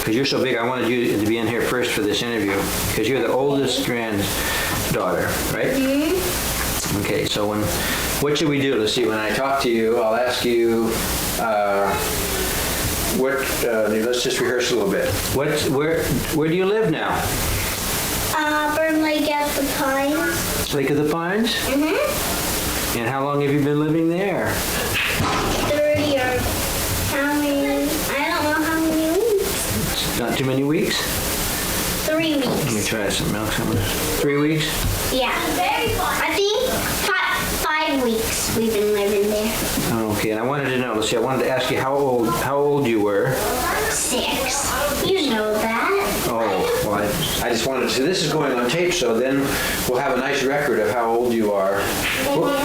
because you're so big, I wanted you to be in here first for this interview, because you're the oldest granddaughter, right? Mm-hmm. Okay, so what should we do? Let's see, when I talk to you, I'll ask you, let's just rehearse a little bit. Where do you live now? Lake of the Pines. Lake of the Pines? Mm-hmm. And how long have you been living there? 30 or how many? I don't know how many weeks. Not too many weeks? 3 weeks. Let me try some milk. 3 weeks? Yeah. I think 5 weeks we've been living there. Okay, and I wanted to know, let's see, I wanted to ask you how old you were. 6. You know that. Oh, well, I just wanted to, so this is going on tape, so then we'll have a nice record of how old you are. Whoop,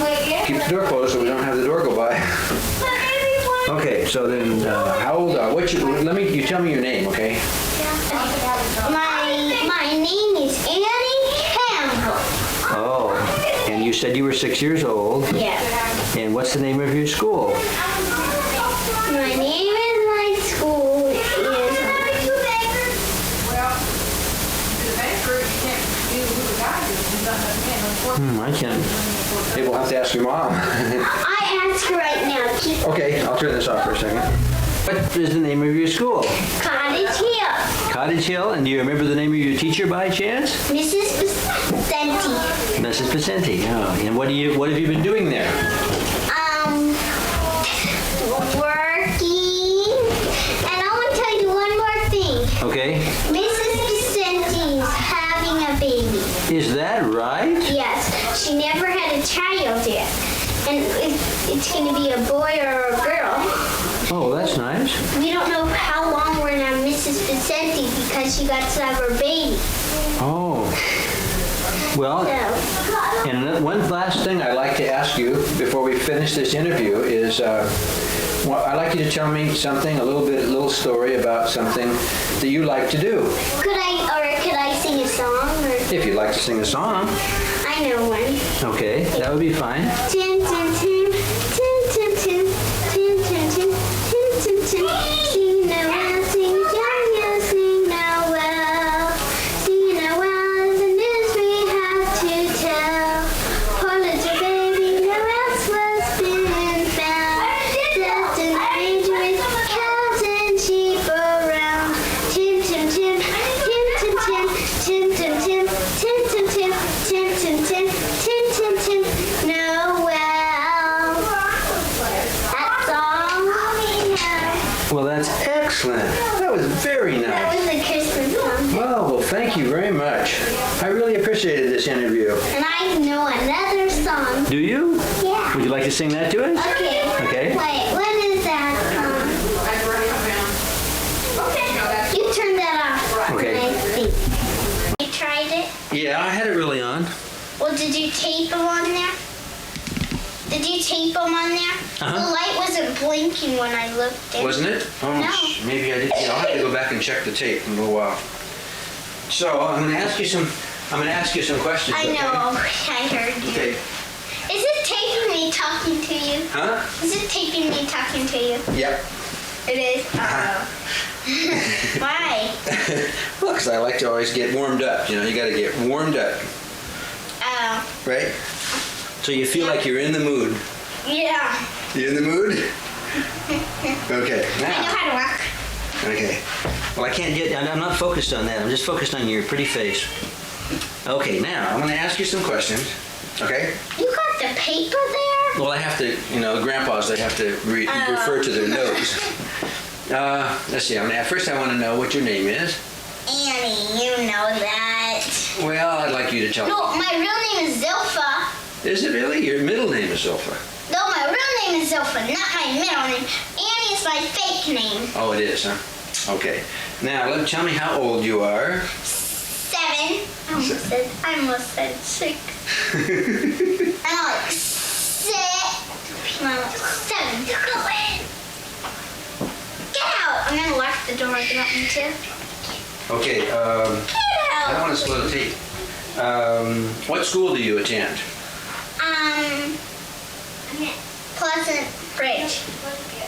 keep the door closed so we don't have the door go by. Okay, so then, how old are you tell me your name, okay? My name is Annie Campbell. Oh, and you said you were 6 years old. Yeah. And what's the name of your school? My name in my school is... I can't. Maybe we'll have to ask your mom. I ask her right now. Okay, I'll turn this off for a second. What is the name of your school? Cottage Hill. Cottage Hill, and do you remember the name of your teacher by chance? Mrs. Vicente. Mrs. Vicente, oh. And what have you been doing there? Working. And I want to tell you one more thing. Okay. Mrs. Vicente's having a baby. Is that right? Yes. She never had a child yet. And it's going to be a boy or a girl. Oh, that's nice. We don't know how long we're going to have Mrs. Vicente because she got to have her baby. Oh. Well, and one last thing I'd like to ask you before we finish this interview is, I'd like you to tell me something, a little story about something that you like to do. Could I sing a song? Or? If you'd like to sing a song. I know one. Okay, that would be fine. Tim, Tim, Tim, Tim, Tim, Tim, Tim, Tim, Tim, Tim, Tim, Tim. Sing Noel, sing Daniel, sing Noel. Sing Noel is the news we have to tell. Poor little baby Noel's was been found. Left in the manger with cows and sheep around. Tim, Tim, Tim, Tim, Tim, Tim, Tim, Tim, Tim, Tim, Tim, Tim, Tim, Tim, Tim, Tim, Tim, Tim, Noel. That's all we have. Well, that's excellent. That was very That nice. was a Christmas song. Well, thank you very much. I really appreciated this interview. And I know another song. Do you? Yeah. Would you like to sing that to us? Okay. Okay. Wait, what is that song? You turn that off. Okay. when I speak. You tried it? Yeah, I had it really on. Well, did you tape them on there? Did you tape them on there? Uh-huh. The light wasn't blinking when I looked in. Wasn't it? Oh, No. maybe I did. Yeah, I'll have to go back and check the tape in a little while. So I'm going to ask you some questions. I okay? know. I heard you. Okay. Is it taping me talking to you? Huh? Is it taping me talking to you? Yep. It is? Uh-huh. Why? Well, because I like to always get warmed up. You know, you got to get warmed up, Oh. right? So you feel like you're in the mood. Yeah. You in the mood? Okay. I know Now. how to walk. Okay. Well, I'm not focused on that. I'm just focused on your pretty face. Okay, now I'm going to ask you some questions. Okay? You got the paper there? Well, I have to, grandpas, they have to refer to their notes. Let's see, first I want to know what your name is. Annie, you know that. Well, I'd like you to tell me. No, my real name is Zilpha. Is it really? Your middle name is Zilpha. No, my real name is Zilpha, not my middle name. Annie is my fake name. Oh, it is, huh? Okay. Now, tell me how old you are. 7. I almost said 6. I'm like 6. I'm like 7. Go in. Get out. I'm going to lock the door. Do you want me to? Okay, Get I out. don't want to slow the tape. What school do you attend? Pleasant Bridge.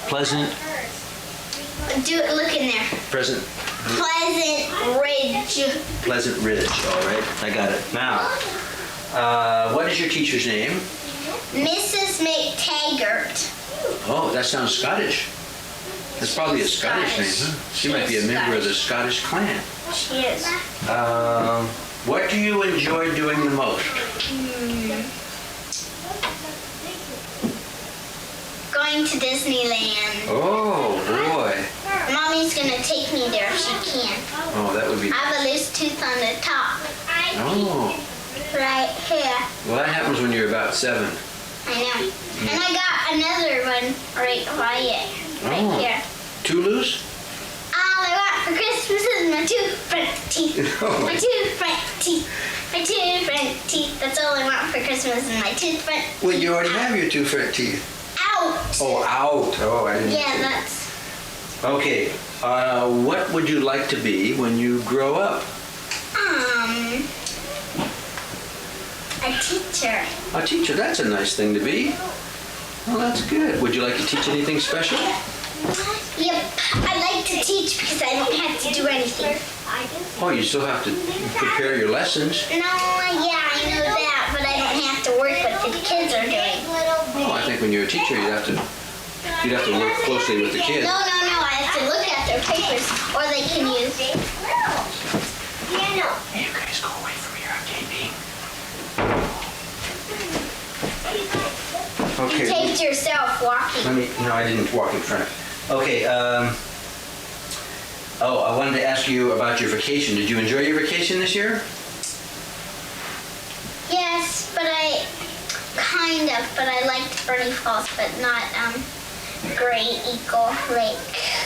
Pleasant. Look in there. Pleasant Pleasant Ridge. Pleasant Ridge, all right. I got it. Now, what is your teacher's name? Mrs. McTaggart. Oh, that sounds Scottish. That's probably a Scottish name, huh? She might be a member of the Scottish clan. She is. What do you enjoy doing the most? Going to Disneyland. Oh, boy. Mommy's gonna take me there if she can. Oh, that would be... I have a loose tooth on the top. Oh. Right here. Well, that happens when you're about 7. I know. And I got another one right Oh. here. 2 loose? All I want for Christmas is my 2 front teeth. Oh, my- My 2 front teeth. My 2 front teeth. That's all I want for Christmas is my 2 front teeth. Well, you already have your 2 front teeth. Out. Oh, out. Oh, I didn't Yeah, see. that's Okay. What would you like to be when you grow up? a teacher. A teacher. That's a nice thing to be. Well, that's good. Would you like to teach anything special? Yep. I like to teach because I don't have to do anything. Oh, you still have to prepare your lessons. No, yeah, I know that, but I don't have to work with the kids are doing. Oh, I think when you're a teacher, you'd have to work closely with the kids. No, I have to look at their papers, or they can use. Hey, you guys go away from here, okay? You Okay. taped yourself walking. No, I didn't walk in front. Okay. I wanted to ask you about your vacation. Did you enjoy your vacation this year? Yes, but I liked Bernie Falls, but not Great Eagle Lake,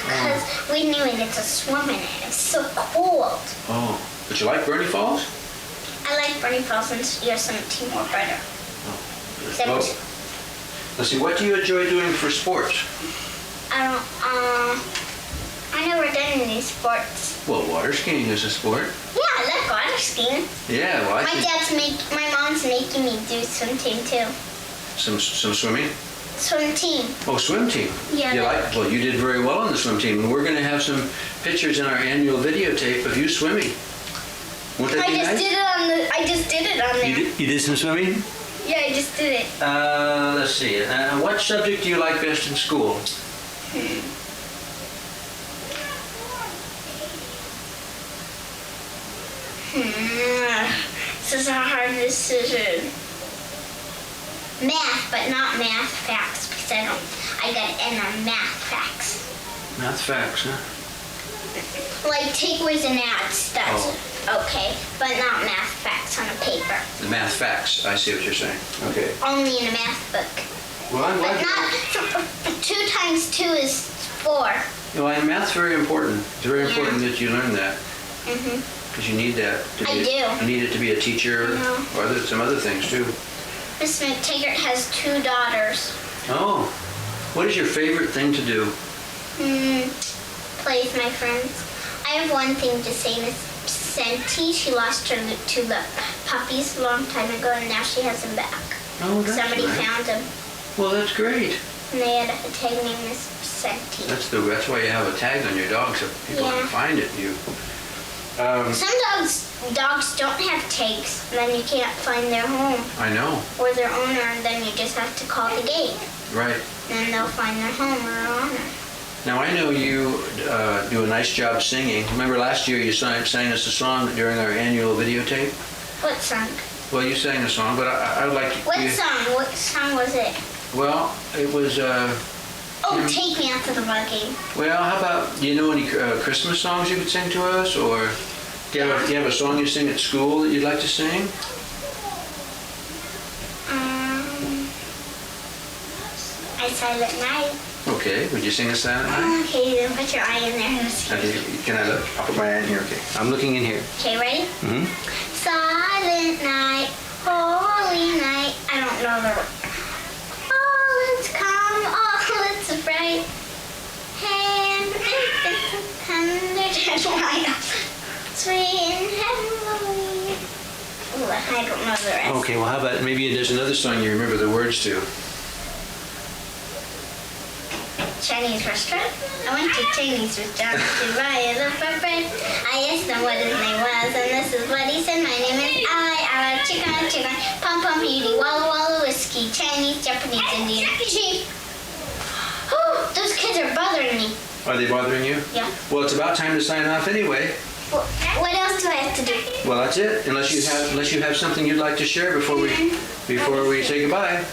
because we knew we get to swim in it. It's so cold. Oh, but you like Bernie Falls? I like Bernie Falls and Yosemite more better. Well, let's see. What do you enjoy doing for sports? I never done any sports. Well, water skiing is a sport. Yeah, I like water skiing. Yeah, well, I think My mom's making me do swim team too. some swimming. Swim team. Oh, swim team. Yeah. Well, you did very well on the swim team. We're going to have some pictures in our annual videotape of you swimming. Won't that I be just nice? did it on there. You did some swimming? Yeah, I just did it. Let's see. What subject do you like best in school? This is a hard decision. Math, but not math facts, because I got N on math facts. Math facts, huh? Like takeaways and ads, that's okay, but not math facts on a paper. The math facts. I see what you're saying. Okay. Only in a math book. Well, I'm But glad. not 2 times 2 is 4. Well, and math's very important. It's very important that you learn that. Because you need that. I do. You need it to be a teacher or some other things too. Miss McTaggart has 2 daughters. Oh, what is your favorite thing to do? Play with my friends. I have one thing to say, Miss Senti. She lost her 2 puppies a long time ago, and now she has them back. Oh, that's Somebody nice. found them, Well, that's great. and they had a tag named Miss Senti. That's why you have a tag on your dog so people Yeah. can find it. Some dogs don't have tags, and then you can't find their home I know. or their owner, and then you just have to call the gate, Right. and then they'll find their home or their owner. Now I know you do a nice job singing. Remember last year you sang us a song during our annual videotape? What song? Well, you sang a song, but I would like What you. song? What song was it? Well, it was. Oh, Take Me Out to the Buggy. Well, how about, do you know any Christmas songs you could sing to us? Or do you have a song you sing at school that you'd like to sing? I Silent Night. Okay, would you sing a Silent Night? Okay, then put your eye in there. Can I look? I'll put my eye in here, okay. I'm looking in here. Okay, ready? Mm-hmm. Silent night, holy night. I don't know the word. All is calm, all is bright. And it's thunder to light. Sweet and heavenly. Ooh, I don't know the rest. Okay, well, how about maybe there's another song you remember the words to? Chinese restaurant? I went to Chinese restaurant to buy a loaf of bread. him what his name was, and this is what he said. My name is I like chicken, pom pom beauty, walla walla whiskey, Chinese, Japanese, Indian, sheep. Oh, those kids are bothering me. Are they bothering you? Yeah. Well, it's about time to sign off anyway. What else do I have to do? Well, that's it. Unless you have something you'd like to share before we say goodbye.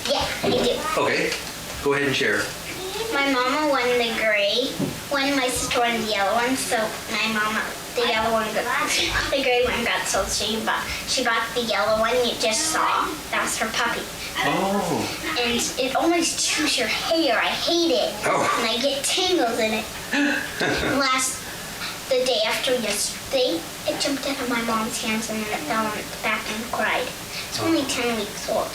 Yeah, I do. Okay. Go ahead and share. My mama won the gray one, my sister won the yellow one, so my mama, the yellow one got, the gray one got sold, so she bought the yellow one you just saw. That was her puppy. Oh. And it always chews your hair. I hate it. Oh. And I get tangles in it. The day after yesterday, it jumped out of my mom's hands and then it fell on its back and cried. It's only 10 weeks old.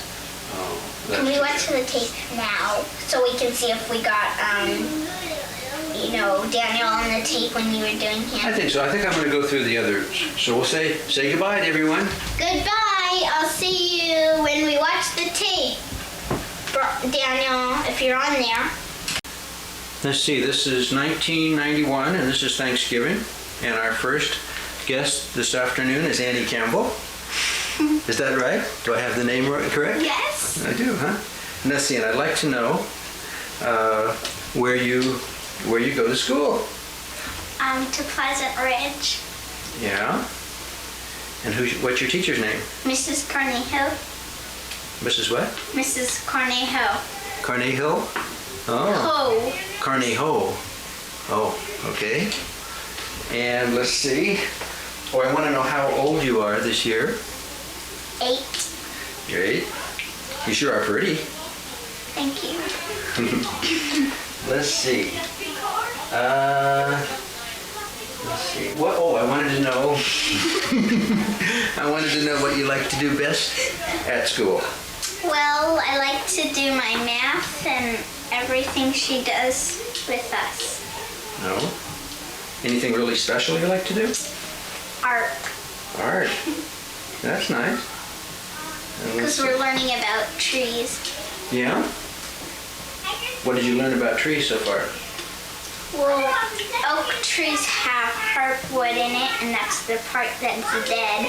Oh. Can we watch the tape now so we can see if we got, Daniel on the tape when you were doing him? I think so. I think I'm going to go through the others. So we'll say goodbye to everyone. Goodbye. I'll see you when we watch the tape. Daniel, if you're on there. Let's see. This is 1991, and this is Thanksgiving. And our first guest this afternoon is Annie Campbell. Is that right? Do I have the name correct? Yes. I do, huh? And let's see. And I'd like to know where you go to school. To Pleasant Ridge. Yeah. And what's your teacher's name? Mrs. Cornejo. Mrs. what? Mrs. Cornejo. Carnejo? Oh. Ho. Carnejo. Oh, okay. And let's see. Oh, I want to know how old you are this year. 8. You're 8. You sure are pretty. Thank you. Let's see. Let's see. What? Oh, I wanted to know. I wanted to know what you like to do best at school. Well, I like to do my math and everything she does with us. No. Anything really special you like to do? Art. Art. That's nice. Because we're learning about trees. Yeah? What did you learn about trees so far? Well, oak trees have heartwood in it, and that's the part that's dead.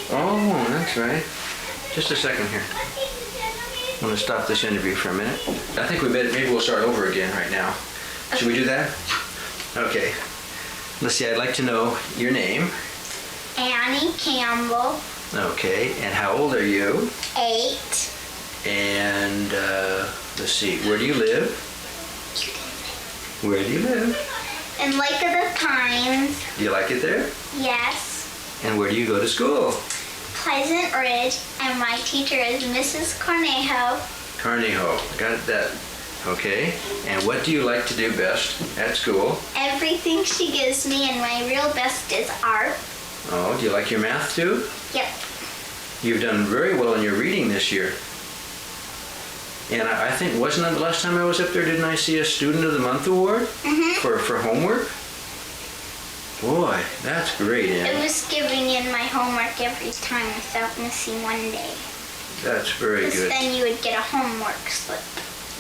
Oh, that's right. Just a second here. I'm going to stop this interview for a minute. I think maybe we'll start over again right now. Should we do that? Okay. Let's see, I'd like to know your name. Annie Campbell. Okay, and how old are you? 8. And let's see, where do you live? Where do you live? In Lake of the Pines. Do you like it there? Yes. And where do you go to school? Pleasant Ridge, and my teacher is Mrs. Cornejo. Carnejo, got that. Okay, and what do you like to do best at school? Everything she gives me, and my real best is art. Oh, do you like your math too? Yep. You've done very well in your reading this year. And I think, wasn't that the last time I was up there, didn't I see a Student of the Month award? Mm-hmm. For homework? Boy, that's great, Annie. It was given in my homework every time without missing one day. That's very Because good. then you would get a homework slip.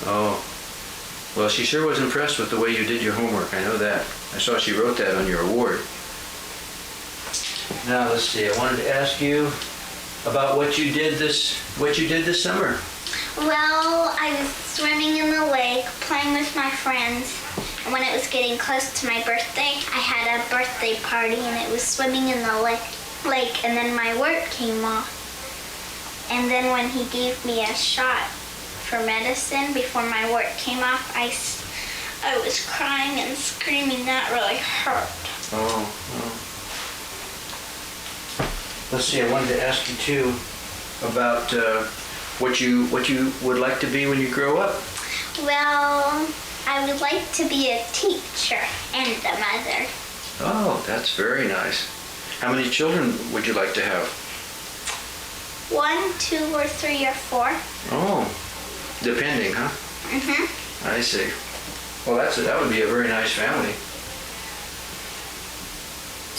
Oh. Well, she sure was impressed with the way you did your homework. I know that. I saw she wrote that on your award. Now, let's see. I wanted to ask you about what you did this summer. Well, I was swimming in the lake, playing with my friends, and when it was getting close to my birthday, I had a birthday party, and it was swimming in the lake, and then my work came off. And then when he gave me a shot for medicine before my work came off, I was crying and screaming. That really hurt. Oh. Let's see. I wanted to ask you too about what you would like to be when you grow up. Well, I would like to be a teacher and a mother. Oh, that's very nice. How many children would you like to have? 1, 2, or 3, or 4. Oh, depending, huh? Mm-hmm. I see. Well, that would be a very nice family.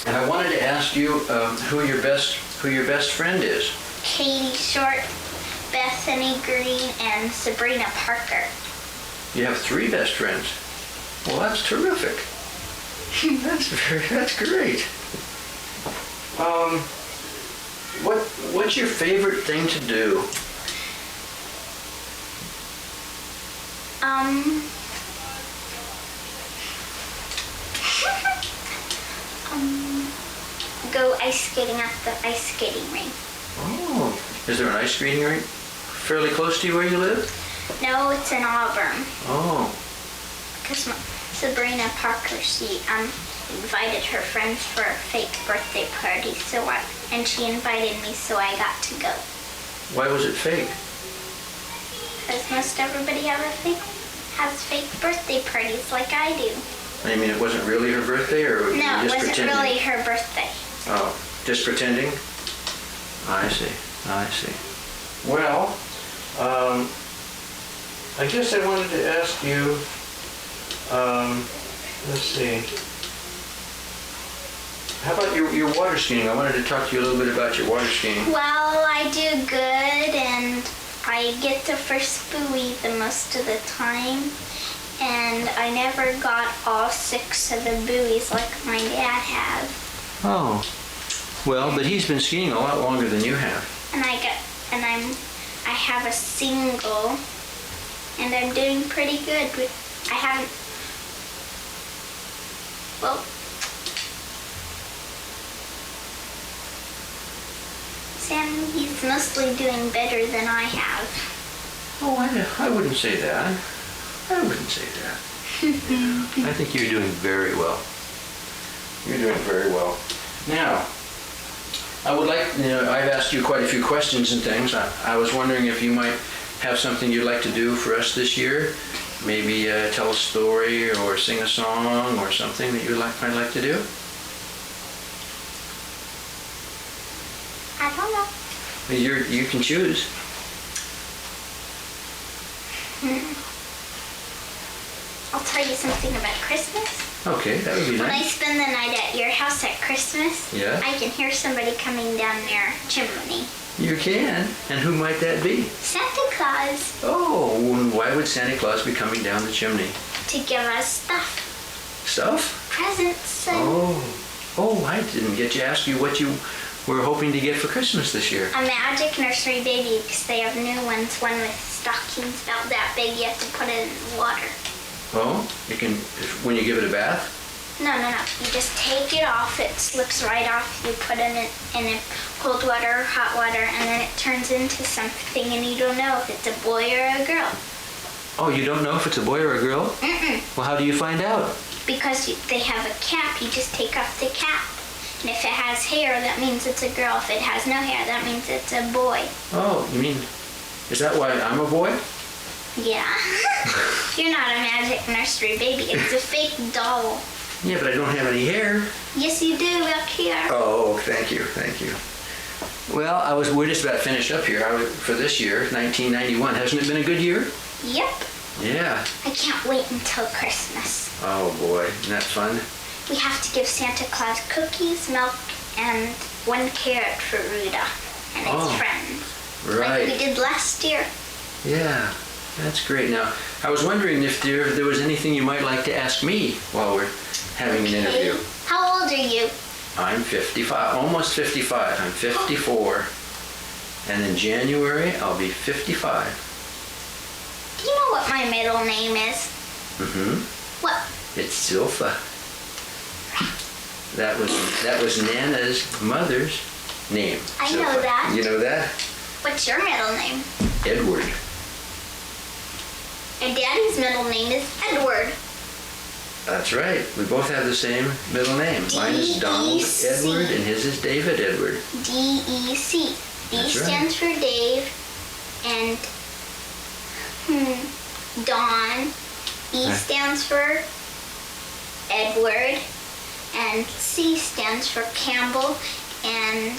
And I wanted to ask you who your best friend is. Katie Short, Bethany Green, and Sabrina Parker. You have 3 best friends. Well, that's terrific. That's great. What's your favorite thing to do? Go ice skating at the ice skating rink. Oh, is there an ice skating rink fairly close to you where you live? No, it's in Auburn. Oh, Because Sabrina Parker, she invited her friends for a fake birthday party, and she invited me, so I got to go. why was it fake? Because most everybody has fake birthday parties like I do. I mean, it wasn't really her birthday, or were you No, it just wasn't pretending? really her birthday. Oh, just pretending? I see. Well, I guess I wanted to ask you, let's see. How about your water skiing? I wanted to talk to you a little bit about your water skiing. Well, I do good, and I get the first buoy the most of the time. And I never got all 6 of the buoys like my dad has. Oh, well, but he's been skiing a lot longer than you have. And I have a single, and I'm doing pretty good with. I haven't. Well, Sam, he's mostly doing better than I have. Oh, I wouldn't say that. I wouldn't say that. I think you're doing very well. You're doing very well. Now, I would like, I've asked you quite a few questions and things. I was wondering if you might have something you'd like to do for us this year. Maybe tell a story or sing a song or something that you might like to do. I don't know. You can choose. I'll tell you something about Christmas. Okay, that would be When I nice. spend the night at your house at Christmas, Yeah? I can hear somebody coming down their chimney. You can. And who might that be? Santa Claus, Oh, and why would Santa Claus be coming down the chimney? to give us stuff, Stuff? presents, and Oh, I didn't get to ask you what you were hoping to get for Christmas this year. a magic nursery baby, because they have new ones, one with stockings about that big. You have to put it in water. Oh, when you give it a bath? No. You just take it off. It slips right off. You put it in cold water or hot water, and then it turns into something, and you don't know if it's a boy or a girl. Oh, you don't know if it's a boy or a girl? Mm-mm. Well, how do you find out? Because they have a cap. You just take off the cap. And if it has hair, that means it's a girl. If it has no hair, that means it's a boy. Oh, you mean, is that why I'm a boy? Yeah. You're not a magic nursery baby. It's a fake doll. Yeah, but I don't have any hair. Yes, you do. Look here. Oh, thank you. Well, we're just about finished up here for this year, 1991. Hasn't it been a good year? Yep. Yeah. I can't wait until Christmas. Oh boy, isn't that fun? We have to give Santa Claus cookies, milk, and 1 carrot for Rudolph and his friends. Right. Like we did last year. Yeah, that's great. Now, I was wondering if there was anything you might like to ask me while we're having an interview. How old are you? I'm 55, almost 55. I'm 54. And in January, I'll be 55. Do you know what my middle name is? Mm-hmm. What? It's Zilpha. That was Nana's mother's name. I Zilpha. know that. You know that? What's your middle name? Edward. And Daddy's middle name is Edward. That's right. We both have the same middle name. Mine is Donald D.E.C. Edward, and his is David Edward. D-E-C. D That's right. stands for Dave, and Don. E stands for Edward, and C stands for Campbell, and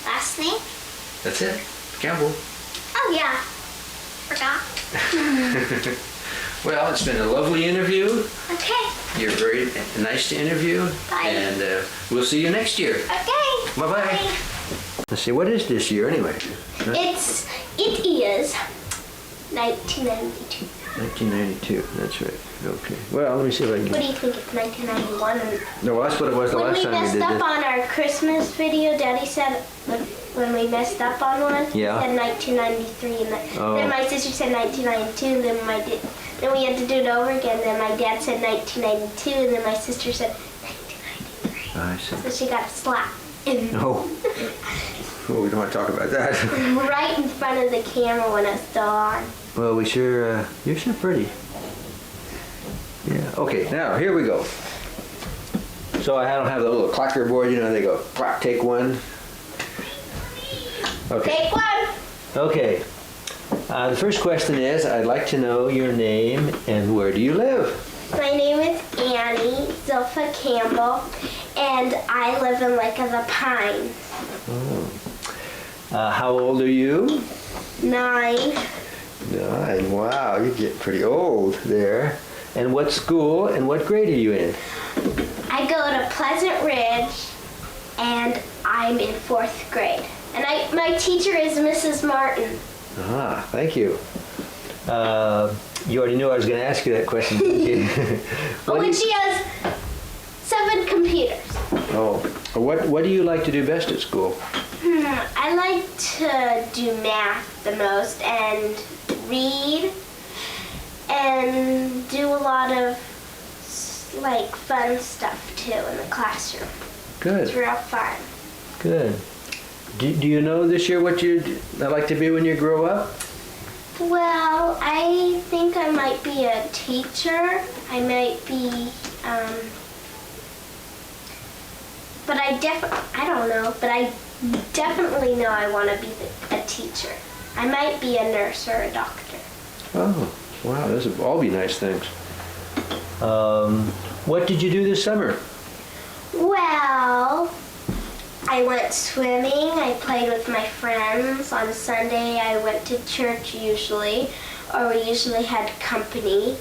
last name? That's it. Campbell. Oh yeah, forgot. Well, it's been a lovely interview. Okay, You're very nice to interview. Bye. And we'll see you next year. okay. Bye-bye. Let's see, what is this year anyway? It is 1992. 1992, that's right. Okay. Well, let me see if I What can. do you think? It's 1991. No, that's what it was the When last we time we messed did up this. on our Christmas video, Daddy said when we messed up on one, Yeah. he said 1993, and Oh. then my sister said 1992, and then we had to do it over again. Then my dad said 1992, and then my sister said 1993. I see. So she got a slap Oh. Well, we don't want to talk about that. right in front of the camera when it's still on. Well, we sure, you're sure pretty. Yeah, okay, now, here we go. So I don't have the little clacker board, you know, they go, clack, take one. Okay, Take one. okay. The first question is, I'd like to know your name and where do you live? My name is Annie Zilpha Campbell, and I live in Lake of the Pines. How old are you? 9. 9, wow, you get pretty old there. And what school and what grade are you in? I go to Pleasant Ridge, and I'm in 4th grade. And my teacher is Mrs. Martin. Ah, thank you. You already knew I was going to ask you that question, didn't you? What do And you- she has 7 computers. Oh, what do you like to do best at school? I like to do math the most and read and do a lot of like fun stuff too in the classroom. It's Good, real fun. good. Do you know this year what you'd like to be when you grow up? Well, I think I might be a teacher. I might be, but I don't know, but I definitely know I want to be a teacher. I might be a nurse or a doctor. Oh, wow, those would all be nice things. What did you do this summer? Well, I went swimming. I played with my friends. On Sunday, I went to church usually, or we usually had company.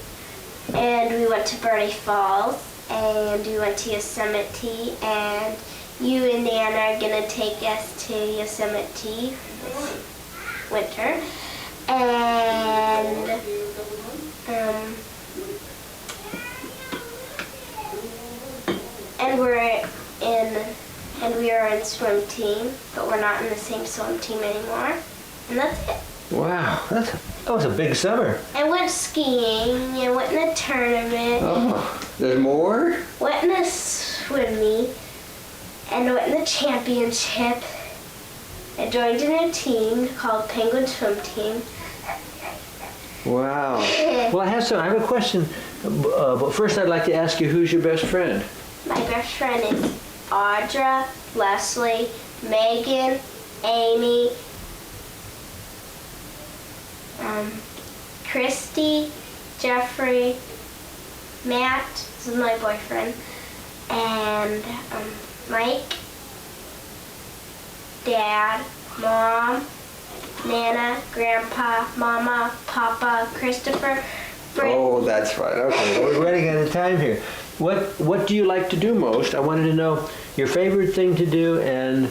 And we went to Bernie Falls, and we went to Yosemite, and you and Nana are gonna take us to Yosemite this winter. And we are in swim team, but we're not in the same swim team anymore. And that's it. Wow, that was a big summer. I went skiing, I went in a tournament, Oh, there's more? went in a swim meet, and went in the championship. I joined a new team called Penguin Swim Team. Wow. Well, I have a question, but first I'd like to ask you, who's your best friend? My best friend is Audra, Leslie, Megan, Amy, Christy, Jeffrey, Matt, this is my boyfriend, and Mike, Dad, Mom, Nana, Grandpa, Mama, Papa, Christopher, Britt. Oh, that's right. Okay, we're running out of time here. What do you like to do most? I wanted to know your favorite thing to do, and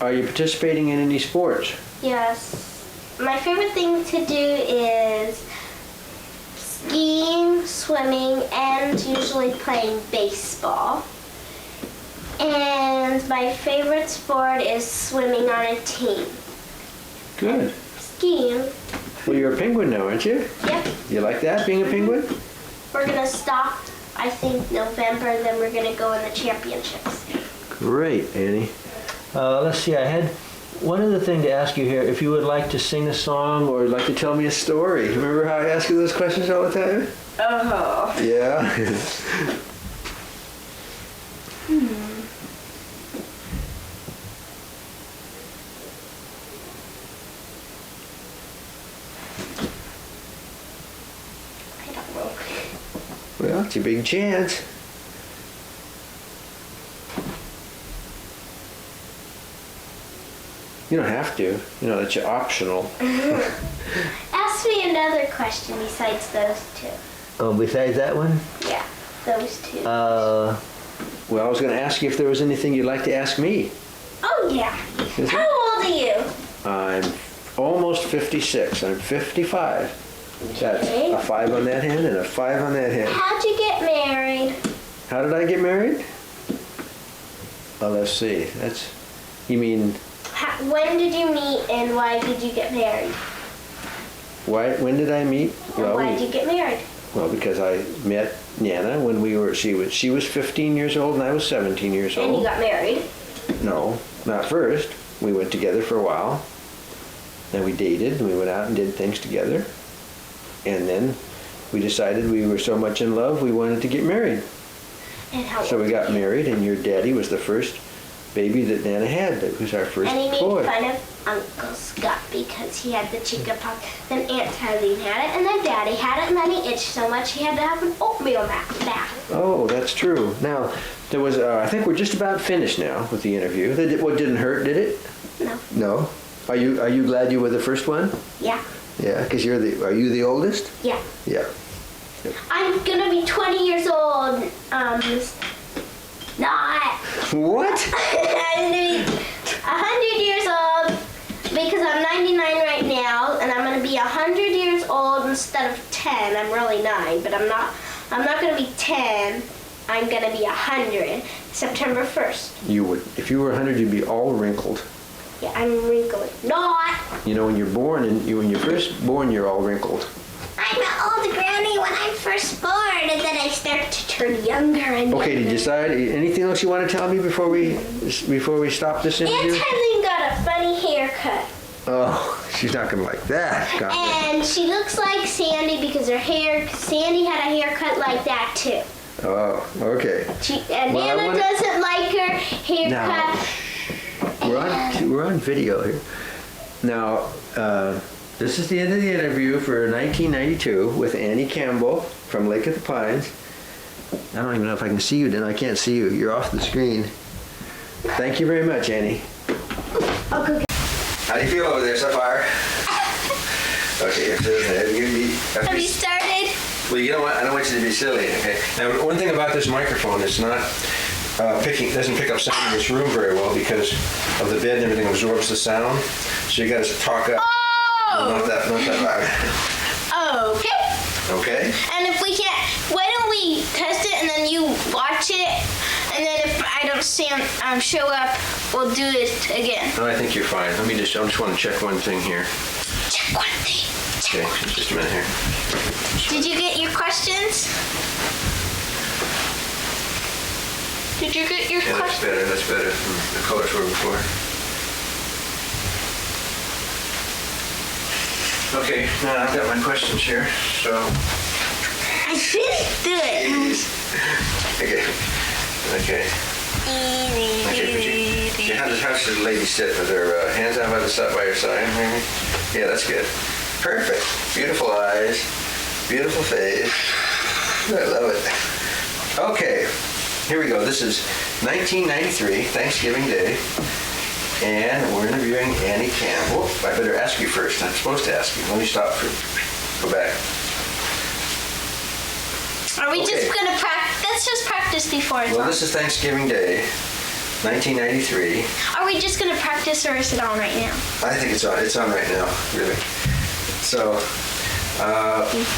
are you participating in any sports? Yes. My favorite thing to do is skiing, swimming, and usually playing baseball. And my favorite sport is swimming on a team. Good. Skiing. Well, you're a penguin now, aren't you? Yep. You like that, being a penguin? We're gonna stop, I think, November, and then we're gonna go in the championships. Great, Annie. Let's see, I had one other thing to ask you here. If you would like to sing a song or like to tell me a story. Remember how I ask you those questions all the time? Oh. Yeah. I don't know. Well, it's your big chance. You don't have to. You know, that's optional. Ask me another question besides those two. Oh, besides that one? Yeah, those two. Well, I was going to ask you if there was anything you'd like to ask me. Oh, yeah. Is How it? old are you? I'm almost 56. I'm 55. That's Okay. a 5 on that hand and a 5 on that hand. How'd you get married? How did I get married? Oh, let's see. You mean, When did you meet and why did you get married? when did I meet? And why did you get married? Well, because I met Nana when she was 15 years old and I was 17 years old. And you got married? No, not first. We went together for a while. Then we dated and we went out and did things together. And then we decided we were so much in love we wanted to get married. And how So we got married and your daddy was the first baby that Nana had. That was our first And he made boy. fun of Uncle Scott because he had the chicken pox. Then Aunt Eileen had it, and then Daddy had it, and then he itched so much he had to have an oatmeal bath. Oh, that's true. Now, there was, I think we're just about finished now with the interview. What didn't hurt, did it? No. No? Are you glad you were the first one? Yeah. Yeah, because are you the oldest? Yeah. Yeah. I'm gonna be 20 years old. Not. What? I'm gonna be 100 years old because I'm 99 right now, and I'm gonna be 100 years old instead of 10. I'm really 9, but I'm not gonna be 10. I'm gonna be 100 September 1st. You would. If you were 100, you'd be all wrinkled. Yeah, I'm wrinkled. Not. You know, when you're born and when you're first born, you're all wrinkled. I'm an old granny when I'm first born, and then I start to turn younger and Okay, did you decide anything else you want to tell me before we stop this interview? Aunt Eileen got a funny haircut. Oh, she's not gonna like that. God. And she looks like Sandy because Sandy had a haircut like that too. Oh, okay. And Well, Nana doesn't like her haircut. Now, we're on video here. Now, this is the end of the interview for 1992 with Annie Campbell from Lake of the Pines. I don't even know if I can see you, then I can't see you. You're off the screen. Thank you very much, Annie. I'll go get. How do you feel over there so far? Okay, Have you started? Well, you know what? I don't want you to be silly, okay? Now, one thing about this microphone, it's not doesn't pick up sound in this room very well because of the bed and everything absorbs the sound. So you got to talk up. Oh! Not that loud. Okay. Okay? And if we can't, why don't we test it and then you watch it, and then if I don't show up, we'll do it again. No, I think you're fine. I just want to check one thing here. Check one thing. Okay, just a minute here. Did you get your questions? Did you get your Yeah, that's questions? better. That's better than the colors were before. Okay, now I've got my questions here. So, I didn't do it. okay. Okay. Okay, how does the lady sit with her hands out by her side, maybe? Yeah, that's good. Perfect. Beautiful eyes. Beautiful face. I love it. Okay, here we go. This is 1993, Thanksgiving Day. And we're interviewing Annie Campbell. I better ask you first. I'm supposed to ask you. Let me stop go back. Are we Okay. just gonna practice? Let's just practice before it's Well, on. this is Thanksgiving Day, 1993. Are we just gonna practice or is it on right now? I think it's on. It's on right now, really. So,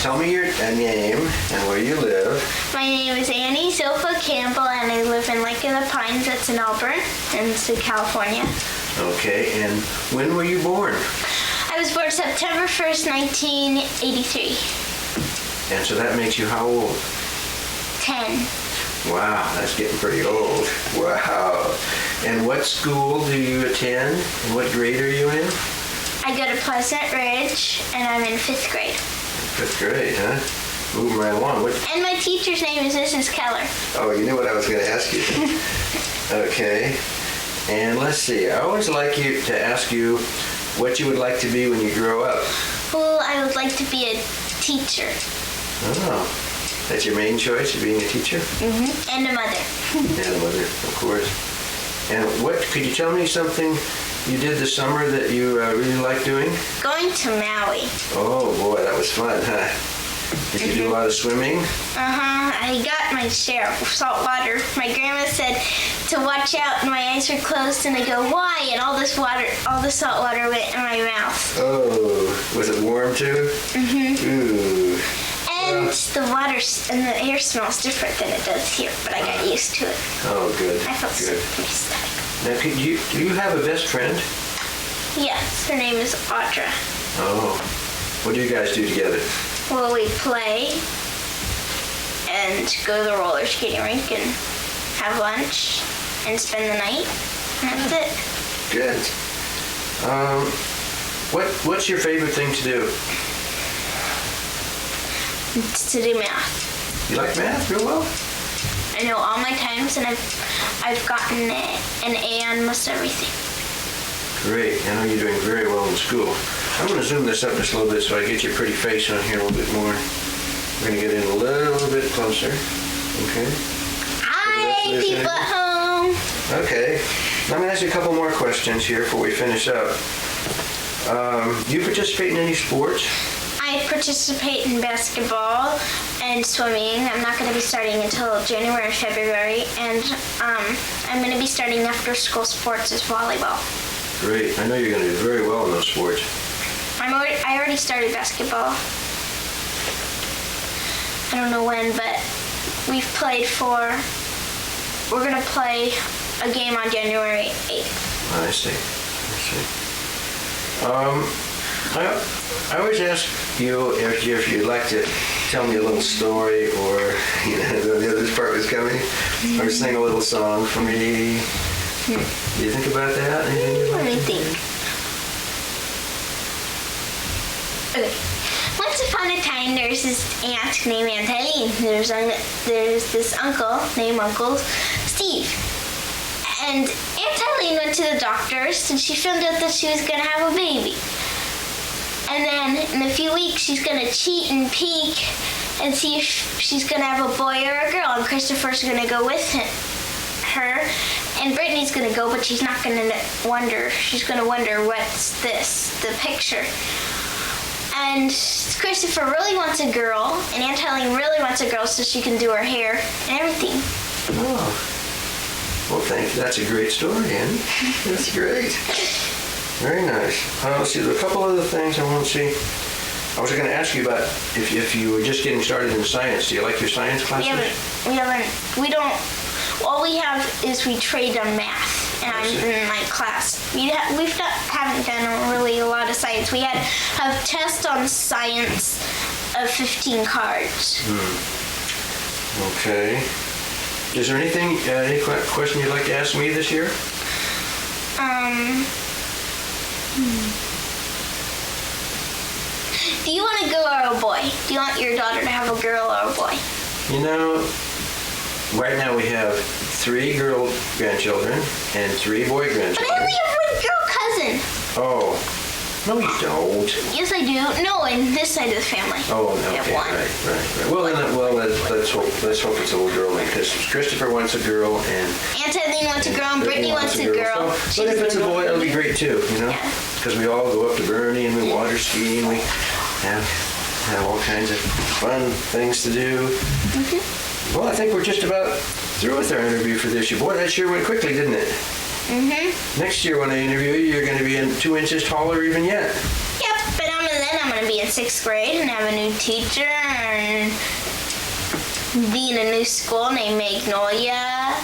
tell me your name and where you live. My name is Annie Zilpha Campbell, and I live in Lake of the Pines. That's in Auburn, in California. Okay, and when were you born? I was born September 1st, 1983. And so that makes you how old? 10. Wow, that's getting pretty old. Wow. And what school do you attend? And what grade are you in? I go to Pleasant Ridge, and I'm in 5th grade. 5th grade, huh? Moving right along. And my teacher's name is Mrs. Keller. Oh, you knew what I was going to ask you. Okay. And let's see. I always like to ask you what you would like to be when you grow up. Well, I would like to be a teacher. Oh, that's your main choice, of being a teacher? Mm-hmm. And a mother. And a mother, of course. And could you tell me something you did this summer that you really liked doing? Going to Maui. Oh, boy, that was fun, huh? What did you do? Going to Maui. What did you do? Did you do a lot of swimming? I got my share of salt water. My grandma said to watch out, and my eyes were closed, and I go, why? And all the salt water went in my mouth. Oh, was it warm too? Ooh. And the water and the air smells different than it does here, but I got used to it. Oh, good. I felt good. pretty stuck. Now, do you have a best friend? Yes, her name is Audra. Oh. What do you guys do together? Well, we play and go to the roller skating rink and have lunch and spend the night. And that's it. Good. What's your favorite thing to do? It's to do math. You like math real well? I know all my times, and I've gotten an A on most everything. Great. I know you're doing very well in school. I'm going to zoom this up just a little bit so I get your pretty face on here a little bit more. We're going to get in a little bit closer. Okay. Hi, people at home. Okay. I'm going to ask you a couple more questions here before we finish up. Do you participate in any sports? I participate in basketball and swimming. I'm not going to be starting until January or February, and I'm going to be starting after school sports as volleyball. Great. I know you're going to do very well in those sports. I already started basketball. I don't know when, but we're going to play a game on January 8th. I see. I always ask you if you'd like to tell me a little story, or this part was coming, or sing a little song for me. Do you think about that? Let me think. Okay. Once upon a time, there's this aunt named Aunt Eileen. There's this uncle named Uncle Steve. And Aunt Eileen went to the doctor's, and she found out that she was going to have a baby. And then in a few weeks, she's going to cheat and peek and see if she's going to have a boy or a girl. And Christopher's going to go with her. And Brittany's going to go, but she's not going to wonder. She's going to wonder, what's this, the picture. And Christopher really wants a girl, and Aunt Eileen really wants a girl so she can do her hair and everything. Oh. Well, thank you. That's a great story, Annie. That's great. Very nice. Let's see, there are a couple other things I want to see. I was going to ask you about if you were just getting started in science. Do you like your science classes? We don't. All we have is we trade on math, and I'm in my class. Haven't done really a lot of science. We have tests on science of 15 cards. Okay. Is there anything, any question you'd like to ask me this year? Do you want a girl or a boy? Do you want your daughter to have a girl or a boy? You know, right now we have 3 girl grandchildren and 3 boy grandchildren. But I only have one girl cousin. Oh, no you don't. Yes, I do. No, in this side of the family. Oh, We okay, have one. right. Well, let's hope it's a little girl, because Christopher wants a girl and Aunt Eileen wants a girl, and Brittany wants a girl. So, but if it's a boy, it'll be great too, because we all go up to Bernie and we water ski and we have all kinds of fun things to do. Well, I think we're just about through with our interview for this year. Boy, that sure went quickly, didn't it? Next year when I interview you, you're going to be 2 inches taller even yet. Yep, but then I'm going to be in 6th grade and have a new teacher and be in a new school named Magnolia.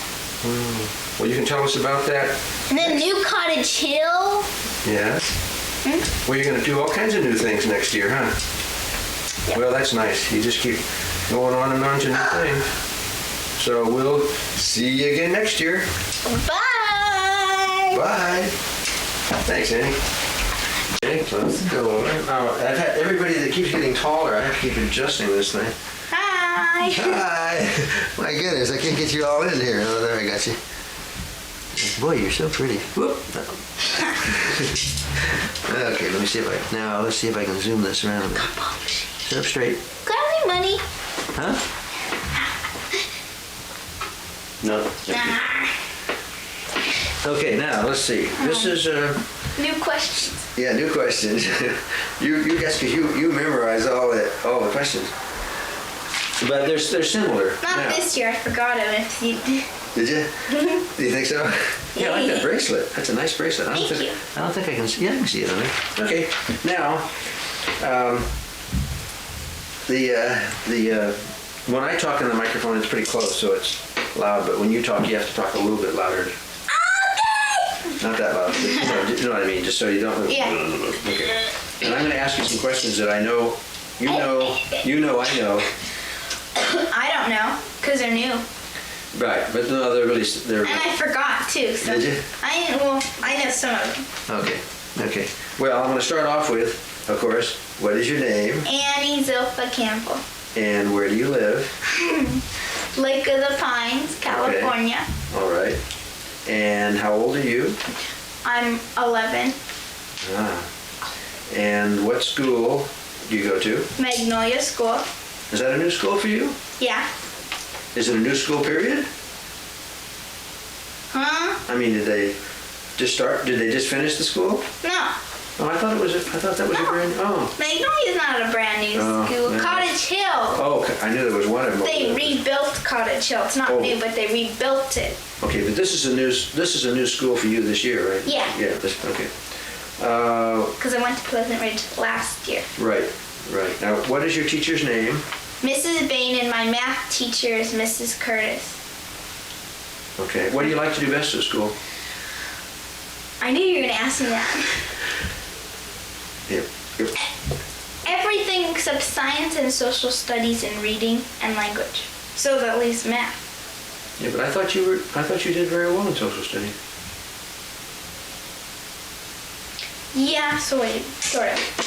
Well, you can tell us about that. And then New Cottage Hill. Yes. Well, you're going to do all kinds of new things next year, huh? Yep. Well, that's nice. You just keep going on and on to new things. So we'll see you again next year. Bye. Bye. Thanks, Annie. Okay, so let's go over. I've had everybody that keeps getting taller. I have to keep adjusting this thing. Hi. Hi. My goodness, I can't get you all in here. Oh, there I got you. Boy, you're so pretty. Whoop. Okay, let's see if I can zoom this around a bit. Sit up straight. Got any money? Huh? No. Okay, now let's see. This is New questions. new questions. You guys, because you memorize all the questions. But they're similar. Not now. this year. I forgot him. Did you? Do you think so? Yeah, I like that bracelet. That's a nice bracelet. I Thank you. don't think I can see. Yeah, I can see it on there. Okay. Now, when I talk in the microphone, it's pretty close, so it's loud. But when you talk, you have to talk a little bit louder. Okay. Not that loud. But, you know what I mean? Just so you don't. Yeah. Okay. And I'm going to ask you some questions that I know. I know. I don't know, because they're new. Right, but no, they're really. And I forgot too. So Did you? I know some of them. Okay. Well, I'm going to start off with, of course, what is your name? Annie Zilpha Campbell. And where do you live? Lake of the Pines, California. Okay. All right. And how old are you? I'm 11. Ah. And what school do you go to? Magnolia School. Is that a new school for you? Yeah. Is it a new school period? Huh? I mean, did they just start? Did they just finish the school? No. Oh, I thought that was a brand. Oh. Magnolia's not a brand new school. yeah. Cottage Hill. Oh, I knew there was one of them. They rebuilt Cottage Hill. It's not new, but they rebuilt it. Okay, but this is a new school for you this year, right? Yeah. Yeah. Okay. Because I went to Pleasant Ridge last year. Right. Now, what is your teacher's name? Mrs. Bain, and my math teacher is Mrs. Curtis. Okay. What do you like to do best at school? I knew you were going to ask me that. Yep. Everything except science and social studies and reading and language. So that leaves math. Yeah, but I thought you did very well in social studies. Yeah, sort of.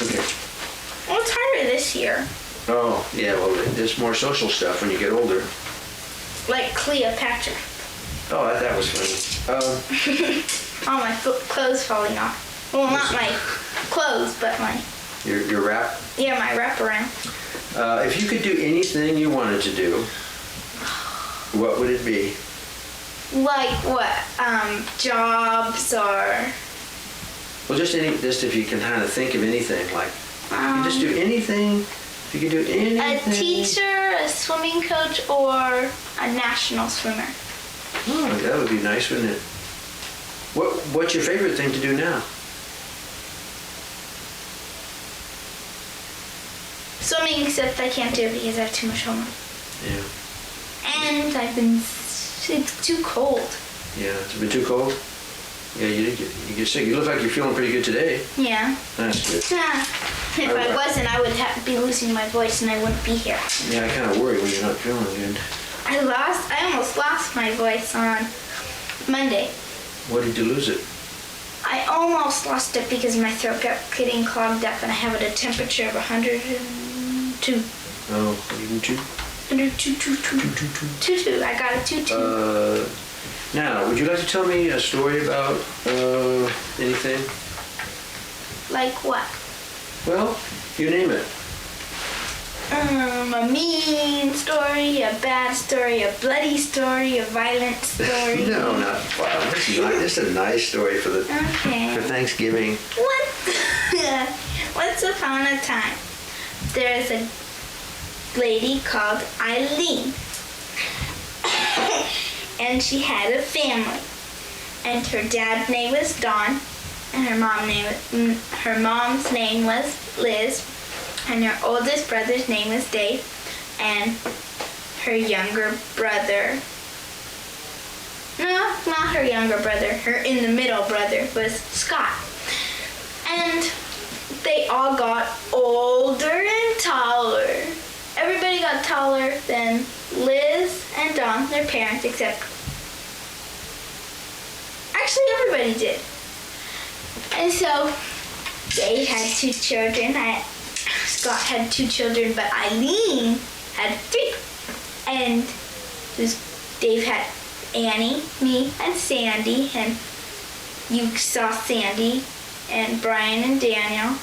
Okay. Well, it's harder this year. Oh, yeah, well, there's more social stuff when you get older. Like Cleopatra. Oh, that was funny. All my clothes falling off. Well, not my clothes, but my... Your wrap? Yeah, my wraparound. If you could do anything you wanted to do, what would it be? Like what? Jobs or... Well, just if you can kind of think of anything, like, you just do anything, if you could do anything. A teacher, a swimming coach, or a national swimmer. Oh, that would be nice, wouldn't it? What's your favorite thing to do now? Swimming, except I can't do it because I have too much homework. Yeah. And it's too cold. Yeah, it's been too cold? Yeah, you get sick. You look like you're feeling pretty good today. Yeah. That's good. If I wasn't, I would be losing my voice and I wouldn't be here. Yeah, I kind of worry when you're not feeling good. I almost lost my voice on Monday. Why did you lose it? I almost lost it because my throat kept getting clogged up and I have a temperature of 102. Oh, even 2? 102. I got a 2-2. Now, would you like to tell me a story about anything? Like what? Well, you name it. A mean story, a bad story, a bloody story, a violent story. No, not wow. This is a nice story for Thanksgiving. Once upon a time, there is a lady called Eileen. And she had a family. And her dad's name was Dawn. And her mom's name was Liz. And her oldest brother's name was Dave. And her younger brother... No, not her younger brother. Her in-the-middle brother was Scott. And they all got older and taller. Everybody got taller than Liz and Dawn, their parents, except... Actually, everybody did. And so, Dave had 2 children. Scott had 2 children, but Eileen had 3. And Dave had Annie, me, and Sandy. And you saw Sandy and Brian and Daniel.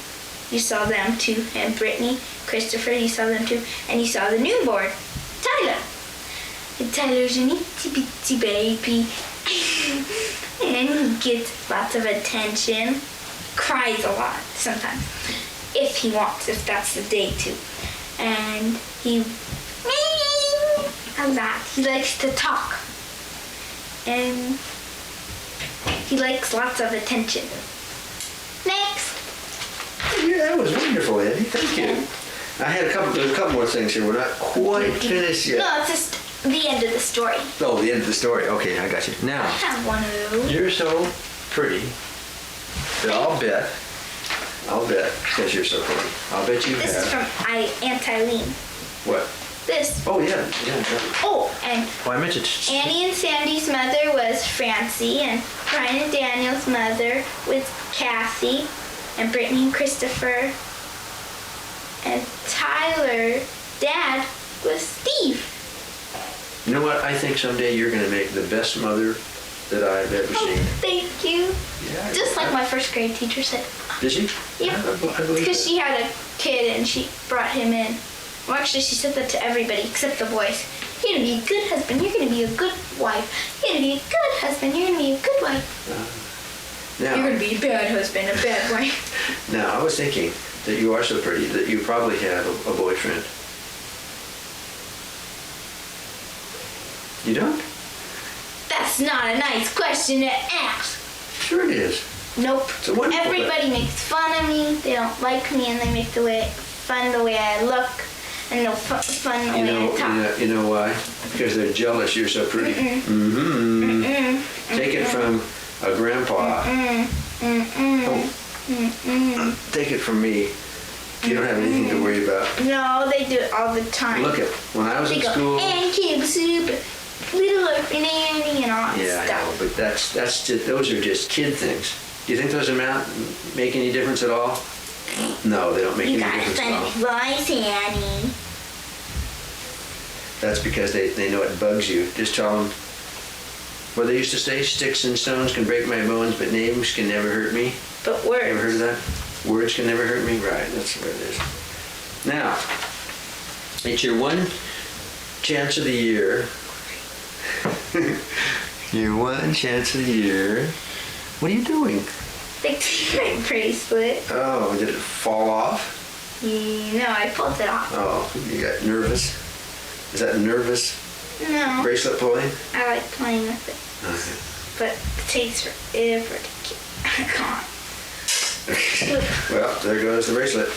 You saw them too. And Brittany, Christopher, you saw them too. And you saw the newborn, Tyler. And Tyler's an itsy bitsy baby. And he gets lots of attention. Cries a lot sometimes. If he wants, if that's the day too. And he How's that? He likes to talk. And he likes lots of attention. Next. Yeah, that was wonderful, Eddie. Thank you. I had there's a couple more things here. We're not quite finished yet. No, it's just the end of the story. Oh, the end of the story. Okay, I got you. Now, I have one of those. you're so pretty that I'll bet, because you're so pretty, I'll bet you This have. is from Aunt Eileen. What? This. Oh, yeah. Yeah. Oh, and Oh, I meant to. Annie and Sandy's mother was Francie, and Brian and Daniel's mother was Cassie, and Brittany and Christopher, and Tyler, Dad, was Steve. You know what? I think someday you're going to make the best mother that I've ever Oh, seen. thank you. Yeah. Just like my first grade teacher said. Did she? Yeah. I believe Because that. she had a kid and she brought him in. Well, actually, she said that to everybody except the boys. You're going to be a good husband. You're going to be a good wife. You're going to be a good husband. You're going to be a good wife. Now, You're going to be a bad husband, a bad wife. now, I was thinking that you are so pretty that you probably have a boyfriend. You don't? That's not a nice question to ask. Sure it is. Nope. It's a wonderful Everybody makes fun of me. They don't like me, and they make fun the way I look, and no fun the way I talk. You know why? Because they're jealous you're so pretty. Take it from a grandpa. Oh. Take it from me. You don't have anything to worry about. No, they do it all the time. Look at when I was They in go, school. and Campbell soup, little orphan Annie, and all that Yeah, I know, stuff. but that's just, those are just kid things. Do you think those amount make any difference at all? No, they don't make You any got a difference at all. funny voice, Annie. That's because they know it bugs you. Just tell them what they used to say: sticks and stones can break my bones, but names can never hurt me. But You ever heard words. of that? Words can never hurt me? Right, that's what it is. Now, it's your one chance of the year. Your one chance of the year. What are you doing? Fixing my bracelet. Oh, did it fall off? No, I pulled it off. Oh, you got nervous? Is that nervous No, bracelet pulling? I like playing with it. But it takes forever to get. I can't. Okay. Well, there goes the bracelet.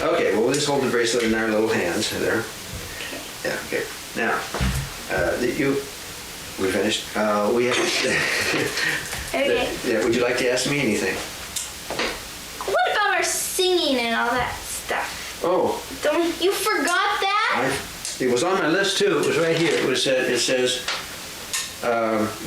Okay, well, we'll just hold the bracelet in our little hands there. Yeah, okay. Now, we finished. We have. Okay. Yeah, would you like to ask me anything? What about our singing and all that stuff? Oh, Don't you forgot that? it was on my list too. It was right here. It says,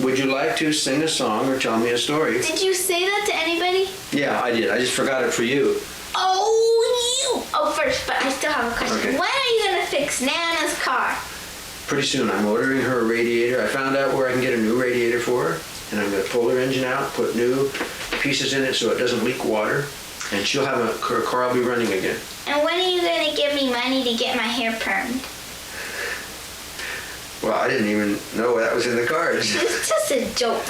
would you like to sing a song or tell me a story? Did you say that to anybody? Yeah, I did. I just forgot it for you. Oh, first, but I still have a question. Okay. When are you gonna fix Nana's car? Pretty soon. I'm ordering her a radiator. I found out where I can get a new radiator for her, and I'm going to pull her engine out, put new pieces in it so it doesn't leak water, and she'll have her car will be running again. And when are you gonna give me money to get my hair permed? Well, I didn't even know that was in the cards. It's just a joke.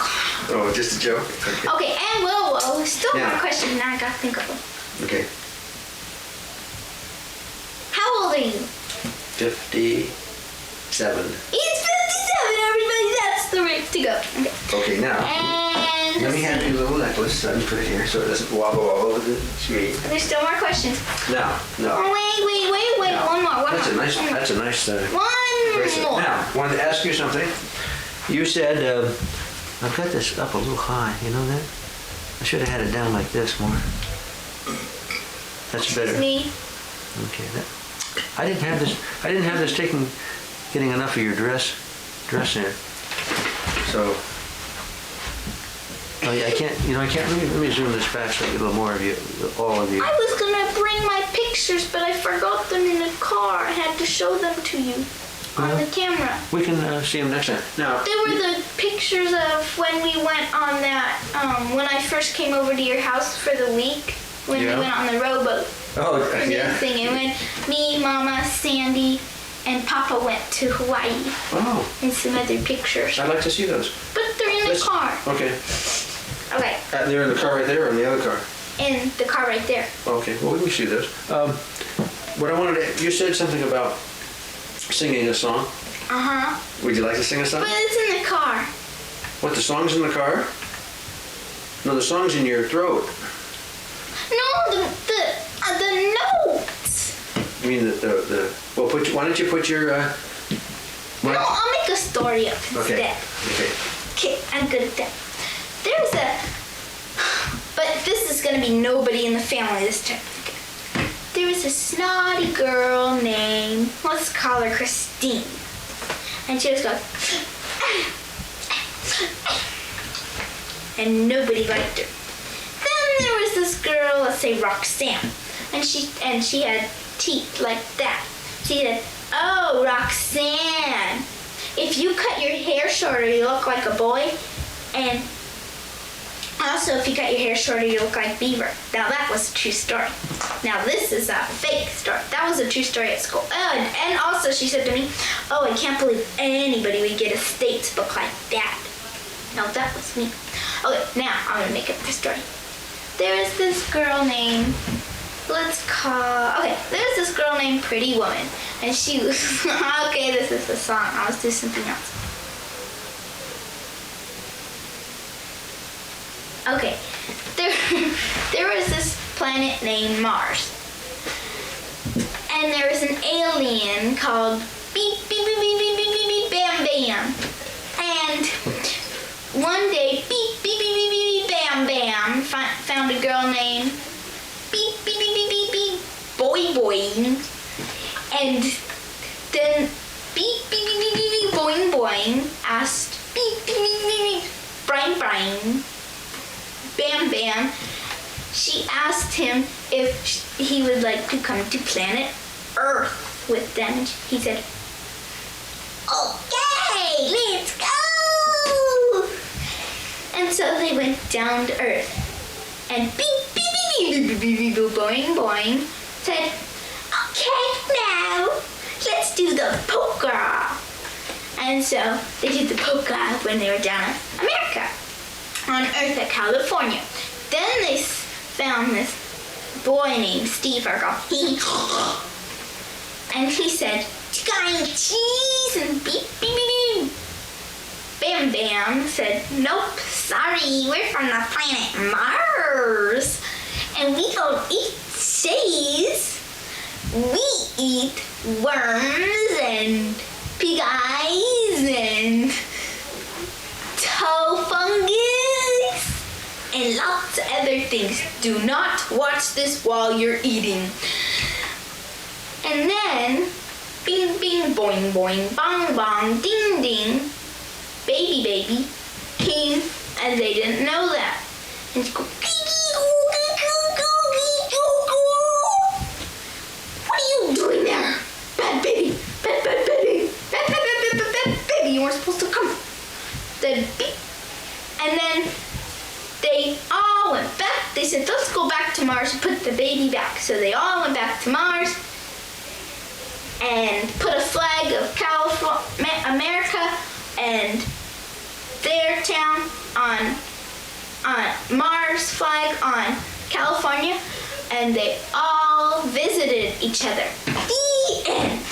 Oh, just a joke? Okay. Okay, and whoa, still Yeah. more questions. Now I gotta think of them. Okay. How old are you? 57. He's 57, everybody. That's the rate to go. Okay. Okay, now, And let me have your little necklace so I can put it here so it doesn't wobble all over the street. there's still more questions. Now, no. Oh, wait. Now, One more. That's a nice, One more. that's a nice One bracelet. more. Now, wanted to ask you something. You said, I've got this up a little high, you know that? I should have had it down like this more. That's better. Me. Okay, I didn't have this getting enough of your dress in. So, oh yeah, I can't, let me zoom this back so I get a little more of you, all of you. I was gonna bring my pictures, but I forgot them in the car. I had to show them to you on the camera. We can see them next time. Now, They were the pictures of when we went on that, when I first came over to your house for the week, when Yeah. we went on the rowboat. oh, For the yeah. thing. And when me, Mama, Sandy, and Papa went to Hawaii, Oh, and some other pictures. I'd like to see those. But they're in the Let's- car. Okay. Okay, They're in the car right there or in the other car? in the car right there. Okay, well, we can see those. What I wanted to, you said something about singing a song. Uh-huh. Would you like to sing a song? But it's in the car. What, the song's in the car? No, the song's in your throat. No, the notes. You mean well, why don't you put your, No, I'll make a story up Okay. instead. Okay. Okay, I'm good at that. But this is gonna be nobody in the family this time. There was a snotty girl named, let's call her Christine. And she was going, and nobody liked her. Then there was this girl, let's say Roxanne, and she had teeth like that. She said, "Oh, Roxanne, if you cut your hair shorter, you look like a boy, and also if you cut your hair shorter, you look like Beaver." Now that was a true story. Now this is a fake story. That was a true story at school. And also she said to me, "Oh, I can't believe anybody would get a States book like that." Now that was me. Okay, now I'm gonna make up the story. There is this girl named, there's this girl named Pretty Woman. And she was, okay, this is the song. I'll do something else. Okay, there was this planet named Mars. And there was an alien called Beep, Beep, Beep, Beep, Beep, Beep, Beep, Beep, Bam, Bam. And one day, Beep, Beep, Beep, Beep, Beep, Bam, Bam found a girl named Beep, Beep, Beep, Beep, Beep, Beep, Boy, Boy. And then Beep, Beep, Beep, Beep, Beep, Beep, Boing, Boing asked Beep, Beep, Beep, Beep, Beep, Brine, Brine, Bam, Bam. She asked him if he would like to come to planet Earth with them. He said, "Okay, let's go." And so they went down to Earth. And beep, beep, beep, beep, beep, beep, beep, beep, boing, boing, said, "Okay, now let's do the polka." And so they did the polka when they were down in America, on Earth at California. Then they found this boy named Steve Urkel. And he said, "Chicken cheese," and beep, beep, beep, beep. Bam Bam said, "Nope, sorry, we're from the planet Mars, and we don't eat cheese. We eat worms and pig eyes and toe fungus and lots of other things. Do not watch this while you're eating." And then, bing, bing, boing, boing, bong, bong, ding, ding, baby, baby came, and they didn't know that. And she goes, "What are you doing there? Bad baby, bad, bad baby, bad, bad, bad, bad, bad, bad baby, you weren't supposed to come." Then beep. And then they all went back. They said, "Let's go back to Mars and put the baby back." So they all went back to Mars and put a flag of California, America, and their town on Mars flag on California, and they all visited each other. The end.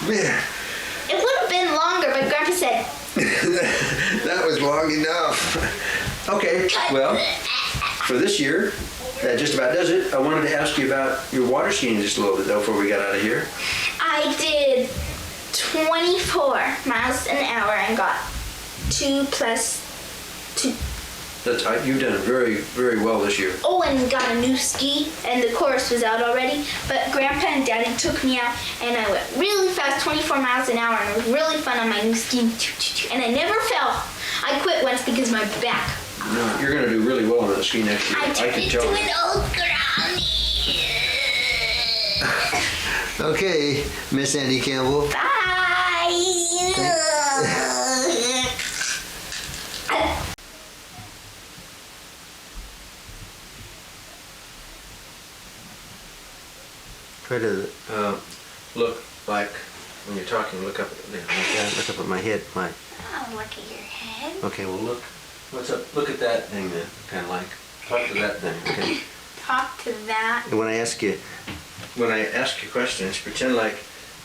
Man, It would have been longer, but Grandpa said, that was long enough. Okay, well, for this year, that just about does it. I wanted to ask you about your water skiing just a little bit, though, before we got out of here. I did 24 miles an hour and got 2 plus 2. You've done very, very well this year. Oh, and got a new ski, and the chorus was out already. But Grandpa and Daddy took me out, and I went really fast, 24 miles an hour, and it was really fun on my new ski. And I never fell. I quit once because my back. No, you're going to do really well on that ski next year. I turned can into tell. an old granny. Okay, Miss Andy Campbell. Bye. Try to Look like, when you're talking, look up there. look up at my head. I'll look at your head. Okay, well, look. What's up? Look at that thing then, kind of like. Talk to that thing, okay? Talk to that. And when I ask you, When I ask you questions, pretend like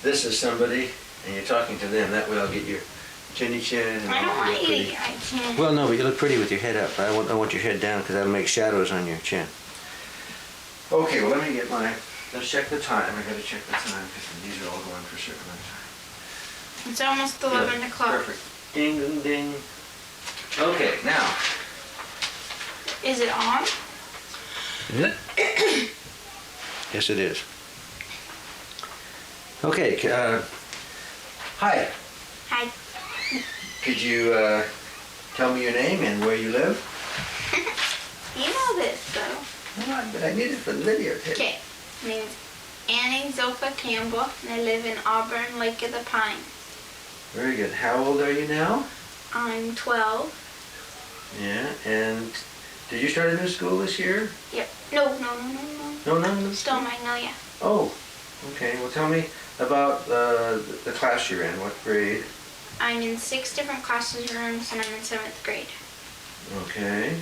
this is somebody and you're talking to them. That way I'll get your chinny chin. And I don't I'll want look you to pretty. get my chin. Well, no, but you look pretty with your head up. I want your head down because that'll make shadows on your chin. Okay, well, let me get my, let's check the time. I gotta check the time because these are all going for a certain amount of time. It's almost 11 Good. o'clock. Perfect. Ding, ding, ding. Okay, now. Is it on? Is it? Yes, it is. Okay, hi. Hi. Could you tell me your name and where you live? You know this, though. Come on, but I need it for the videotape. Okay. My name is Annie Zopha Campbell, and I live in Auburn, Lake of the Pines. Very good. How old are you now? I'm 12. Yeah, and did you start a new school this year? Yep. No. No. Still Magnolia. Oh, okay. Well, tell me about the class you're in. What grade? I'm in 6 different classrooms, and I'm in 7th grade. Okay.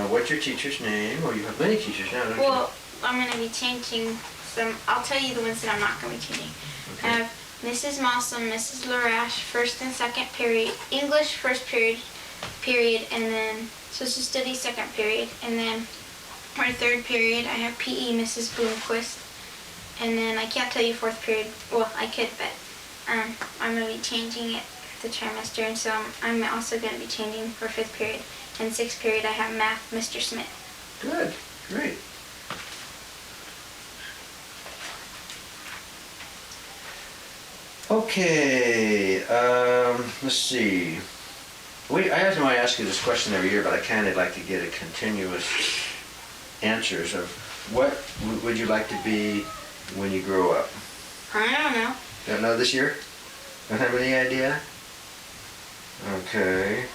What's your teacher's name? Oh, you have many teachers now, don't you? Well, I'm going to be changing some. I'll tell you the ones that I'm not going to be changing. Okay. I have Mrs. Mossam, Mrs. Larash, first and second period, English first period, and then social studies second period, and then our third period I have PE, Mrs. Bloomquist, and then I can't tell you fourth period. Well, I could, but I'm going to be changing it the trimester, and so I'm also going to be changing for fifth period. And sixth period I have math, Mr. Smith. Good. Great. Okay, let's see. I know I ask you this question every year, but I kind of like to get a continuous answers of what would you like to be when you grow up? I don't know. Don't know this year? Don't have any idea? Okay.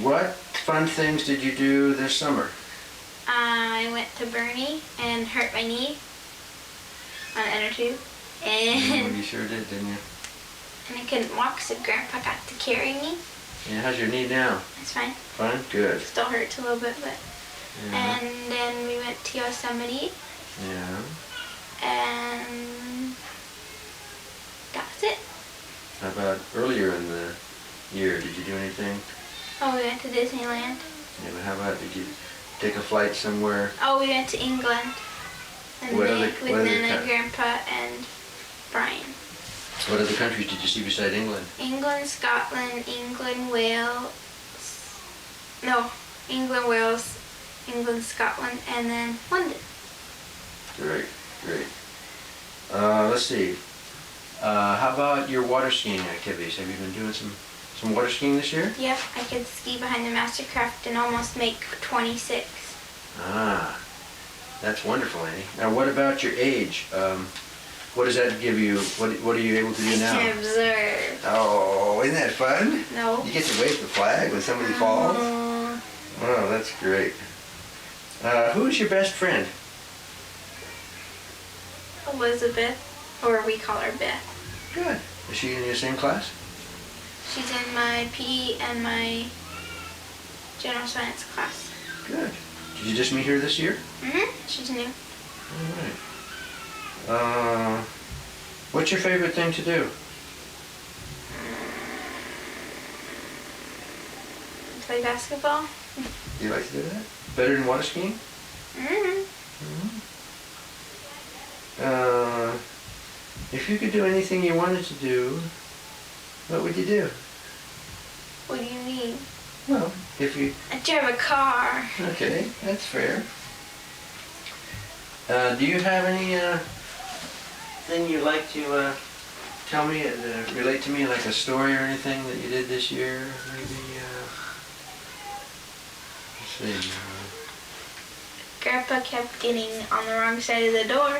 What fun things did you do this summer? I went to Bernie and hurt my knee on an inner tube. Oh, And, you sure did, didn't you? and I couldn't walk, so Grandpa got to carry me. Yeah, how's your knee now? It's fine. Fine? Good. Still hurts a little bit, but. Yeah. And then we went to Yosemite, Yeah. and that was it. How about earlier in the year? Did you do anything? Oh, we went to Disneyland. Yeah, but how about, did you take a flight somewhere? Oh, we went to England. And What then other- with what other Nana, coun- Grandpa, and Brian. What other countries did you see beside England? England, Scotland, England, Wales. No, England, Wales, England, Scotland, and then London. Great, great. Let's see. How about your water skiing activities? Have you been doing some water skiing this year? Yep, I could ski behind the Mastercraft and almost make 26. Ah, that's wonderful, Annie. Now, what about your age? What does that give you? What are you able to do I now? can observe. Oh, isn't that fun? No. You get to wave the flag when somebody falls? Uh, Oh, that's great. Who's your best friend? Elizabeth, or we call her Beth. Good. Is she in your same class? She's in my PE and my general science class. Good. Did you just meet her this year? She's new. All right. What's your favorite thing to do? Play basketball. Do you like to do that? Better than water skiing? If you could do anything you wanted to do, what would you do? What do you mean? Well, if you... I drive a car. Okay, that's fair. Do you have any thing you'd like to tell me, relate to me, like a story or anything that you did this year? Maybe, let's see. Grandpa kept getting on the wrong side of the door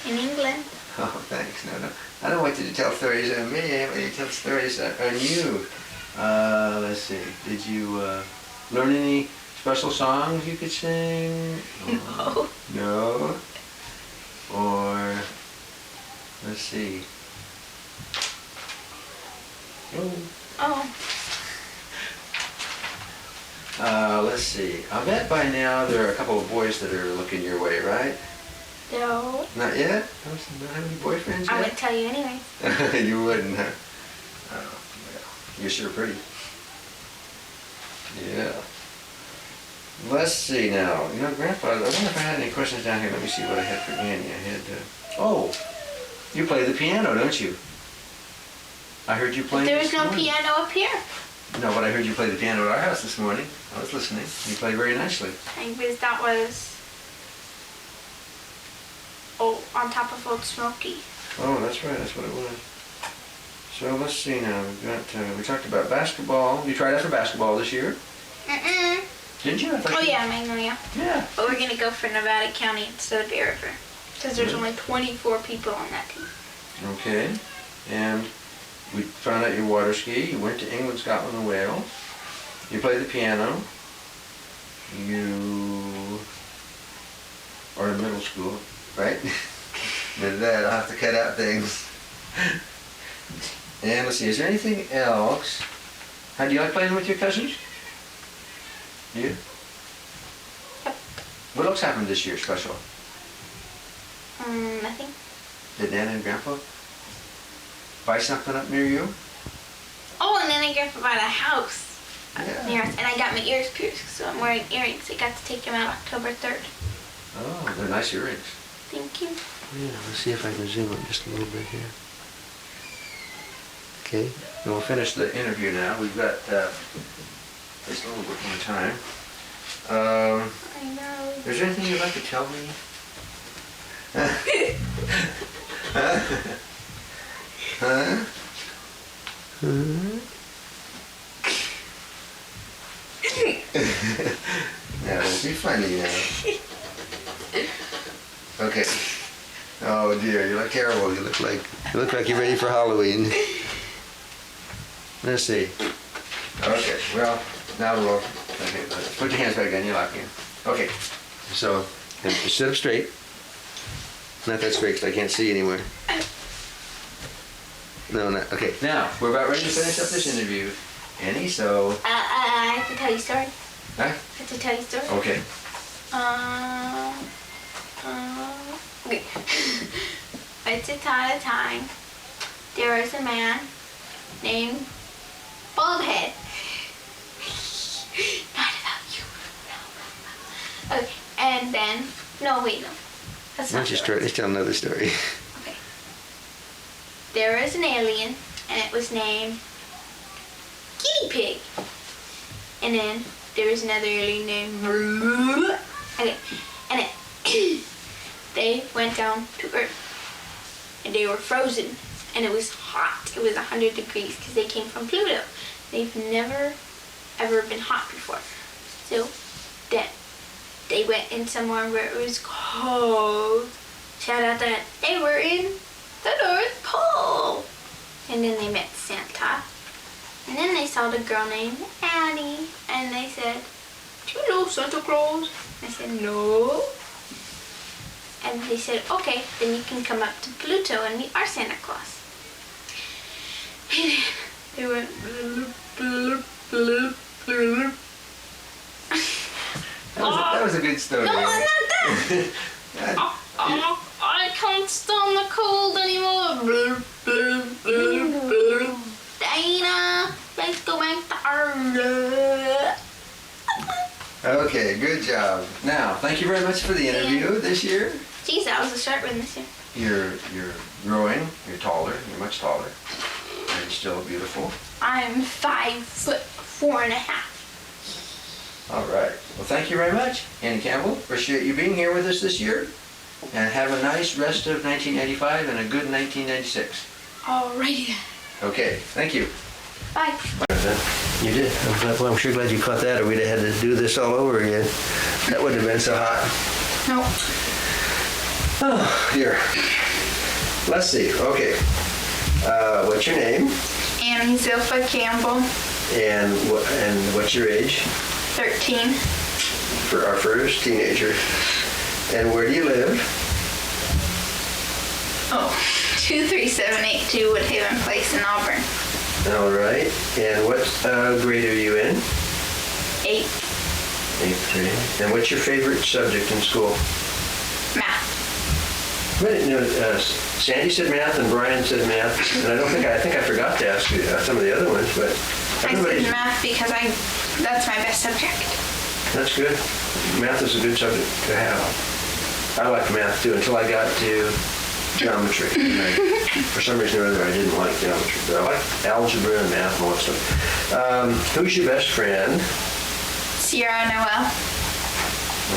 in England. Oh, thanks. No. I don't want you to tell stories on me. I want you to tell stories on you. Let's see. Did you learn any special songs you could sing? No. No? Or, let's see. Oh. Let's see. I bet by now there are a couple of boys that are looking your way, right? No. Not yet? Not have any boyfriends I yet? wouldn't tell you anyway. You wouldn't, huh? Oh, well, you're sure pretty. Yeah. Let's see now. You know, Grandpa, I wonder if I had any questions down here. Let me see what I had for Annie. I had, oh, you play the piano, don't you? I heard you playing There's this no morning. piano up here. No, but I heard you play the piano at our house this morning. I was listening. You play very nicely. That was on top of Old Smoky. Oh, that's right. That's what it was. So let's see now. We've got, we talked about basketball. You tried out for basketball this year? Mm-mm. Didn't you? I thought Oh you- yeah, Magnolia. Yeah. But we're gonna go for Nevada County instead of Bear River. Because there's only 24 people on that team. Okay. And we found out you water ski. You went to England, Scotland, and Wales. You play the piano. You are in middle school, right? Did that. I'll have to cut out things. And let's see, is there anything else? How do you like playing with your cousins? You? Yep. What else happened this year special? Nothing. Did Nana and Grandpa buy something up near you? Oh, and then I got to buy a house Yeah. near us, and I got my ears pierced, so I'm wearing earrings. I got to take them out October 3rd. Oh, they're nice earrings. Thank you. Yeah, let's see if I can zoom in just a little bit here. Okay, and we'll finish the interview now. We've got just a little bit more time. I know. Is there anything you'd like to tell me? Huh? That will be funny now. Okay. Oh dear, you look terrible. You look like you're ready for Halloween. Let's see. Okay, well, now we'll, okay, let's put your hands back on, you're locking. Okay, so, and sit up straight. Not that straight, 'cause I can't see anymore. No, not, okay. Now, we're about ready to finish up this interview, Annie, so, I have to tell you a story. huh? I have to tell you a story. Okay. Okay. Once upon a time, there was a man named Baldhead. Not about you. No. Okay, and then, no, wait, no. That's Why not don't you the start, let's tell another story. Okay. There was an alien, and it was named Guinea Pig. And then there was another alien named okay, and they went down to Earth, and they were frozen, and it was hot. It was 100 degrees because they came from Pluto. They've never ever been hot before. So then they went in somewhere where it was cold. Shout out that they were in the North Pole. And then they met Santa. And then they saw the girl named Annie. And they said, "Do you know Santa Claus?" I said, "No." And they said, "Okay, then you can come up to Pluto and meet our Santa Claus." They went bloop, bloop, bloop, bloop. That was a good story. No, not that. I can't stand the cold anymore. Bloop, bloop, bloop, bloop. Dana, let's go back to Earth. Okay, good job. Now, thank you very much for the interview this year. Geez, that was a short one this year. You're growing, you're taller, you're much taller, and still beautiful. I'm 5'4.5". All right. Well, thank you very much, Annie Campbell. Appreciate you being here with us this year. And have a nice rest of 1995 and a good 1996. Alrighty. Okay, thank you. Bye. You did. I'm sure glad you caught that, or we'd have had to do this all over again. That wouldn't have been so hot. No. Oh, dear. Let's see. Okay. What's your name? Annie Zilpha Campbell, And what's your age? 13. For our first teenager. And where do you live? Oh, 23782 Woodhaven Place in Auburn. All right. And what grade are you in? 8. 8th grade. And what's your favorite subject in school? Math. But, Sandy said math and Brian said math, and I think I forgot to ask you some of the other ones, but I said math because that's my best subject. That's good. Math is a good subject to have. I liked math too until I got to geometry. For some reason or other, I didn't like geometry, but I liked algebra and math and all that stuff. Who's your best friend? Sierra Noel.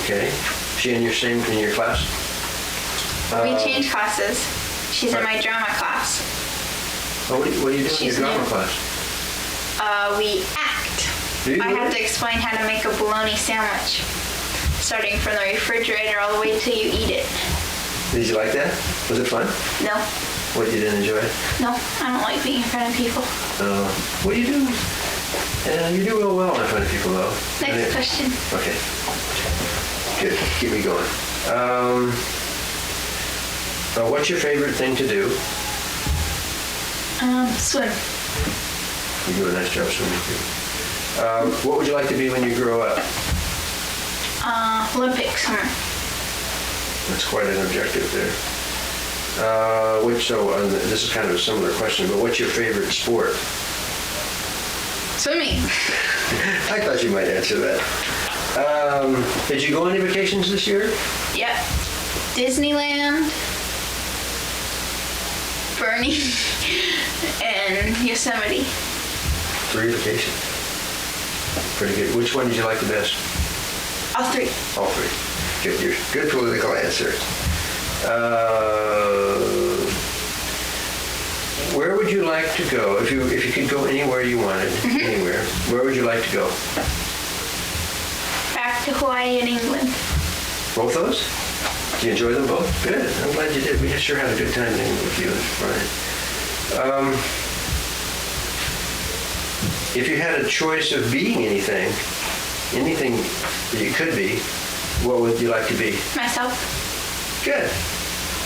Okay. She in your class? We changed classes. She's in my drama class. Oh, what are you doing in your drama class? We act. Do you I really? have to explain how to make a bologna sandwich, starting from the refrigerator all the way till you eat it. Did you like that? Was it fun? No, What, you didn't enjoy it? no, I don't like being in front of people. What do you do? You do real well in front of people, though. Next question. Okay. Good. Keep me going. What's your favorite thing to do? Swim. You do a nice job swimming, too. What would you like to be when you grow up? Olympic swimmer. That's quite an objective there. This is kind of a similar question, but what's your favorite sport? Swimming. I thought you might answer that. Did you go on any vacations this year? Yep. Disneyland, Bernie, and Yosemite. 3 vacations. Pretty good. Which one did you like the best? All 3. All 3. Good. Good political answer. Where would you like to go if you could go anywhere you wanted? Anywhere. Where would you like to go? Back to Hawaii and England. Both those? Did you enjoy them both? Good. I'm glad you did. We sure had a good time in with you. That's fine. If you had a choice of being anything that you could be, what would you like to be? Myself. Good.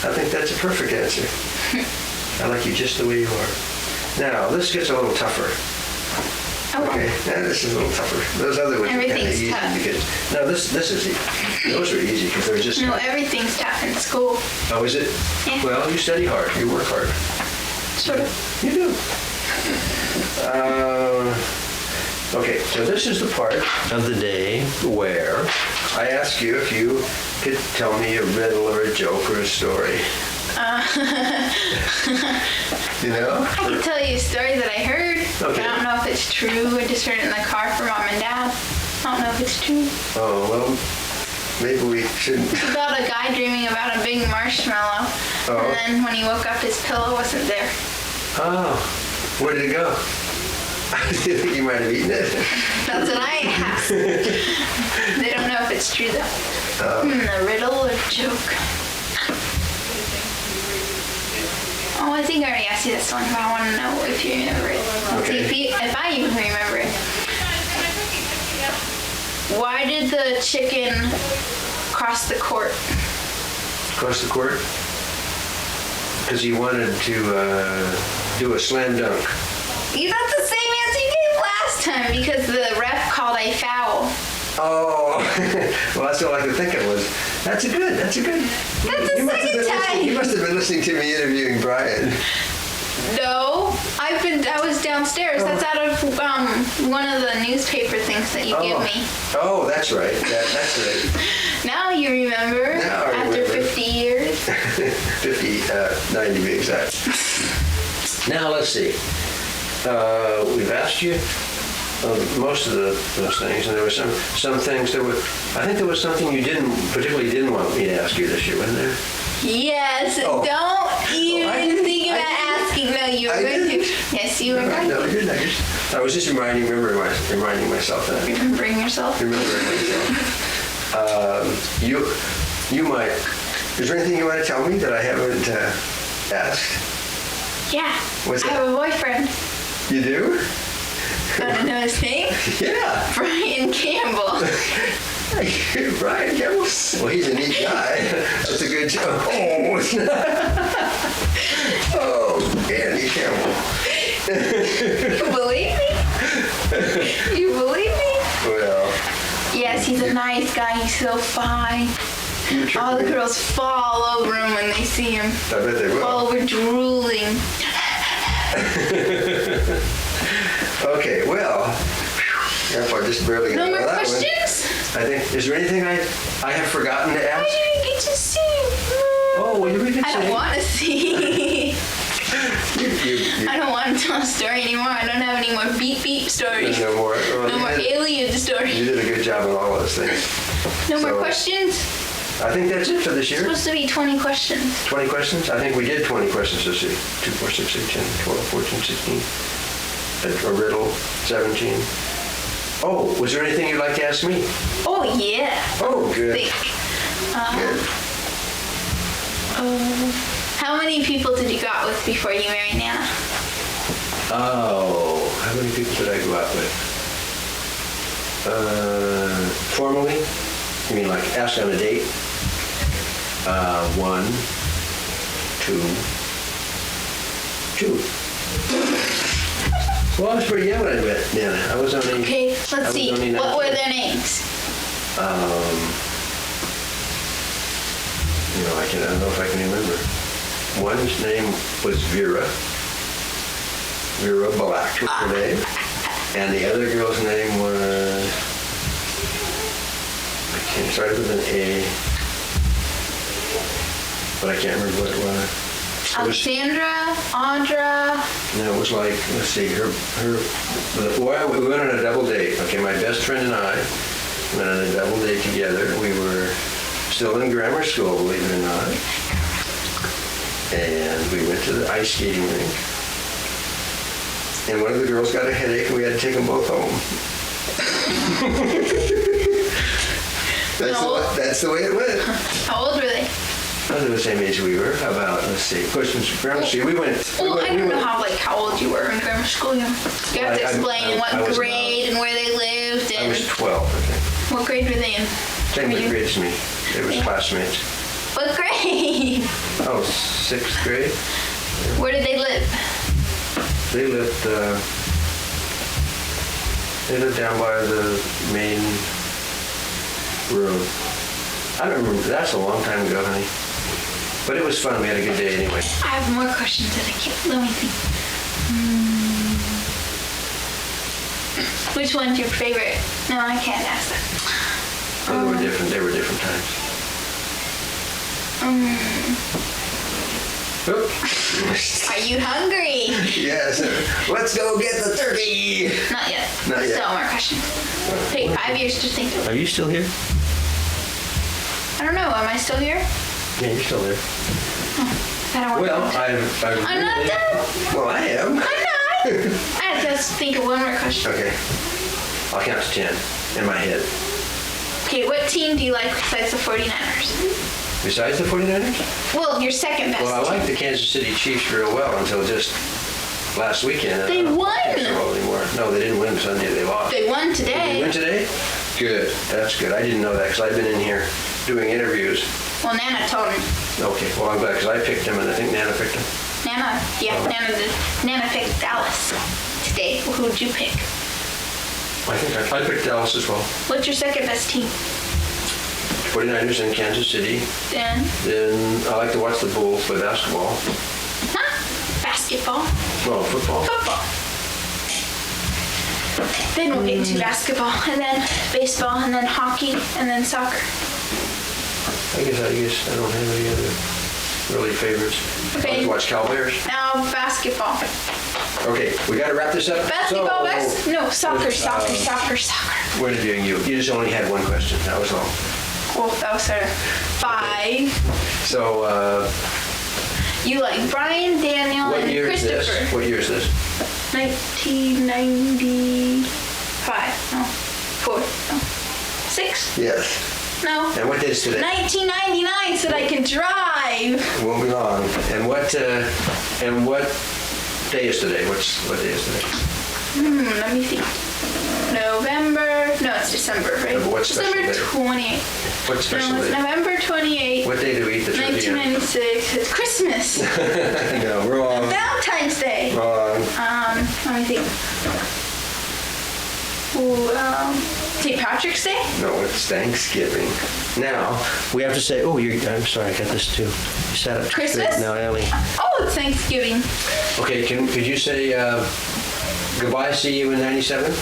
I think that's a perfect answer. I like you just the way you are. Now, this gets a little tougher. Oh. Okay, now this is a little tougher. Those other ones are kind of Everything's easy. tough. No, this is easy. Those are easy because they're just... No, everything's tough in school. Oh, is it? Yeah. Well, you study hard. You work hard. Sort of. You do. Okay, so this is the part of the day where I ask you if you could tell me a riddle or a joke or a story. You know? I can tell you a story that I heard. Okay. I don't know if it's true. I just heard it in the car from Mom and Dad. I don't know if it's true. Oh, well, maybe we shouldn't. It's about a guy dreaming about a big marshmallow. Oh. And then when he woke up, his pillow wasn't there. Oh, where did it go? I think you might have eaten it. That's what I asked. They don't know if it's true, though. A riddle or joke? Oh, I think I already asked you this one, but I want to know if you remember it. Okay. See if I even remember it. Why did the chicken cross the court? Across the court? Because he wanted to do a slam dunk. That's the same answer you gave last time because the ref called a foul. Oh, well, that's all I could think of was, that's a good. That's the You second time. You must have been listening to me interviewing Brian. No, I was downstairs. That's out of one of the newspaper things that you give me. Oh, that's right. That's right. Now you remember. Now I after remember. 50 years. 90 to be exact. Now let's see. We've asked you most of those things, and there were some things that were. I think there was something you particularly didn't want me to ask you this year, wasn't there? Yes. Oh. Don't even think about asking. No, you were going to. Yes, you were going No, to. you're not. I was just reminding myself that. Remembering yourself. Remembering myself. You might. Is there anything you want to tell me that I haven't asked? Yeah. What's I that? have a boyfriend. You do? Want to know his name? Yeah. Brian Campbell. Brian Campbell? Well, he's a neat guy. That's a good joke. Oh, it's not. Oh, Andy Campbell. You believe me? You believe me? Well, Yes, he's a nice guy. He's so fine. All the girls fall over him when they see him. I bet they will. Fall over drooling. Okay, well, Grandpa just barely got No out more of that one. questions? I think, is there anything I have forgotten to I ask? didn't get to see. Oh, well, we can I say. don't want to see. You, I don't want to tell a story anymore. I don't have any more beep beep stories. no more. Well, No more alien you stories. did a good job on all those things. No more So- questions? I think that's it for this It's year. supposed to be 20 questions. 20 questions? I think we did 20 questions this year. 2, 4, 6, 8, 10, 12, 14, 16. A riddle, 17. Oh, was there anything you'd like to ask me? Oh, yeah. Oh, good. Think. Good. How many people did you go out with before you married Nana? Oh, how many people did I go out with? Formally? You mean like ask on a date? 1, 2. Well, I was pretty young when I met Nana. I was only... Okay, I let's was see. only What 19. were their names? I don't know if I can remember. One's name was Vera. Vera Black was her name. And the other girl's name was... I can't, started with an A. But I can't remember what it was. Alexandra, Audra. No, it was like, let's see, we went on a double date. Okay, my best friend and I went on a double date together. We were still in grammar school, believe it or not. And we went to the ice skating rink. And one of the girls got a headache and we had to take them both home. That's the way it went. How old were they? They're the same age we were. How about, let's see, of course, in grammar school, we went... Well, I don't know how old you were in grammar school. You have to explain in what I was grade and where they lived I and was 12, I think. what grade were they in? Same Were you- grade as me. They were classmates. What grade? Oh, 6th grade. Where did they live? They lived down by the main road. I don't remember. That's a long time ago, honey. But it was fun. We had a good day anyway. I have more questions that I can't. Let me think. Which one's your favorite? No, I can't ask that. They were different. They were different times. Oop. Are you hungry? Yes. Let's go get the turkey. Not yet. Not yet. Still more questions. Take 5 years to think. Are you still here? I don't know. Am I still here? Yeah, you're still there. I don't Well, want to. I'm not really- done. Well, I am. I'm not. I have to think of one more question. Okay. I'll count to 10 in my head. Okay, what team do you like besides the 49ers? Besides the 49ers? Well, your second best Well, I team. like the Kansas City Chiefs real well until just last weekend. They I don't won. think so well anymore. No, they didn't win Sunday. They lost. They won Did they today. win today? Good. That's good. I didn't know that because I've been in here doing interviews. Well, Nana told me. Okay. Well, I'm glad because I picked them and I think Nana picked them. Nana did. Nana picked Dallas today. Well, who'd you pick? I think I picked Dallas as well. What's your second best team? 49ers in Kansas City. Then, Then I like to watch the Bulls play basketball. basketball, Well, football. football. Then we'll get into basketball, and then baseball, and then hockey, and then soccer. I guess I don't have any other really favorites. I like Okay. to watch Cal Bears. Now basketball. Okay, we got to wrap this up. Basketball, no, soccer, with, soccer. We're interviewing you. You just only had one question. That was all. Well, that was sort of 5. So, You like Brian, Daniel, what and year is Christopher. this? What year is this? 1995. No. 4. No. 6. Yes. No. And what day is today? 1999 so that I can drive. Moving on. And what day is today? What day is today? Let me think. No, it's December, right? Yeah, but what's special December day? 28th. What's special No, it's day? November 28th, What day do we eat the turkey on? 1996. It's Christmas. No, wrong. Valentine's Day. Wrong. Let me think. St. Patrick's Day? No, it's Thanksgiving. Now, we have to say, I'm sorry, I got this too. You sat up too Christmas? straight. No, Ellie. Oh, it's Thanksgiving. Okay, could you say goodbye, see you in 97?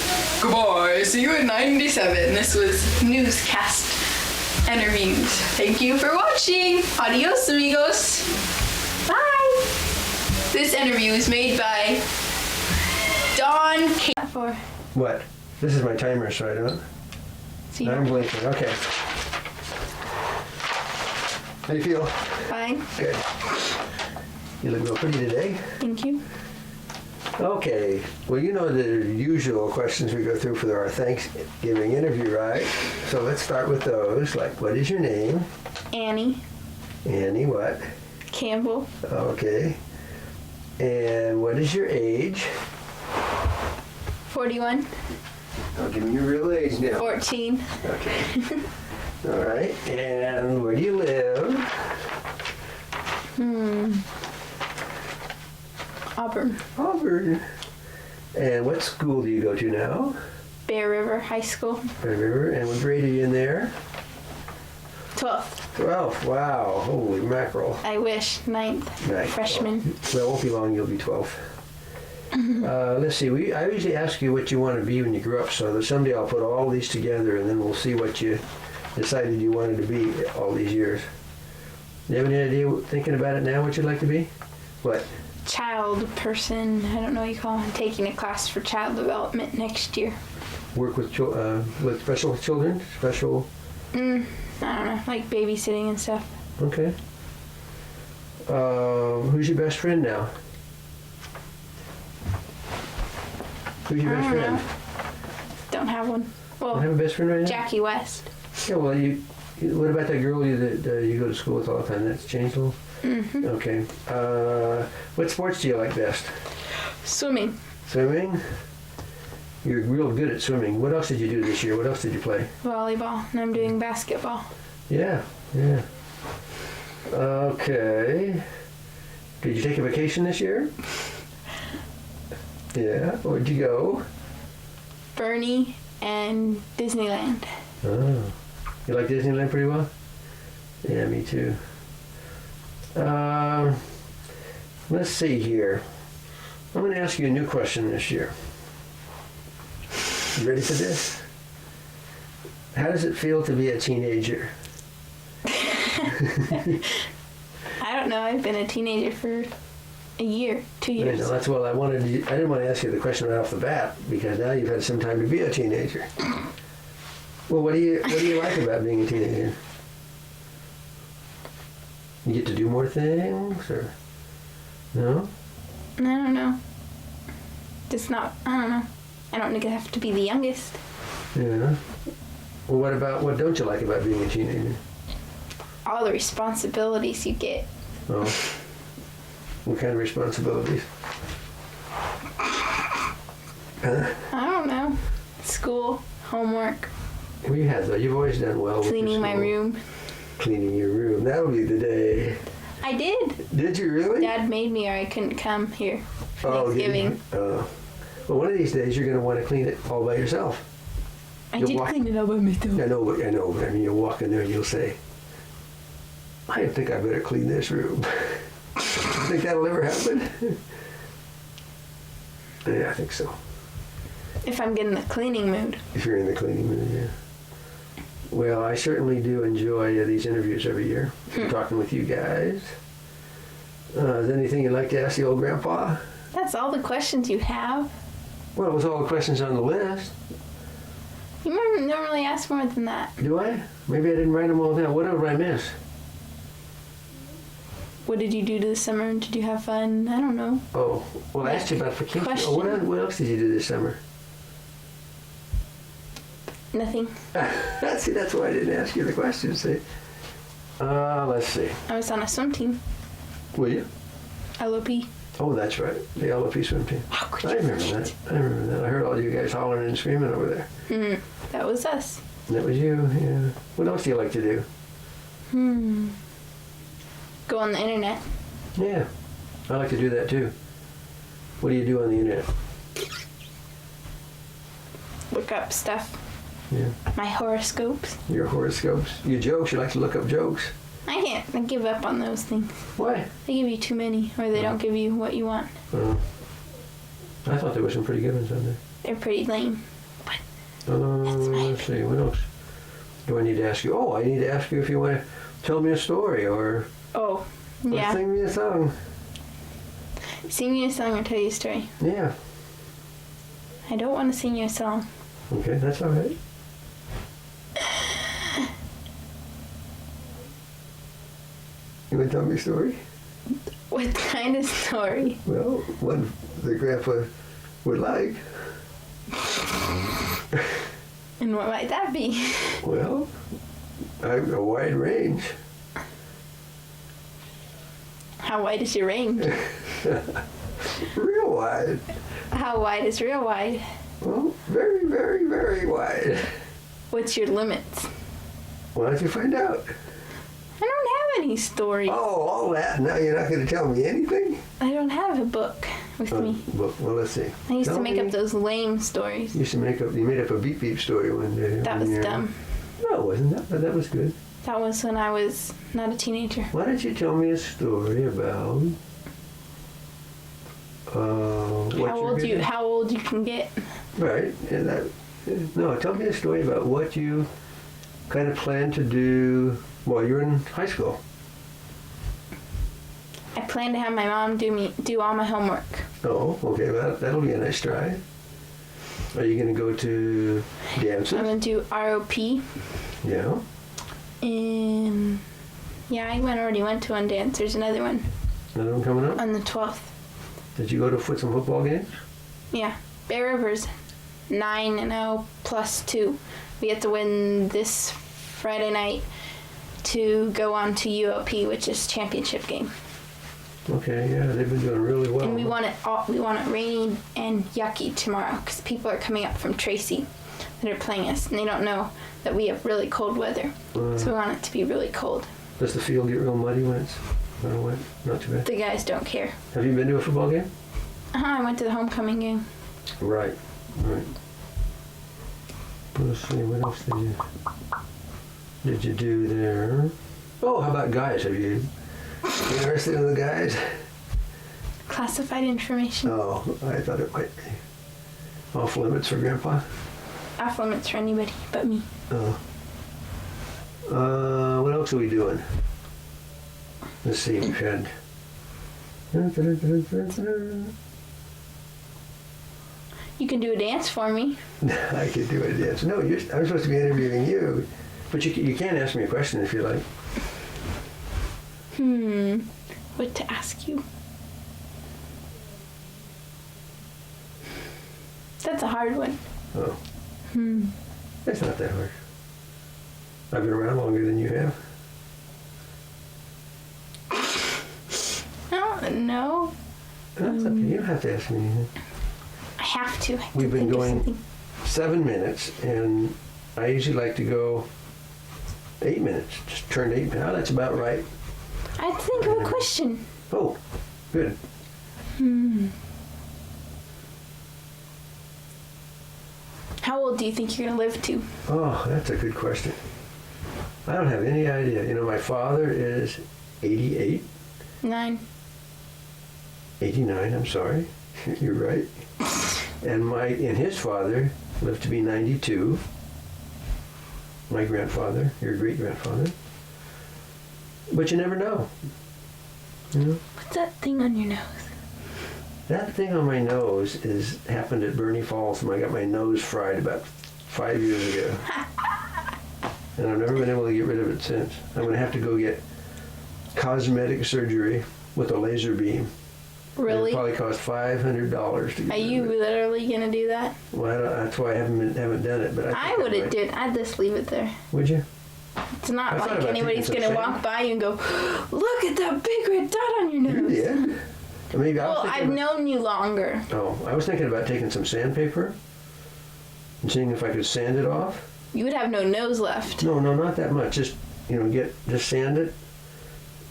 Goodbye. See you in 97. This was Newscast Interviews. Thank you for watching. Adios, amigos. Bye. This interview is made by Don for. What? This is my timer, so I don't. See I'm blinking. Okay. How do you feel? Fine. Good. You look real pretty today. Thank you. Okay. Well, you know the usual questions we go through for our Thanksgiving interview, right? So let's start with those. Like, what is your name? Annie Annie, what? Campbell. Okay. And what is your age? 41. I'll give me your real age now. 14. Okay. All right. And where do you live? Auburn. Auburn. And what school do you go to now? Bear River High School. Red River. And what grade are you in there? 12th. 12. Wow. Holy mackerel. I wish. 9th. Right. Freshman. Well, it won't be long. You'll be 12. Let's see. I usually ask you what you want to be when you grow up, so that someday I'll put all these together, and then we'll see what you decided you wanted to be all these years. You have any idea, thinking about it now, what you'd like to be? What? Child person. I don't know what you call it. I'm taking a class for child development next year. Work with special children? Special? I don't know. Like babysitting and stuff. Okay. Who's your best friend now? Who's your best friend? Don't have one. Well, Don't have a best friend right now? Jackie West. Yeah, well, what about that girl that you go to school with all the time? That's changed a little? Mm-hmm. Okay. What sports do you like best? Swimming. Swimming? You're real good at swimming. What else did you do this year? What else did you play? Volleyball. And I'm doing basketball. Yeah. Okay. Did you take a vacation this year? Yeah. Where'd you go? Bernie and Disneyland. Oh. You like Disneyland pretty well? Yeah, me too. Let's see here. I'm going to ask you a new question this year. You ready for this? How does it feel to be a teenager? I don't know. I've been a teenager for a year, 2 years. I know, that's what I wanted. I didn't want to ask you the question right off the bat because now you've had some time to be a teenager. Well, what do you like about being a teenager? You get to do more things, or no? I don't know. Just not. I don't know. I don't have to be the youngest. Yeah. Well, what don't you like about being a teenager? All the responsibilities you get. Oh. What kind of responsibilities? I don't know. School, homework, Well, you have though. You've always done well with cleaning your my school. room. Cleaning your room. That'll be the day. I did. Did you really? Dad made me or I couldn't come here for Oh, did you? Thanksgiving. Well, one of these days you're going to want to clean it all by yourself. I You'll did walk- clean it up by myself. I know, but I mean, you'll walk in there and you'll say, I think I better clean this room. Think that'll ever happen? Yeah, I think so. If I'm getting the cleaning mood. If you're in the cleaning mood, yeah. Well, I certainly do enjoy these interviews every year. Talking with you guys. Is there anything you'd like to ask the old grandpa? That's all the questions you have. Well, it was all the questions on the list. You normally ask more than that. Do I? Maybe I didn't write them all down. What did I miss? What did you do this summer? Did you have fun? I don't know. Oh, well, I asked you about vacation. Question. Oh, what else did you do this summer? Nothing. See, that's why I didn't ask you the question. See? Let's see. I was on a swim team. Will you? LOP. Oh, that's right. The LOP swim team. How could I you remember forget? that. I remember that. I heard all you guys hollering and screaming over there. That was us. And that was you, yeah. What else do you like to do? Go on the internet. Yeah, I like to do that too. What do you do on the internet? Look look up stuff. Yeah. My horoscopes. Your horoscopes. Your jokes. You like to look up jokes. I can't. I give up on those things. Why? They give you too many, or they don't give you what you want. I thought there were some pretty good ones on there. They're pretty lame. But that's my Let's see. What else do I need to ask you? Oh, I need to ask you if you want to tell me a story or yeah. sing me a song. Sing you a song or tell you a story. Yeah. I don't want to sing you a song. Okay, that's all right. You want to tell me a story? What kind of story? Well, one that Grandpa would like. And what might that be? Well, I have a wide range. How wide is your range? Real wide. How wide is real wide? Well, very, very, very wide. What's your limits? Why don't you find out? I don't have any stories. Oh, all that. Now you're not going to tell me anything? I don't have a book with me. Well, let's see. I used Tell to make me- up those lame stories. You made up a beep beep story one day. That was dumb. No, it wasn't that, but that was good. That was when I was not a teenager. Why don't you tell me a story about what How old you can get. Right. And no, tell me a story about what you kind of plan to do while you're in high school. I plan to have my mom do all my homework. Oh, okay. Well, that'll be a nice try. Are you going to go to dances? I'm gonna do ROP. Yeah. And yeah, I already went to one dance. There's another one Another one coming up? on the 12th. Did you go to some football games? Yeah, Bear Rivers 9-0 +2. We have to win this Friday night to go on to UOP, which is championship game. Okay, yeah, they've been doing really well. And we want it rainy and yucky tomorrow because people are coming up from Tracy that are playing us, and they don't know that we have really cold weather. So we want it to be really cold. Does the field get real muddy when it's wet? Not too bad. The guys don't care. Have you been to a football game? I went to the homecoming game. Right. Let's see, what else did you do there? Oh, how about guys? Have you interested in the guys? Classified information. Oh, I thought it might be off limits for Grandpa. Off limits for anybody but me. Oh. What else are we doing? Let's see, we've had... You can do a dance for me. I could do a dance. No, I'm supposed to be interviewing you, but you can ask me a question if you like. What to ask you? That's a hard one. Oh. It's not that hard. I've been around longer than you have. I don't know. That's up to you. You don't have to ask me anything. I have to. We've been think of going something. 7 minutes, and I usually like to go 8 minutes. Just turned 8 minutes. Oh, that's about right. I have to think of a question. Oh, good. How old do you think you're gonna live to? Oh, that's a good question. I don't have any idea. You know, my father is 88, 9. 89, I'm sorry. You're right. And his father lived to be 92. My grandfather, your great-grandfather. But you never know. You know? What's that thing on your nose? That thing on my nose happened at Bernie Falls when I got my nose fried about 5 years ago. And I've never been able to get rid of it since. I'm going to have to go get cosmetic surgery with a laser beam. Really? It'll probably cost $500 to get Are rid you of it. literally gonna do that? Well, that's why I haven't done it. But I wouldn't do it. I'd just leave it there. Would you? It's not I thought like about anybody's taking gonna some walk by you and go, look at that big red dot on your You nose. did. Maybe I was Well, thinking I've about- known you longer. Oh, I was thinking about taking some sandpaper and seeing if I could sand it off. You would have no nose left. No, not that much. Just just sand it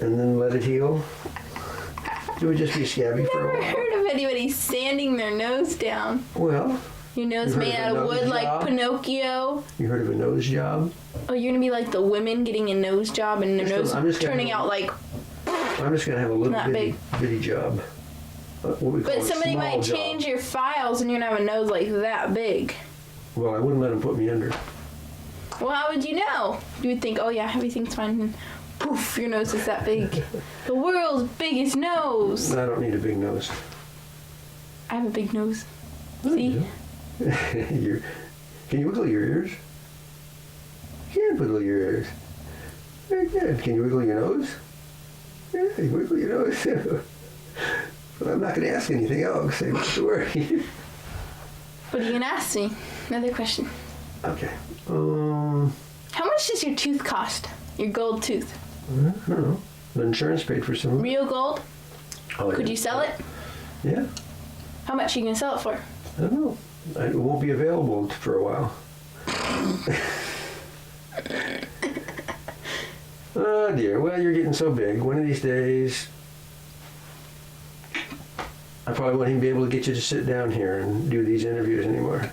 and then let it heal. It would just be scabby for a Never while. heard of anybody sanding their nose down. Well, Your nose You heard made of a out of nose wood like job? Pinocchio. You heard of a nose job? Oh, you're gonna be like the women getting a nose job and their Just a- I'm nose just gonna- turning out like. I'm just gonna have a little Not bitty job. What we call But a somebody small might job. change your files and you're gonna have a nose like that big. Well, I wouldn't let them put me under. Well, how would you know? You would think, oh yeah, everything's fine. And poof, your nose is that big. The world's biggest nose. I don't need a big nose. I have a big nose. No, See? you don't. Can you wiggle your ears? You can wiggle your ears. Very good. Can you wiggle your nose? Yeah, you wiggle your nose. But I'm not going to ask anything else. So you don't have to worry. What are you gonna ask me? Another question. Okay. How much does your tooth cost? Your gold tooth? I don't know. The insurance paid for some. Real gold? Oh, Could yeah. you sell it? Yeah. How much are you gonna sell it for? I don't know. It won't be available for a while. Oh dear. Well, you're getting so big. One of these days, I probably won't even be able to get you to sit down here and do these interviews anymore.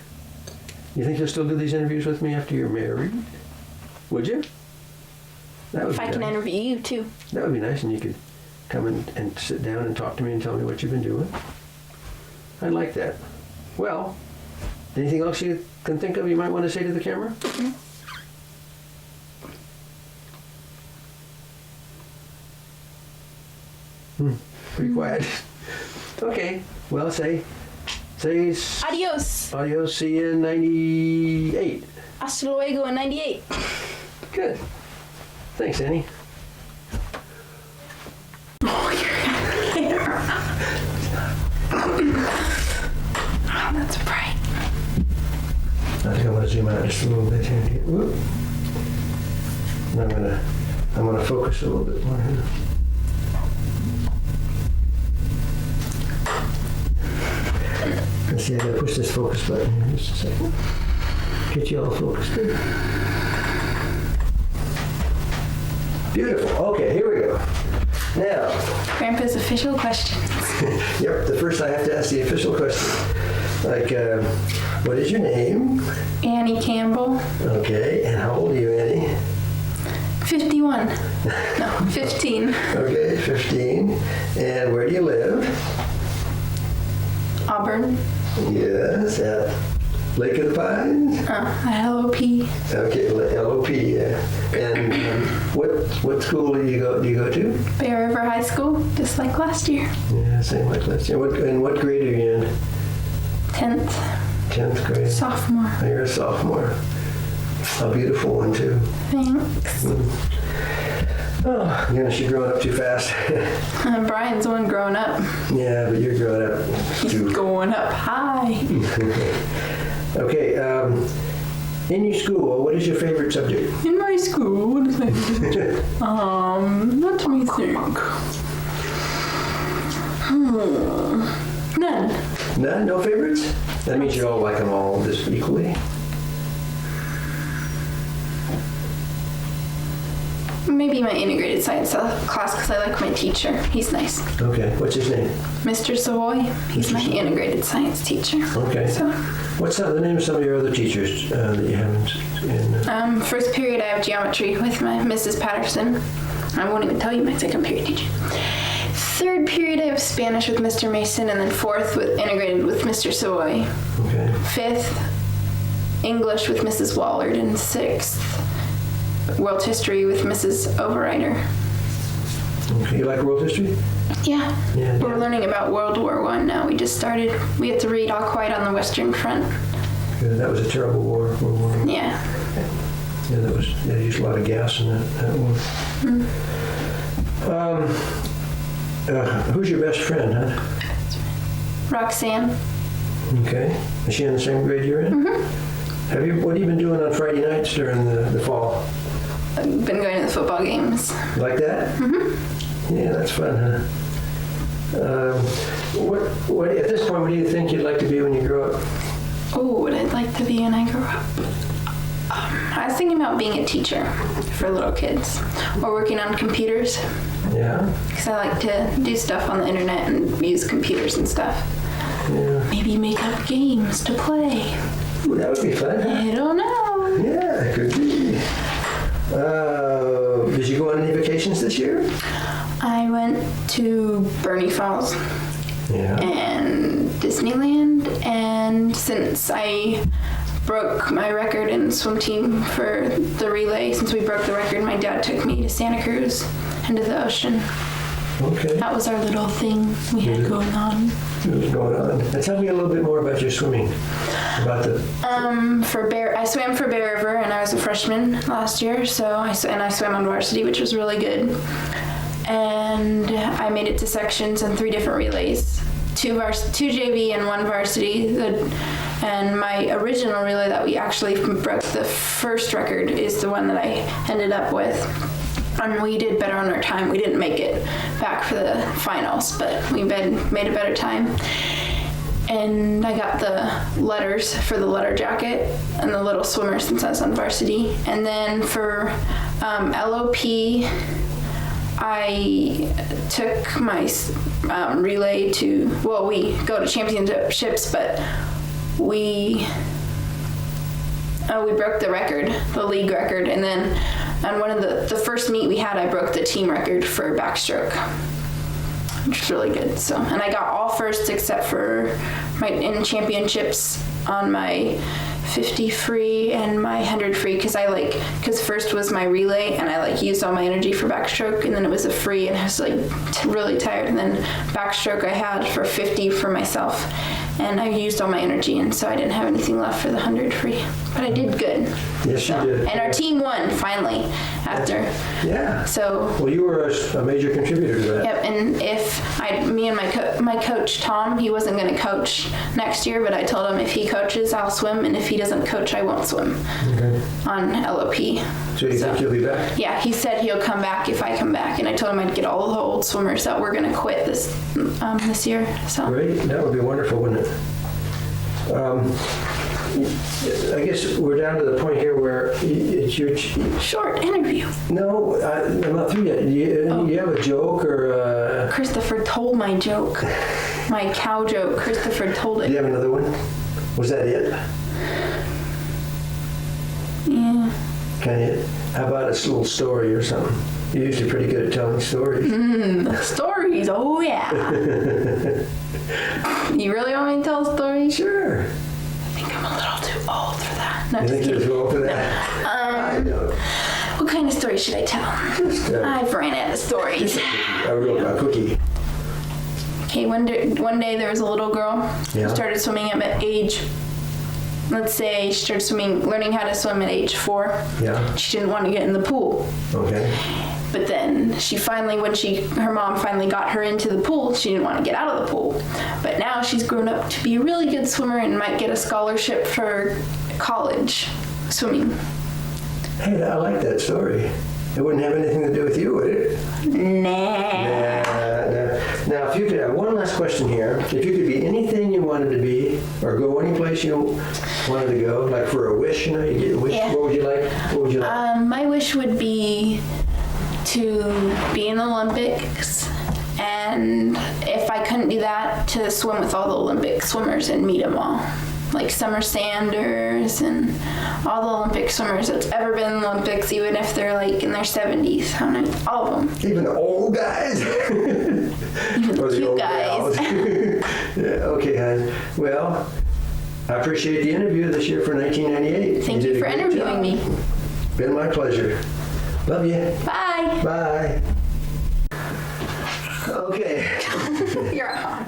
You think you'll still do these interviews with me after you're married? Would you? That would If be I can nice. interview you too. That would be nice, and you could come and sit down and talk to me and tell me what you've been doing. I'd like that. Well, anything else you can think of you might want to say to the camera? Pretty quiet. Okay. Well, say Adios. adios. See you in 98. Hasta luego in 98. Good. Thanks, Annie. Oh, that's bright. I think I'm going to zoom out just a little bit here. Whoop. And I'm gonna focus a little bit more here. Let's see, I gotta push this focus button here just a second. Get you all focused in. Beautiful. Okay, here we go. Now, Grandpa's official questions. yep, the first I have to ask the official question. Like, what is your name? Annie Campbell. Okay, and how old are you, Annie? 51. No, 15. Okay, 15. And where do you live? Auburn. Yes, at Lake of the Pines? LOP. Okay, LOP, yeah. And what school do you go to? Bear River High School, just like last year. Yeah, same like last year. And what grade are you in? 10th. 10th grade. Sophomore. Oh, you're a sophomore. A beautiful one, too. Thanks. Oh, goodness, you're growing up too fast. Brian's the one growing up. Yeah, but you're growing up He's too. going up high. Okay, in your school, what is your favorite subject? In my school, what is my favorite? Let me think. None. None? No favorites? That means you all like them all just equally. Maybe my integrated science class because I like my teacher. He's nice. Okay, what's his name? Mr. Savoy. He's my integrated science teacher. Okay. So, What's the name of some of your other teachers that you haven't in? first period I have geometry with my Mrs. Patterson. I won't even tell you my second period teacher. Third period I have Spanish with Mr. Mason, and then fourth with integrated with Mr. Savoy. Okay. Fifth, English with Mrs. Wallard, and sixth, World History with Mrs. Overrider. Okay. You like world history? Yeah. Yeah. We're learning about World War I now. We just started. We had to read All Quiet on the Western Front. Good. That was a terrible war. World War I. Yeah. Yeah, they used a lot of gas in that war. Who's your best friend, huh? Roxanne. Okay. Is she in the same grade you're in? Mm-hmm. What have you been doing on Friday nights during the fall? I've been going to the football games. You like that? Mm-hmm. Yeah, that's fun, huh? What at this point, what do you think you'd like to be when you grow up? Oh, what I'd like to be when I grow up. I was thinking about being a teacher for little kids or working on computers Yeah. because I like to do stuff on the internet and use computers and stuff. Yeah. maybe make up games to play. Ooh, that would be fun, huh? I don't know. Yeah, it could be. Did you go on any vacations this year? I went to Bernie Falls Yeah. and Disneyland, and since I broke my record in swim team for the relay, since we broke the record, my dad took me to Santa Cruz into the ocean. Okay. That was our little thing we had going on. What's going on? And tell me a little bit more about your swimming. About the. I swam for Bear River, and I was a freshman last year, and I swam on varsity, which was really good. And I made it to sections in 3 different relays, 2 JV and 1 varsity. And my original relay that we actually broke the first record is the one that I ended up with. And we did better on our time. We didn't make it back for the finals, but we made a better time. And I got the letters for the letter jacket and the little swimmer since I was on varsity. And then for LOP, I took my relay to, well, we go to championships, but we broke the record, the league record, and then on one of the first meet we had, I broke the team record for backstroke, which was really good. So, and I got all firsts except for in championships on my 50 free and my 100 free, because first was my relay and I used all my energy for backstroke, and then it was a free and I was really tired, and then backstroke I had for 50 for myself, and I used all my energy, and so I didn't have anything left for the 100 free, but I did good. Yes, you did. And our team won finally after. Yeah. So. Well, you were a major contributor to that. Yep, and me and my coach Tom, he wasn't going to coach next year, but I told him if he coaches, I'll swim, and if he doesn't coach, I won't swim. Okay. On LOP. So you think you'll be back? Yeah, he said he'll come back if I come back, and I told him I'd get all the old swimmers that were going to quit this year. So. Great, that would be wonderful, wouldn't it? I guess we're down to the point here where it's your... Short interview. No, I'm not through yet. You have a joke or... Christopher told my joke. My cow joke. Christopher told it. Do you have another one? Was that it? Yeah. Can you? How about a little story or something? You're usually pretty good at telling stories. Stories, oh yeah. You really want me to tell a story? Sure. I think I'm a little too old for that. No, You just think you're kidding. too old for that? I know. What kind of story should I tell? Just I've ran out of stories. a cookie. Okay, one day there was a little girl Yeah. who started swimming at age, let's say she started learning how to swim at age 4. Yeah. She didn't want to get in the pool. Okay. But then she finally, when her mom finally got her into the pool, she didn't want to get out of the pool. But now she's grown up to be a really good swimmer and might get a scholarship for college swimming. Hey, I like that story. It wouldn't have anything to do with you, would it? Nah. Now, if you could have one last question here. If you could be anything you wanted to be, or go any place you wanted to go, like for a wish, you get a wish, Yeah. What would you like? My wish would be to be in the Olympics, and if I couldn't do that, to swim with all the Olympic swimmers and meet them all. Like Summer Sanders and all the Olympic swimmers that's ever been in the Olympics, even if they're in their 70s. All of them. Even the old guys? Even the cute guys. Yeah, okay, hon. Well, I appreciate the interview this year for 1998. Thank you did a for great interviewing me. Been my pleasure. Love you. Bye. Bye. Okay. You're on.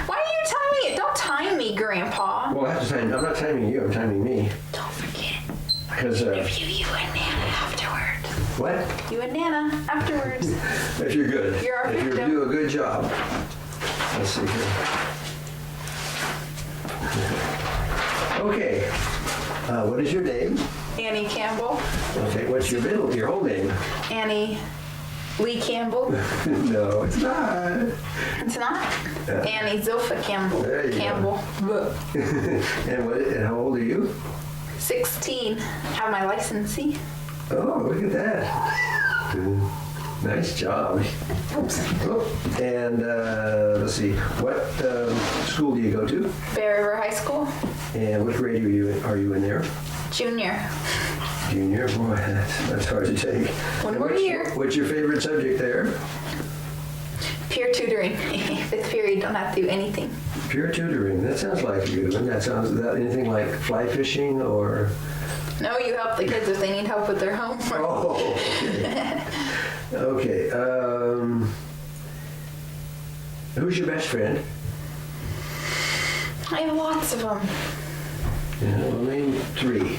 Why are you timing it? Don't time me, Grandpa. Well, I have to time. I'm not timing you. I'm timing me. Don't forget. Because Interview you and Nana afterward. what? You and Nana afterwards. If you're good. You're our if you victim. do a good job. Let's see here. Okay. What is your name? Annie Campbell. Okay. What's your whole name? Annie Lee Campbell. No, it's not. It's not. Annie Zilpha Campbell. There you go. Campbell. And how old are you? 16. Have my license, see? Oh, look at that. Nice job. Oops. Oh, and let's see, what school do you go to? Bear River High School, And what grade are you in there? junior. Junior? Boy, that's hard to take. One And more year. What's your favorite subject there? Peer tutoring. Fifth period, don't have to do anything. Peer tutoring. That sounds like a good one. Is that anything like fly fishing or? No, you help the kids if they need help with their homework. Oh, okay. Okay. Who's your best friend? I have lots of them. Yeah, well, name 3.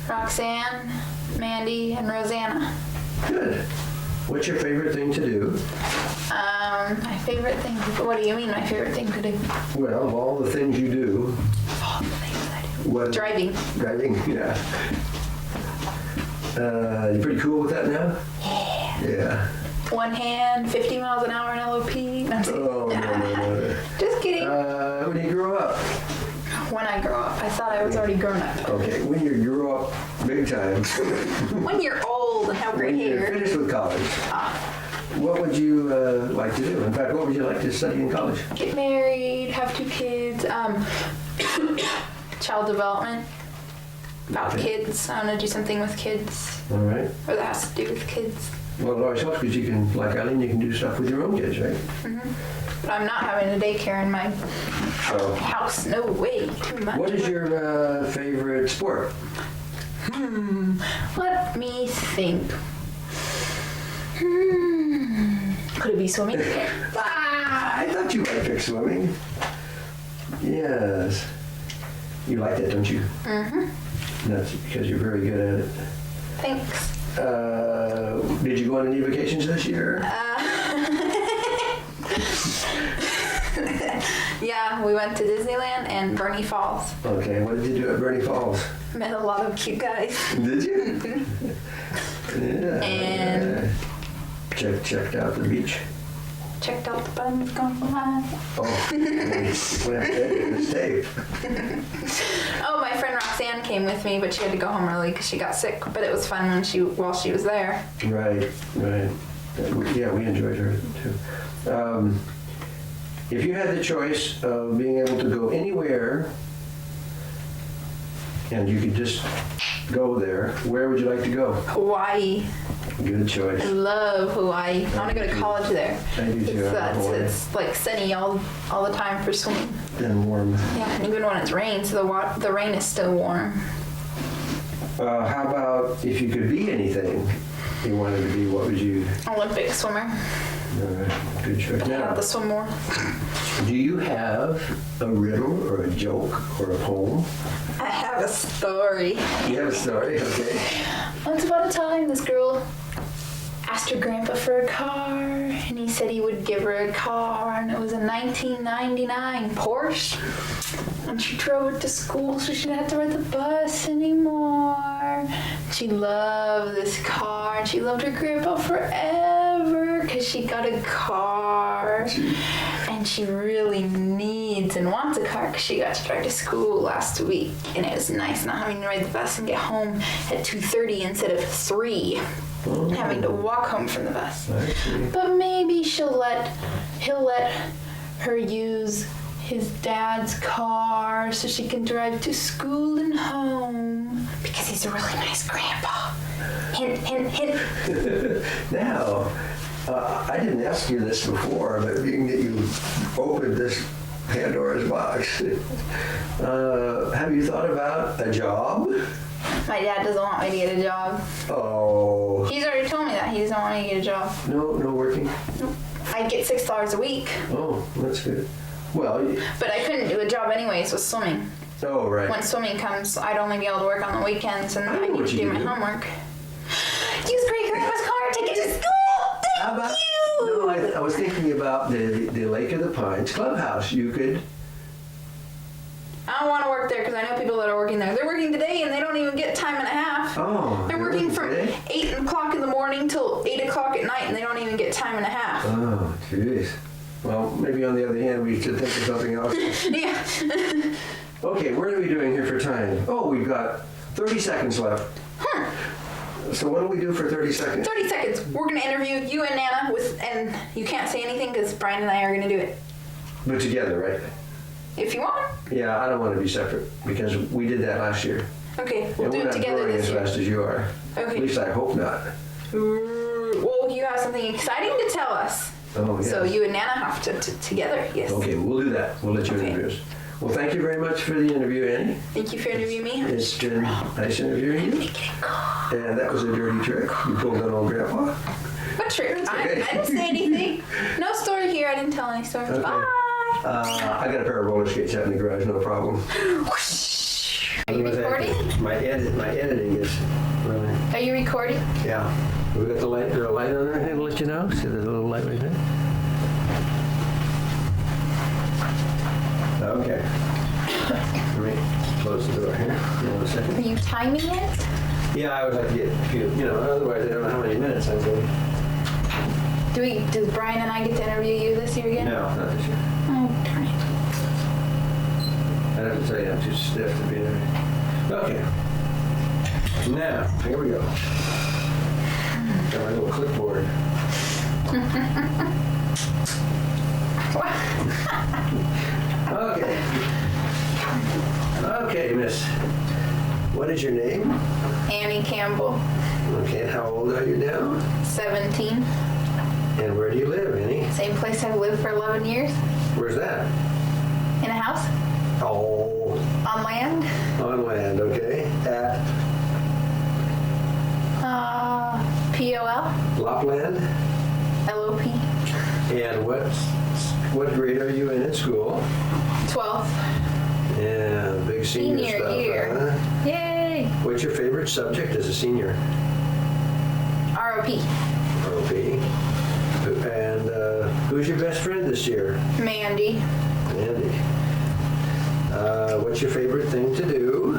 Roxanne, Mandy, and Rosanna. Good. What's your favorite thing to do? My favorite thing. What do you mean? My favorite thing to do? Well, of all the things you do, All the things I do. what? Driving. Driving, yeah. You pretty cool with that now? Yeah. Yeah. One hand, 50 miles an hour in LOP. No, I'm just kidding. Oh, no. Just kidding. When you grow up, When I grow up, I thought I was already grown up. okay, when you grow up big time, When you're old and have gray when you're hair. finished with college, what would you like to do? In fact, what would you like to study in college? Get married, have 2 kids. Child development. About Okay. kids. I want to do something with kids. All right. Or that has to do with kids. Well, it always helps because you can, like Eileen, you can do stuff with your own kids, right? But I'm not having a daycare in my So, house. No way. Too much. what is your favorite sport? Let me think. Could it be swimming? I thought you might pick swimming. Yes. You like that, don't you? Mm-hmm. That's because you're very good at it. Thanks. Did you go on any vacations this year? Yeah, we went to Disneyland and Bernie Falls. Okay, what did you do at Bernie Falls? Met a lot of cute guys. Did you? Yeah. And- Checked out the beach. Checked out the buns gone by. Oh, it's tape. Oh, my friend Roxanne came with me, but she had to go home early because she got sick. But it was fun while she was there. Right. Yeah, we enjoyed her too. If you had the choice of being able to go anywhere and you could just go there, where would you like to go? Hawaii. Good choice. I love Hawaii. I want to go to college there. I do too. I love Hawaii. It's like sunny all the time for swimming. And warm. Yeah, and even when it's rain, so the rain is still warm. How about if you could be anything you wanted to be, what would you? Olympic swimmer. Good choice. I have Now, to swim more. do you have a riddle or a joke or a poem? I have a story. You have a story? Okay. Once upon a time, this girl asked her grandpa for a car, and he said he would give her a car, and it was a 1999 Porsche. And she drove it to school so she didn't have to ride the bus anymore. She loved this car, and she loved her grandpa forever because she got a car. And she really needs and wants a car because she got to drive to school last week. And it was nice not having to ride the bus and get home at 2:30 instead of 3. Having to walk home from the bus. I see. But maybe he'll let her use his dad's car so she can drive to school and home because he's a really nice grandpa. Hint, hint, hint. Now, I didn't ask you this before, but being that you opened this Pandora's box, have you thought about a job? My dad doesn't want me to get a job. Oh, He's already told me that he doesn't want me to get a job. no working? I'd get $6 a week, Oh, that's good. Well, but I couldn't do a job anyways with swimming. oh, right. When swimming comes, I'd only be able to work on the weekends, and I I know need what to you do my do. homework. Use great grandpa's car, take it to school. How Thank about, you. no, I was thinking about the Lake of the Pines Clubhouse. You could, I don't want to work there because I know people that are working there. They're working today and they don't even get time and a half. oh. They're you're working from today? 8 o'clock in the morning till 8 o'clock at night and they don't even get time and a half. Oh, jeez. Well, maybe on the other hand, we should think of something else. Yeah. Okay, what are we doing here for time? Oh, we've got 30 seconds left. So what do we do for 30 seconds? 30 seconds. We're going to interview you and Nana and you can't say anything because Brian and I are going to do it. But together, right? If you want. Yeah, I don't want to be separate because we did that last year. Okay, we'll And do we're it not together growing this as year. fast as you are. Okay. At least I hope not. Well, you have something exciting to tell us. Oh, yes. So you and Nana have to together, yes. Okay, we'll do that. We'll let you Okay. introduce. Well, thank you very much for the interview, Annie. Thank you for interviewing me. It's been nice interviewing you. And that was a dirty trick. You pulled on old Grandpa. What trick? okay. I didn't say anything. No story here. I didn't tell any stories. Okay. Bye. I got a pair of roller skates out in the garage, no problem. Are you recording? My editing is really. Are you recording? Yeah. We got the light. Is there a light on there? I'll let you know. See, there's a little light right there. Okay. Let me close the door here. Hold on a second. Are you timing it? Yeah, I would like to get a few. Otherwise I don't know how many minutes I'm going. Does Brian and I get to interview you this year again? No, not this year. Oh, darn it. I'd have to tell you I'm too stiff to be there. Okay. Now, here we go. Got my little clipboard. Okay. Okay, miss. What is your name? Annie Campbell, Okay, and how old are you now? 17. And where do you live, Annie? Same place I've lived for 11 years. Where's that? In a house? Oh, On land? on land, okay. At POL? Lapland? LOP? And what grade are you in school? 12th. Yeah, big senior Senior stuff, year. huh? Yay! What's your favorite subject as a senior? ROP. ROP. And who's your best friend this year? Mandy. Andy. What's your favorite thing to do?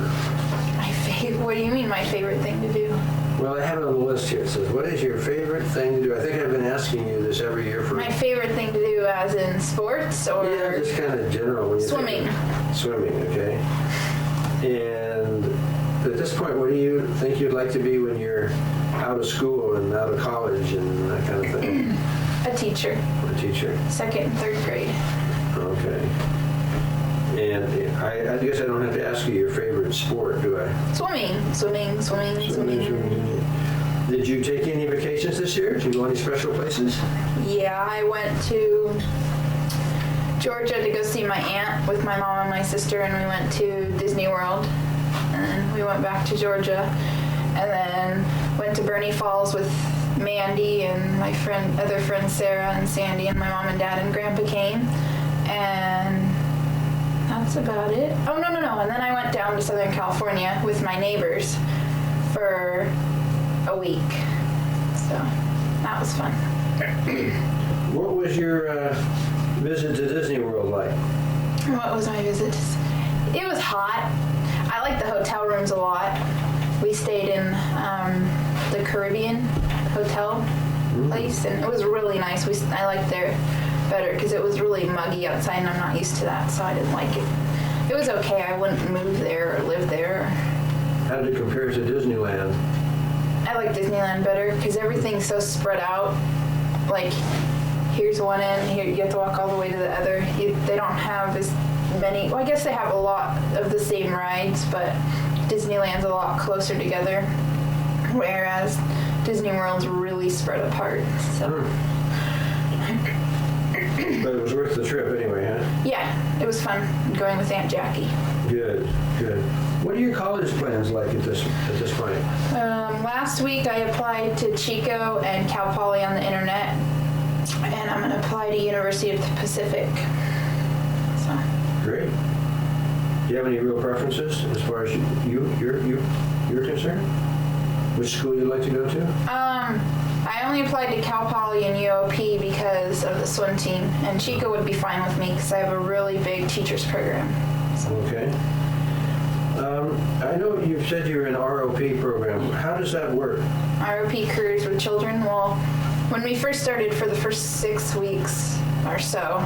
What do you mean my favorite thing to do? Well, I have it on the list here. It says, what is your favorite thing to do? I think I've been asking you this every year for... My favorite thing to do as in sports or... Yeah, just kind of general. When you Swimming. Swimming, okay. And at this point, what do you think you'd like to be when you're out of school and out of college and that kind of thing? A teacher. A teacher? 2nd and 3rd grade. Okay. And I guess I don't have to ask you your favorite sport, do I? Swimming. Did you take any vacations this year? Did you go any special places? Yeah, I went to Georgia to go see my aunt with my mom and my sister, and we went to Disney World. And then we went back to Georgia, and then went to Bernie Falls with Mandy and my other friends Sarah and Sandy, and my mom and dad and Grandpa came. And that's about it. Oh, no. And then I went down to Southern California with my neighbors for a week. So that was fun. What was your visit to Disney World like? What was my visit? It was hot. I liked the hotel rooms a lot. We stayed in the Caribbean hotel place, and it was really nice. I liked there better because it was really muggy outside, and I'm not used to that, so I didn't like it. It was okay. I wouldn't move there or live there. How did it compare to Disneyland? I like Disneyland better because everything's so spread out. Like, here's one end, here you have to walk all the way to the other. They don't have as many, well, I guess they have a lot of the same rides, but Disneyland's a lot closer together, whereas Disney World's really spread apart. So. But it was worth the trip anyway, huh? Yeah, it was fun going with Aunt Jackie. Good. What are your college plans like at this point? Last week I applied to Chico and Cal Poly on the internet, and I'm going to apply to University of the Pacific. So. Great. Do you have any real preferences as far as you're concerned? Which school you'd like to go to? I only applied to Cal Poly and UOP because of the swim team, and Chico would be fine with me because I have a really big teachers program. So. Okay. I know you said you're in ROP program. How does that work? ROP Careers with Children. Well, when we first started, for the first 6 weeks or so,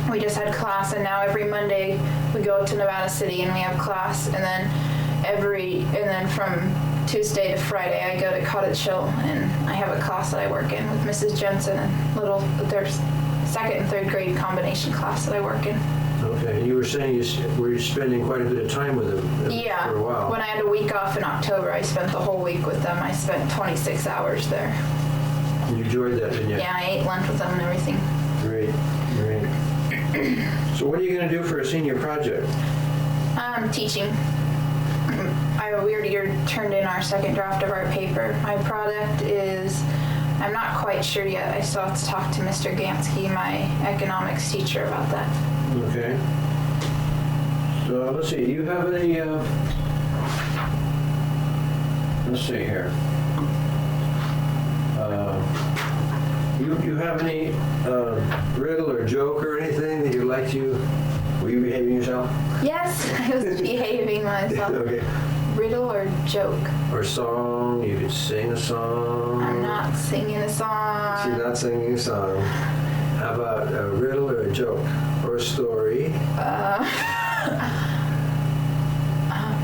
we just had class, and now every Monday we go to Nevada City and we have class, and then from Tuesday to Friday, I go to Cottage Hill, and I have a class that I work in with Mrs. Jensen, and there's second and third grade combination class that I work in. Okay, and you were saying were spending quite a bit of time with them Yeah. for a while. When I had a week off in October, I spent the whole week with them. I spent 26 hours there. You enjoyed that, didn't you? Yeah, I ate lunch with them and everything. Great, great. So what are you going to do for a senior project? Teaching. We already turned in our second draft of our paper. My product is, I'm not quite sure yet. I still have to talk to Mr. Gansky, my economics teacher, about that. Okay. So let's see, do you have any, let's see here. You have any riddle or joke or anything that you'd like to, were you behaving yourself? Yes, I was behaving myself. Okay. Riddle or joke? Or song, you could sing a song. I'm not singing a song. She's not singing a song. How about a riddle or a joke? Or a story?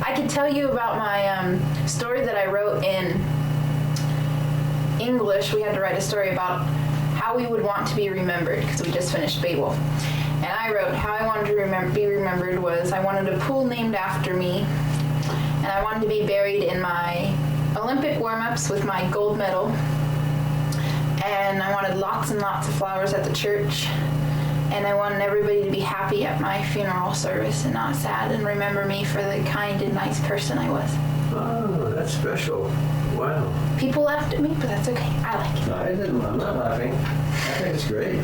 I could tell you about my story that I wrote in English. We had to write a story about how we would want to be remembered because we just finished Beowulf. And I wrote how I wanted to be remembered was I wanted a pool named after me, and I wanted to be buried in my Olympic warm-ups with my gold medal, and I wanted lots and lots of flowers at the church, and I wanted everybody to be happy at my funeral service and not sad and remember me for the kind and nice person I was. Oh, that's special. Wow. People laughed at me, but that's okay. I like it. No, I'm not laughing. I think it's great.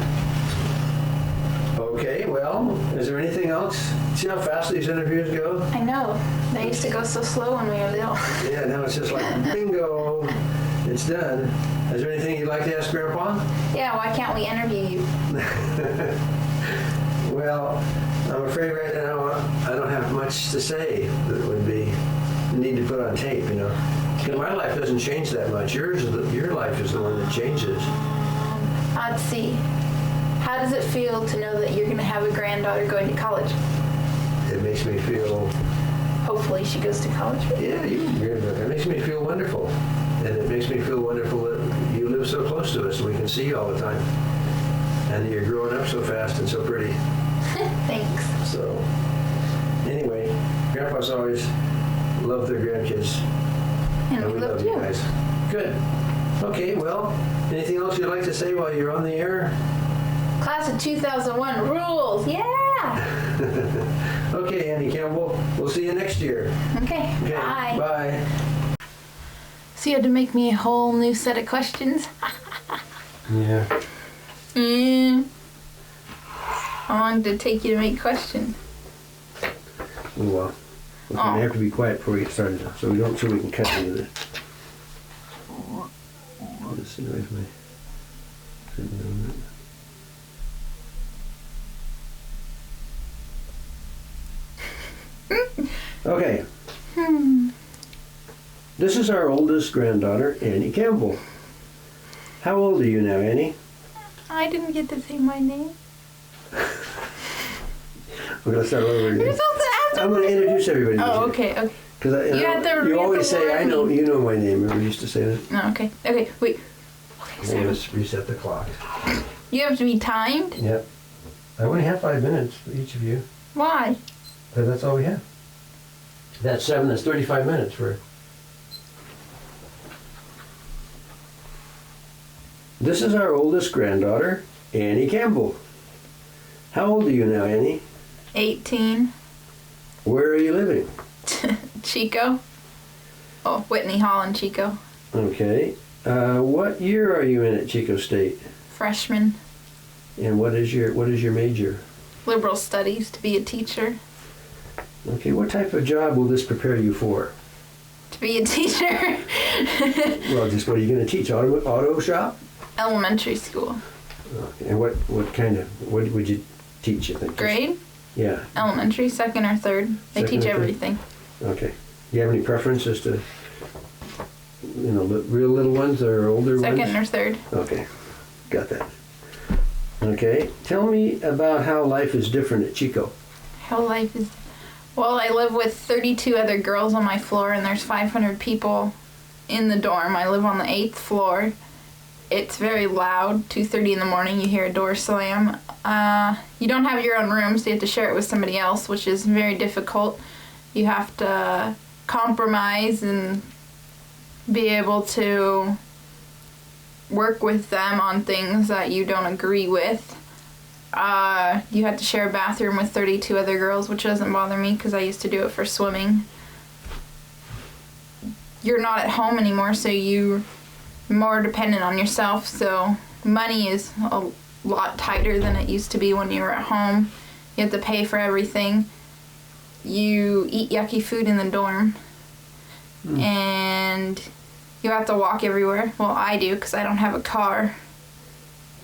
Okay, well, is there anything else? See how fast these interviews go? I know. They used to go so slow when we were little. Yeah, now it's just like, bingo, it's done. Is there anything you'd like to ask Grandpa? Yeah, why can't we interview you? Well, I'm afraid right now I don't have much to say that would be need to put on tape, you know. Because my life doesn't change that much. Your life is the one that changes. Let's see. How does it feel to know that you're going to have a granddaughter going to college? It makes me feel, Hopefully she goes to college. yeah, it makes me feel wonderful. And it makes me feel wonderful that you live so close to us and we can see you all the time. And that you're growing up so fast and so pretty. Thanks. So, anyway, Grandpa's always loved their grandkids. And we love you you. guys. Good. Okay, well, anything else you'd like to say while you're on the air? Class of 2001 rules. Yeah. Okay, Annie Campbell, we'll see you next year. Okay. Okay, Bye. Bye. So you had to make me a whole new set of questions? Yeah. How long did it take you to make questions? Well, we're gonna have to be quiet before we get started, so we can cut into this. Let's see if Okay. This is our oldest granddaughter, Annie Campbell. How old are you now, Annie? I didn't get to say my name. We're gonna start over again. You're supposed to ask I'm gonna introduce everybody. Oh, okay, okay. Because You have to read you always the say, I know, warning. you know my name. Remember, we used to say that. No, okay. Okay, wait. Okay, Okay, so let's reset the clock. you have to be timed? Yep. I only have 5 minutes for each of you, Why? because that's all we have. That's 7, that's 35 minutes for... This is our oldest granddaughter, Annie Campbell. How old are you now, Annie? 18. Where are you living? Chico. Oh, Whitney Hall in Chico. Okay. What year are you in at Chico State? Freshman. And what is your major? Liberal studies to be a teacher. Okay, what type of job will this prepare you for? To be a teacher. Well, just what are you going to teach? Auto shop? Elementary school. Okay. And what would you teach, you think? Grade? Yeah. Elementary, second or third. They Second teach or third? everything. Okay. Do you have any preference as to, real little ones or older ones? Second or third. Okay. Got that. Okay. Tell me about how life is different at Chico. How life is... Well, I live with 32 other girls on my floor, and there's 500 people in the dorm. I live on the 8th floor. It's very loud. 2:30 in the morning, you hear a door slam. You don't have your own room, so you have to share it with somebody else, which is very difficult. You have to compromise and be able to work with them on things that you don't agree with. You have to share a bathroom with 32 other girls, which doesn't bother me because I used to do it for swimming. You're not at home anymore, so you're more dependent on yourself, so money is a lot tighter than it used to be when you were at home. You have to pay for everything. You eat yucky food in the dorm. And you have to walk everywhere. Well, I do because I don't have a car.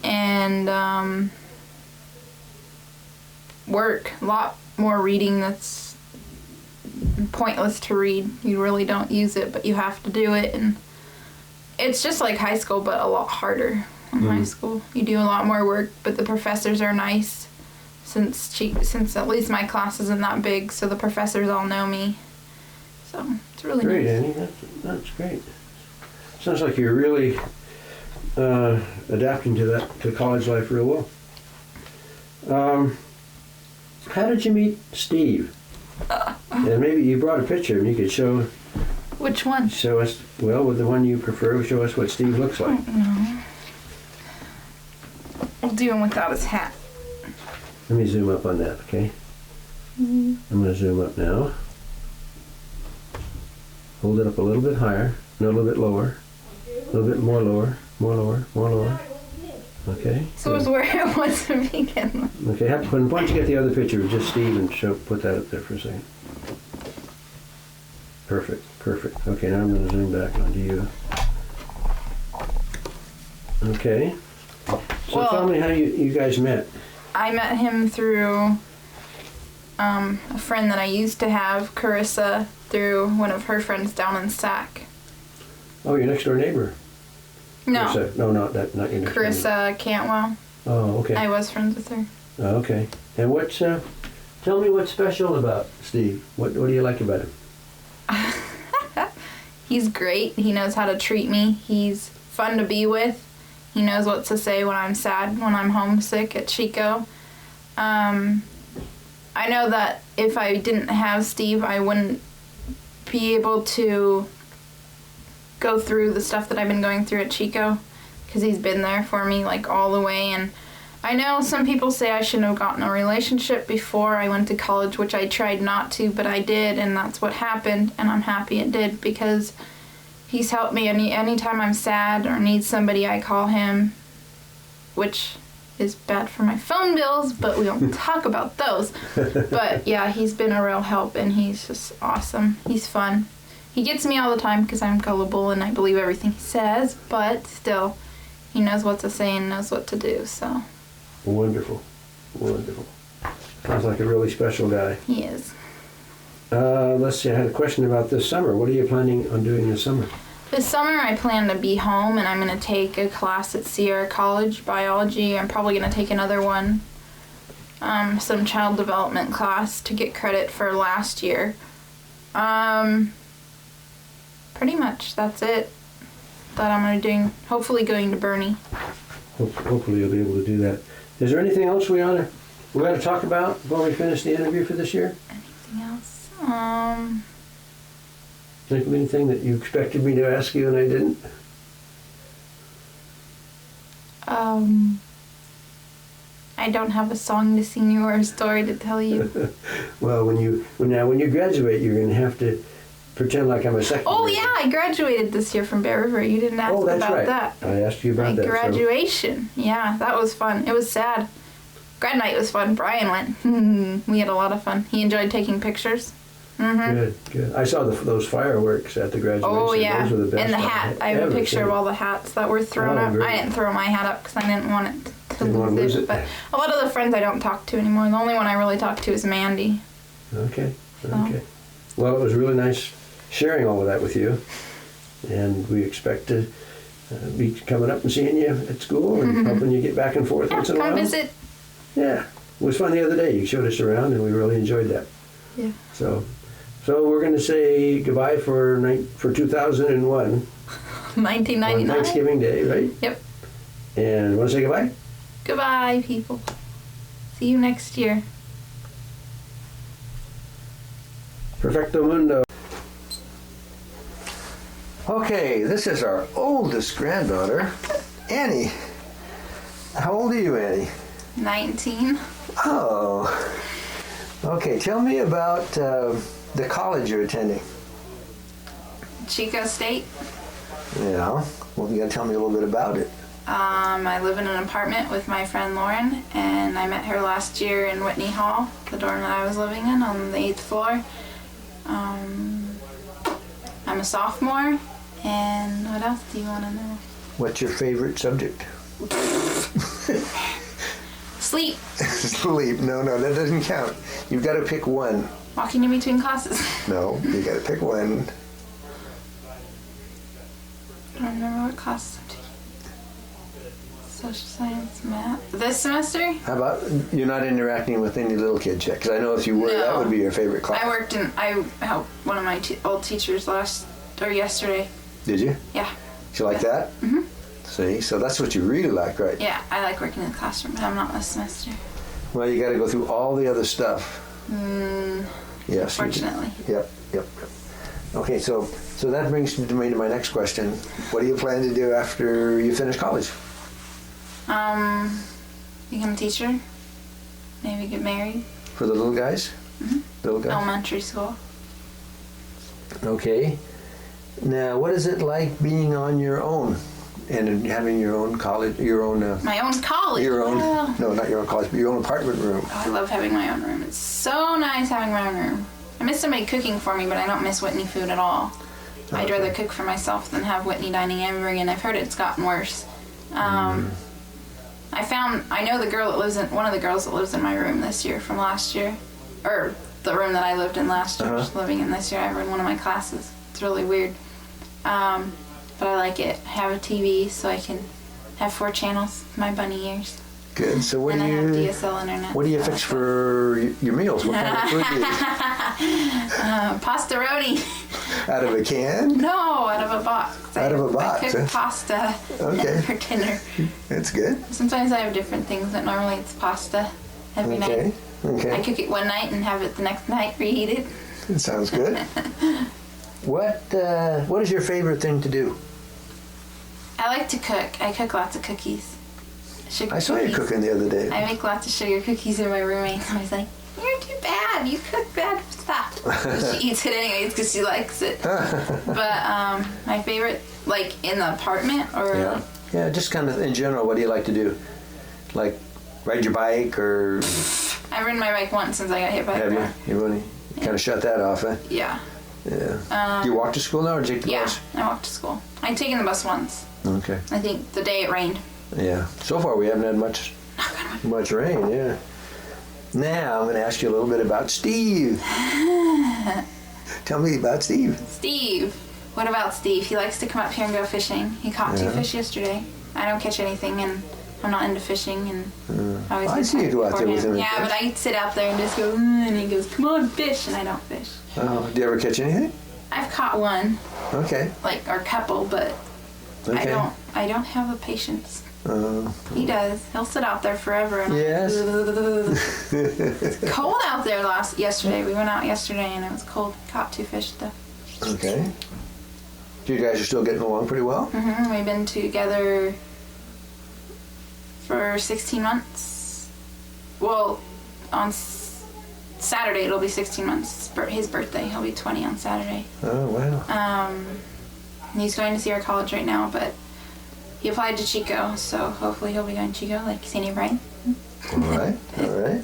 And work. A lot more reading that's pointless to read. You really don't use it, but you have to do it. And it's just like high school, but a lot harder in high school. You do a lot more work, but the professors are nice. Since at least my class isn't that big, so the professors all know me. So it's really Great, nice. Annie. That's great. Sounds like you're really adapting to college life real well. How did you meet Steve? And maybe you brought a picture and you could show Which one? us, well, with the one you prefer, show us what Steve looks like. No. I'll do him without his hat. Let me zoom up on that, okay? I'm going to zoom up now. Hold it up a little bit higher, no, a little bit lower, a little bit more lower, more lower, more lower. Okay. So it's where it was to begin with. Okay, why don't you get the other picture of just Steve and put that up there for a second. Perfect. Okay, now I'm going to zoom back onto you. Okay. So Well, tell me how you guys met. I met him through a friend that I used to have, Carissa, through one of her friends down in Sac. Oh, your next door neighbor. No, Carissa. No, not your next door neighbor. Carissa Cantwell. Oh, okay. I was friends with her. Oh, okay. And tell me what's special about Steve. What do you like about him? He's great. He knows how to treat me. He's fun to be with. He knows what to say when I'm sad, when I'm homesick at Chico. I know that if I didn't have Steve, I wouldn't be able to go through the stuff that I've been going through at Chico, because he's been there for me like all the way. And I know some people say I shouldn't have gotten a relationship before I went to college, which I tried not to, but I did, and that's what happened, and I'm happy it did, because he's helped me anytime I'm sad or need somebody. I call him, which is bad for my phone bills, but we don't talk about those. But yeah, he's been a real help, and he's just awesome. He's fun. He gets me all the time because I'm gullible and I believe everything he says, but still, he knows what to say and knows what to do, so. Wonderful. Sounds like a really special guy. He is. Let's see, I had a question about this summer. What are you planning on doing this summer? This summer I plan to be home, and I'm going to take a class at Sierra College, biology. I'm probably going to take another one, some child development class to get credit for last year. Pretty much that's it that I'm going to be doing. Hopefully going to Bernie. Hopefully you'll be able to do that. Is there anything else we ought to talk about before we finish the interview for this year? Anything else? Think of anything that you expected me to ask you and I didn't? I don't have a song to sing you or a story to tell you. Well, when you graduate, you're going to have to pretend like I'm a second Oh grader. yeah, I graduated this year from Bear River. You didn't ask Oh, that's about right. that. I asked you about My that. graduation. Yeah, that was fun. It was sad. Grad night was fun. Brian went. We had a lot of fun. He enjoyed taking pictures. Good. I saw those fireworks at the graduation. Oh yeah, Those were the best and the hat. I have a ever picture of seen. all the hats that were thrown Oh, up. great. I didn't throw my hat up because I didn't want it to Didn't want to lose lose it. it. But a lot of the friends I don't talk to anymore. The only one I really talk to is Mandy. Okay. Well, it was really nice sharing all of that with you, and we expect to be coming up and seeing you at school and helping you get back and forth Yeah, once in a while. come visit. Yeah, it was fun the other day. You showed us around, and we really enjoyed that. Yeah. So we're going to say goodbye for 2001. On 1999. Thanksgiving Day, right? Yep. And want to say goodbye? Goodbye, people. See you next year. Perfecto mundo. Okay, this is our oldest granddaughter, Annie. How old are you, Annie? 19. Oh. Okay, tell me about the college you're attending. Chico State. Yeah. Well, you got to tell me a little bit about it. I live in an apartment with my friend Lauren, and I met her last year in Whitney Hall, the dorm that I was living in on the 8th floor. I'm a sophomore, and what else do you want to know? What's your favorite subject? Sleep. Sleep. No, that doesn't count. You've got to pick one. Walking in between classes. No, you got to pick one. I don't remember what classes I'm taking. Social science, math. This semester? How about you're not interacting with any little kids yet? Because I know if you were, No. that would be your favorite class. I helped one of my old teachers yesterday. Did you? Yeah. Did you like that? Mm-hmm. See, so that's what you really like, right? Yeah, I like working in the classroom, but I'm not this semester. Well, you got to go through all the other stuff. Yes. Fortunately. Yep. Okay, so that brings me to my next question. What do you plan to do after you finish college? Become a teacher. Maybe get married. For the little guys? Mm-hmm. Little guys? Elementary school. Okay. Now, what is it like being on your own and having your own college, My own college. your own, Oh. no, not your own college, but your own apartment room? Oh, I love having my own room. It's so nice having my own room. I miss somebody cooking for me, but I don't miss Whitney food at all. I'd rather cook for myself than have Whitney dining ever again. I've heard it's gotten worse. I know one of the girls that lives in my room this year from last year, or the room that I lived in last year, she's living in this year. I in one of my classes. It's really weird. But I like it. I have a TV so I can have 4 channels, my bunny ears. Good. So what And do I have you DSL internet. what do you fix for your meals? What kind of food do you eat? Pastaroni. Out of a can? No, out of a box. Out of a box, I cook huh? pasta Okay. for dinner. That's good. Sometimes I have different things, but normally it's pasta every Okay. night. I Okay. cook it one night and have it the next night reheated. That sounds good. What is your favorite thing to do? I like to cook. I cook lots of cookies. Sugar I saw you cookies. cooking the other day. I make lots of sugar cookies, and my roommate's always like, "You're too bad. You cook bad stuff." But she eats it anyways because she likes it. But my favorite, like in the apartment or Yeah. Yeah, just kind of in general, what do you like to do? Like ride your bike or I've ridden my bike once since I got hit by a have you? car. You really kind of shut that off, huh? Yeah. Yeah. Do you walk to school now or take the Yeah, bus? I walked to school. I'd taken the bus once. Okay. I think the day it rained. Yeah. So far we haven't had much rain, yeah. Now I'm going to ask you a little bit about Steve. Tell me about Steve. Steve. What about Steve? He likes to come up here and go fishing. He caught 2 fish yesterday. I don't catch anything, and I'm not into fishing, and always I see you go out there with him and Yeah, fish. but I sit out there and just go, and he goes, "Come on, fish," and I don't fish. Oh, do you ever catch anything? I've caught one, Okay. or a couple, but Okay. I don't have the patience. Uh, He does. He'll sit out there forever. And Yes. It's cold out there yesterday. We went out yesterday and it was cold. Caught 2 fish though. okay. You guys are still getting along pretty well? We've been together for 16 months. Well, on Saturday it'll be 16 months. It's his birthday. He'll be 20 on Saturday. Oh, wow. He's going to see our college right now, but he applied to Chico, so hopefully he'll be going to Chico, like Sandy Brian. All right. All right.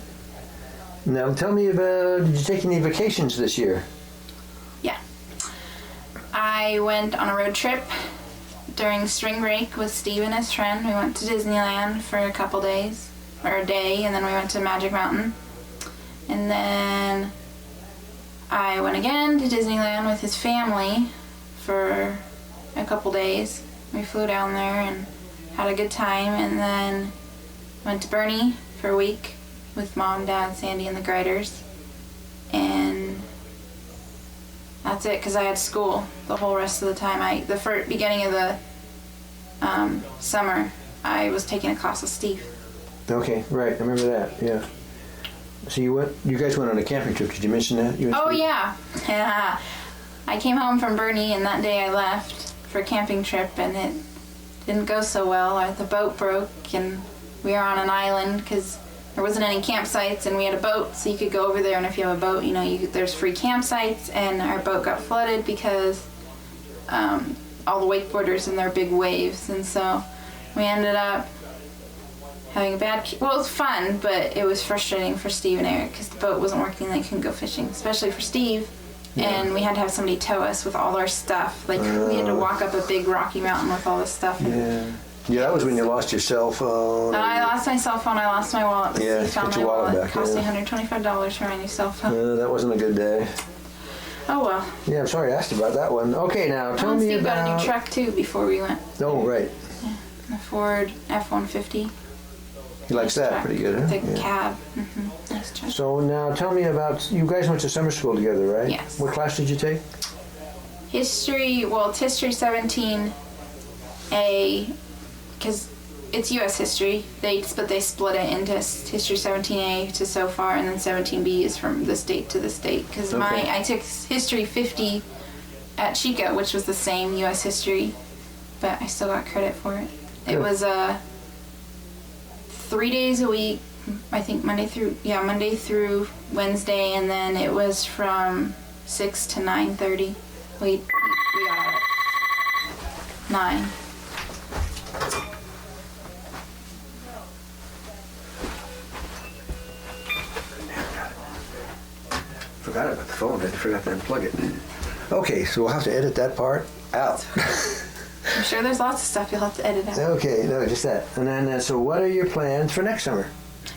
Now tell me about, did you take any vacations this year? Yeah. I went on a road trip during spring break with Steve and his friend. We went to Disneyland for a couple days, or a day, and then we went to Magic Mountain. And then I went again to Disneyland with his family for a couple days. We flew down there and had a good time, and then went to Bernie for a week with Mom, Dad, Sandy, and the Griders. And that's that's it, because I had school the whole rest of the time. The first beginning of the summer, I was taking a class with Steve. Okay, right. I remember that. Yeah. So you guys went on a camping trip. Did you mention that? Oh yeah. Yeah. I came home from Bernie, and that day I left for a camping trip, and it didn't go so well. The boat broke, and we were on an island because there wasn't any campsites, and we had a boat, so you could go over there. And if you have a boat, there's free campsites. And our boat got flooded because all the wakeboarders and their big waves, and so we ended up having a bad. Well, it was fun, but it was frustrating for Steve and Eric because the boat wasn't working. They couldn't go fishing, especially for Steve. Yeah. And we had to have somebody tow us with all our stuff. Like we had to walk up a big rocky mountain with all this stuff. Yeah. Yeah, that was when you lost your cell phone. I lost my cell phone. I lost my wallet. But yeah, Steve found get my your wallet wallet. back. It cost me yeah. $125 for my new cell phone. That wasn't a good day. Oh well. Yeah, I'm sorry I asked about that one. Okay, now tell me Steve about. got a new truck too before we went. Oh, right. Yeah, a Ford F-150. He likes that truck. pretty good, huh? The Yeah. cab. Nice truck. So now tell me about, you guys went to summer school together, right? Yes. What class did you take? History, well, it's History 17A, because it's U.S. history. They split it into History 17A to so far, and then 17B is from the state to the state. Because Okay. I took History 50 at Chico, which was the same U.S. history, but I still got credit for it. It Good. was 3 days a week, I think Monday through Wednesday, and then it was from 6 to 9:30. We got out at 9. Forgot about the phone. I forgot to unplug it. Okay, so we'll have to edit that part out. I'm sure there's lots of stuff you'll have to edit out. Okay, no, just that. And then, so what are your plans for next summer?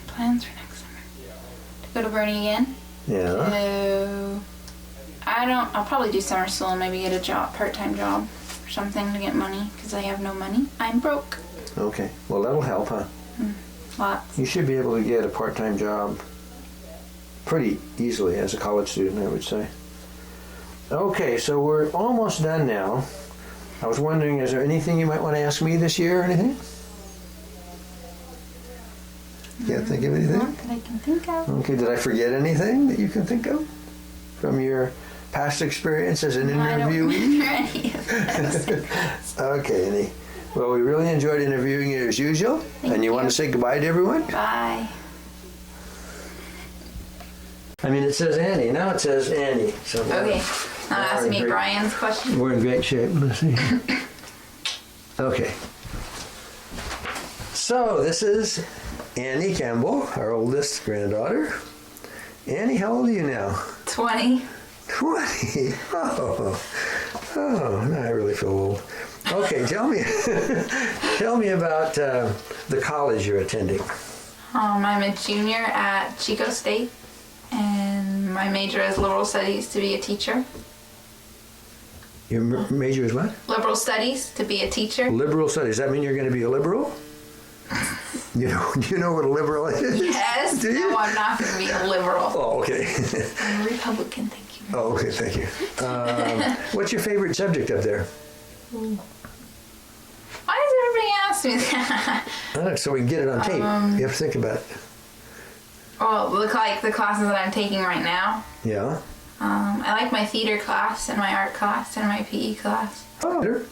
Plans for next summer. To go to Bernie again. Yeah. I'll probably do summer school and maybe get a part-time job or something to get money, because I have no money. I'm broke. Okay, well that'll help, huh? Lots. You should be able to get a part-time job pretty easily as a college student, I would say. Okay, so we're almost done now. I was wondering, is there anything you might want to ask me this year or anything? Can't think of anything? Not that I can think of. Okay, did I forget anything that you can think of from your past experience as an I don't interviewee? remember any of those. Okay, Annie. Well, we really enjoyed interviewing you as usual. Thank and you you. want to say goodbye to everyone? Bye. I mean, it says Annie. Now it says Annie. So Okay. Not asking me great. Brian's question. We're in great shape. Let's see. Okay. So this is Annie Campbell, our oldest granddaughter. Annie, how old are you now? 20. 20. Oh, now I really feel old. Okay, tell me about the college you're attending. I'm a junior at Chico State, and my major is liberal studies to be a teacher. Your major is what? Liberal studies to be a teacher. Liberal studies. Does that mean you're going to be a liberal? You know what a liberal is? Yes. Do you? No, I'm not going to be a liberal. Oh, okay. I'm a Republican, thank you. Oh, okay, thank you. What's your favorite subject up there? Why does everybody ask me that? I don't know, so we can get it on tape. You have to think about it. Well, look like the classes that I'm taking right now. Yeah. I like my theater class and my art class and my PE class. Oh.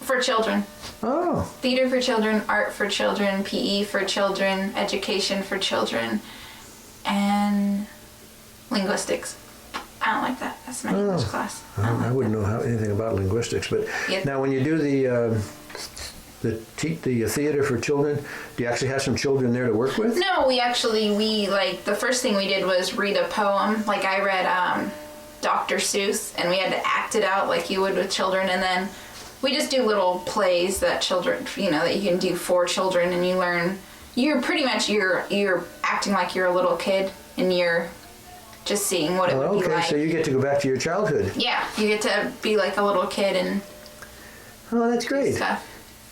For children. Oh. Theater for children, art for children, PE for children, education for children, and linguistics. I don't like that. That's my English class. I wouldn't know anything about linguistics, but Yep. now when you do the theater for children, do you actually have some children there to work with? No, we the first thing we did was read a poem. Like I read Dr. Seuss, and we had to act it out like you would with children, and then we just do little plays that children, that you can do for children, and you learn. You're pretty much you're acting like you're a little kid, and you're just seeing what it would be like. So you get to go back to your childhood. Yeah, you get to be like a little kid and Oh, that's great. stuff.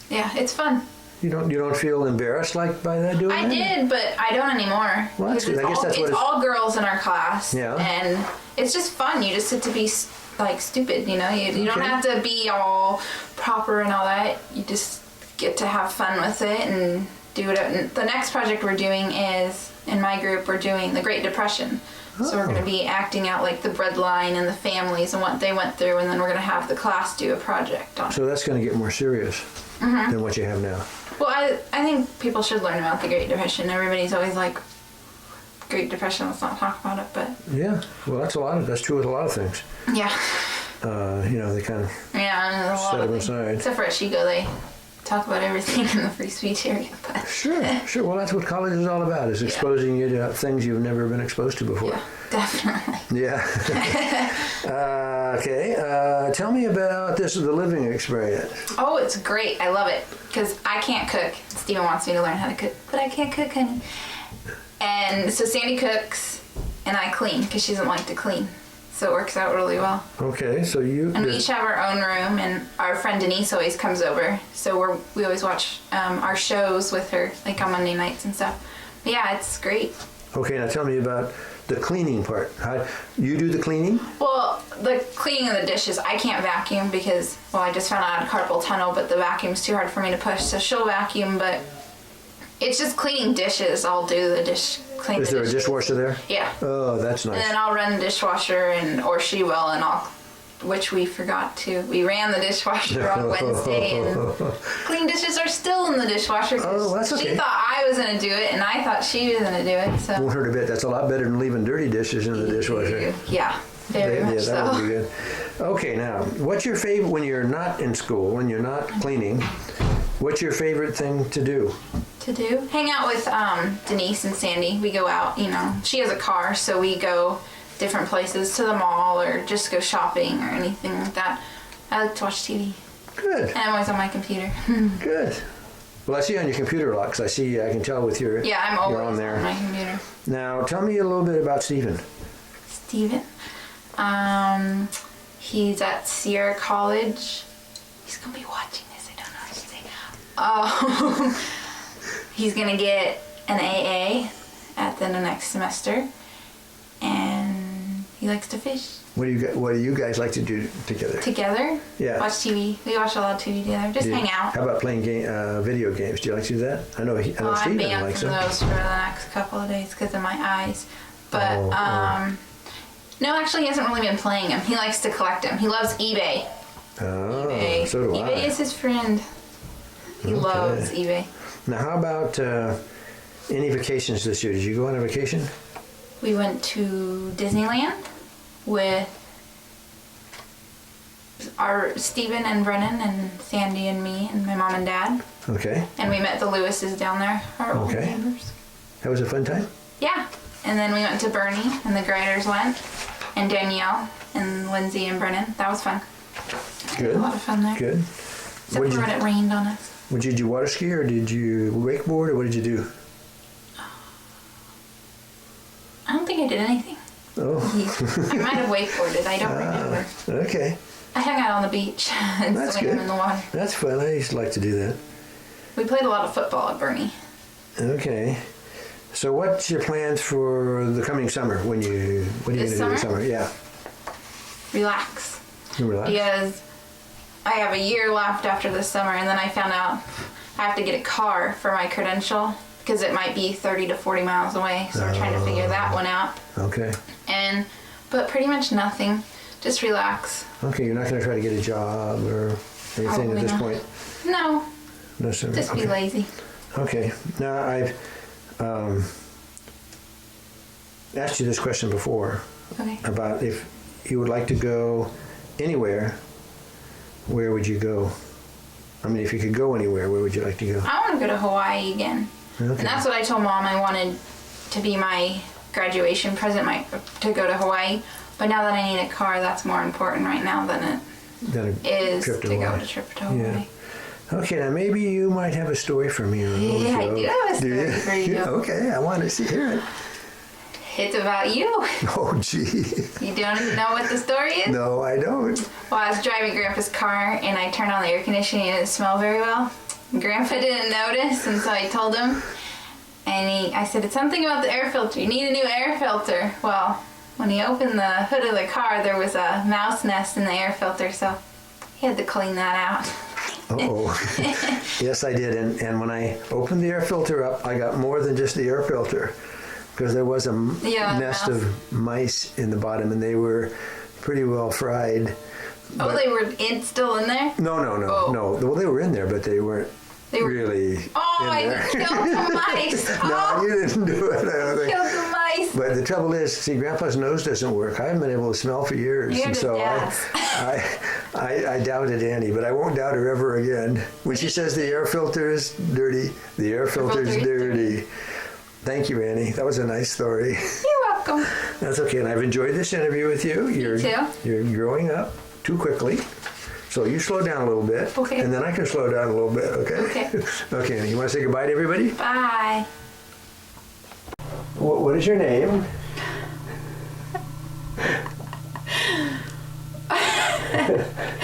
Yeah, it's fun. You don't feel embarrassed by that doing I that? did, but I don't anymore. Well, that's good. I guess that's what it's all girls in our class. Yeah. And it's just fun. You just get to be like stupid, you know. You don't Okay. have to be all proper and all that. You just get to have fun with it and do it. And the next project we're doing is, in my group, we're doing the Great Depression. So we're going to be acting out like the breadline and the families and what they went through, and then we're going to have the class do a project on it. So that's going to get more serious than what you have now. Well, I think people should learn about the Great Depression. Everybody's always like, Great Depression, let's not talk about it, but Yeah, well, that's true with a lot of things. yeah. You know, they kind of Yeah, there's a lot set of them things. aside. Except for at Shigo, they talk about everything in the free speech area. But Sure. Well, that's what college is all about, is exposing you to things you've never been exposed to before. yeah, definitely. Yeah. Okay. Tell me about the living experience. Oh, it's great. I love it because I can't cook. Steven wants me to learn how to cook, but I can't cook, honey. And so Sandy cooks, and I clean because she doesn't like to clean. So it works out really well. Okay, so you. And we each have our own room, and our friend Denise always comes over. So we always watch our shows with her, like on Monday nights and stuff. But yeah, it's great. Okay, now tell me about the cleaning part. How you do the cleaning? Well, the cleaning of the dishes, I can't vacuum because, well, I just found out I had carpal tunnel, but the vacuum's too hard for me to push, so she'll vacuum, but it's just cleaning dishes. I'll do the clean Is the there a dishes. dishwasher there? Yeah. Oh, that's And nice. then I'll run the dishwasher, or she will, and which we forgot to. We ran the dishwasher on Wednesday, and clean dishes are still in the dishwasher. 'Cause Oh, that's okay. She thought I was going to do it, and I thought she was going to do it, so. Won't hurt a bit. That's a lot better than leaving dirty dishes in the dishwasher. Yeah, very Yeah, much that would so. be good. Okay, now, what's your favorite when you're not in school, when you're not cleaning? What's your favorite thing to do? To do? Hang out with Denise and Sandy. We go out, you know. She has a car, so we go different places, to the mall, or just go shopping or anything like that. I like to watch TV. Good, And I'm always on my computer. good. Well, I see you on your computer a lot, 'cause I can tell with your. Yeah, I'm always you're on there. my computer. Now, tell me a little bit about Stephen. Steven. He's at Sierra College. He's gonna be watching this. I don't know what to say. Oh, he's gonna get an AA at the next semester, and he likes to fish. What do you guys like to do together? Together? Yeah. Watch TV. We watch a lot of TV together. Just Do you- hang out. How about playing video games? Do you like to do that? I know I'm Stephen banned likes from them. those for the next couple of days because of my eyes. But Oh. no, actually, he hasn't really been playing them. He likes to collect them. He loves eBay. Oh, eBay. so do I. eBay is his friend. He loves eBay. Now, how about any vacations this year? Did you go on a vacation? We went to Disneyland with our Steven and Brennan and Sandy and me and my mom and dad. Okay. And we met the Lewises down there, our old Okay. neighbors. That was a fun time? Yeah. And then we went to Bernie and the Griders went, and Danielle and Lindsay and Brennan. That was fun. Good. A lot of fun there. Good. Except What for did when it rained on us. Did you water ski or did you wakeboard or what did you do? I don't think I did anything. Oh, I might have wakeboarded. I don't remember. okay. I hung out on the beach and That's swam good. in the water. That's fun. I used to like to do that. We played a lot of football at Bernie. Okay. So what's your plans for the coming summer? What are you going to This do this summer? summer? Yeah. Relax. You relax? Because I have a year left after this summer, and then I found out I have to get a car for my credential because it might be 30 to 40 miles away. So we're trying to figure that one out. Okay. But pretty much nothing. Just relax. Okay, you're not going to try to get a job or anything Probably at this not. point? No, No, sir. just be Okay. lazy. Okay. Now, I've asked you this question before Okay. about if you would like to go anywhere, where would you go? I mean, if you could go anywhere, where would you like to go? I want to go to Hawaii again. Okay. And that's what I told Mom I wanted to be my graduation present, to go to Hawaii. But now that I need a car, that's more important right now than it Then a is trip to to go Hawaii. to trip to Hawaii. Yeah. Okay, now maybe you might have a story for me on the Yeah, I show. do have a story you? for you. Okay, I want to hear it. It's about you. Oh, gee. You don't even know what the story is? No, I don't. Well, I was driving Grandpa's car and I turned on the air conditioning and it didn't smell very well. Grandpa didn't notice, and so I told him. And I said, it's something about the air filter. You need a new air filter. Well, when he opened the hood of the car, there was a mouse nest in the air filter, so he had to clean that out. Oh, yes, I did. And when I opened the air filter up, I got more than just the air filter, because there was a nest of mice in the bottom, and they were pretty well fried. Oh, But- they were still in there? No. Oh. Well, they were in there, but they weren't They were- really Oh, in I there. killed the mice. No, you didn't do it. I don't think. Killed the mice. But the trouble is, see, Grandpa's nose doesn't work. I haven't been able to smell for years, You're and just so gas. I doubted Annie, but I won't doubt her ever again. When she says the air filter is dirty, the air filter is dirty. Thank you, Annie. That was a nice story. You're welcome. That's okay, and I've enjoyed this interview with you. too. You're growing up too quickly. So you slow down a little bit, Okay. and then I can slow down a little bit, okay? Okay. Okay, Annie, you want to say goodbye to everybody? Bye. What is your name?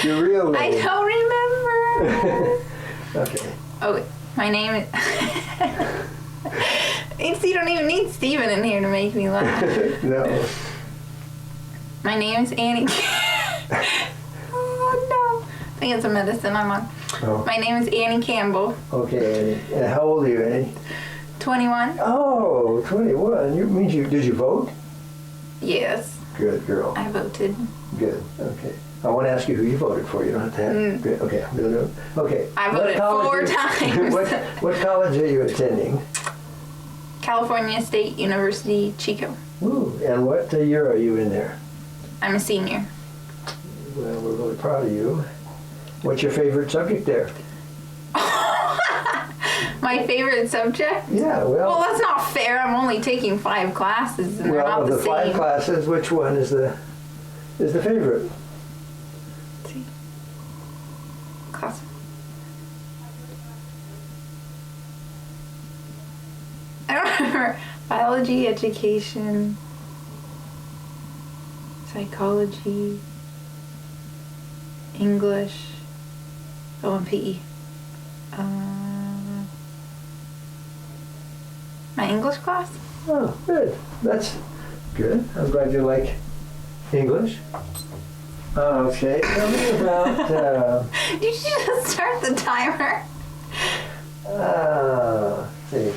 Your real I name. don't remember. Okay. Oh, my name is... You don't even need Steven in here to make me laugh. No. My name is Annie. Oh, no. I think it's a medicine I'm on. Oh. My name is Annie Campbell, Okay, Annie. And how old are you, Annie? 21. Oh, 21. Did you vote? Yes, Good girl. I voted. Good. Okay. I want to ask you who you voted for. You don't have to have. Good. Okay. No. Okay. I What voted college 4 times. What college are you attending? California State University, Chico. Ooh. And what year are you in there? I'm a senior. Well, we're really proud of you. What's your favorite subject there? My favorite subject? Yeah. Well, that's not fair. I'm only taking 5 classes and they're Well, not of the the same. 5 classes, which one is the favorite? Let's see. Class. I don't remember. Biology, education, psychology, English, and PE. My English class? Oh, good. That's good. I'm glad you like English. Okay. Tell me about. Did you just start the timer? Let's see.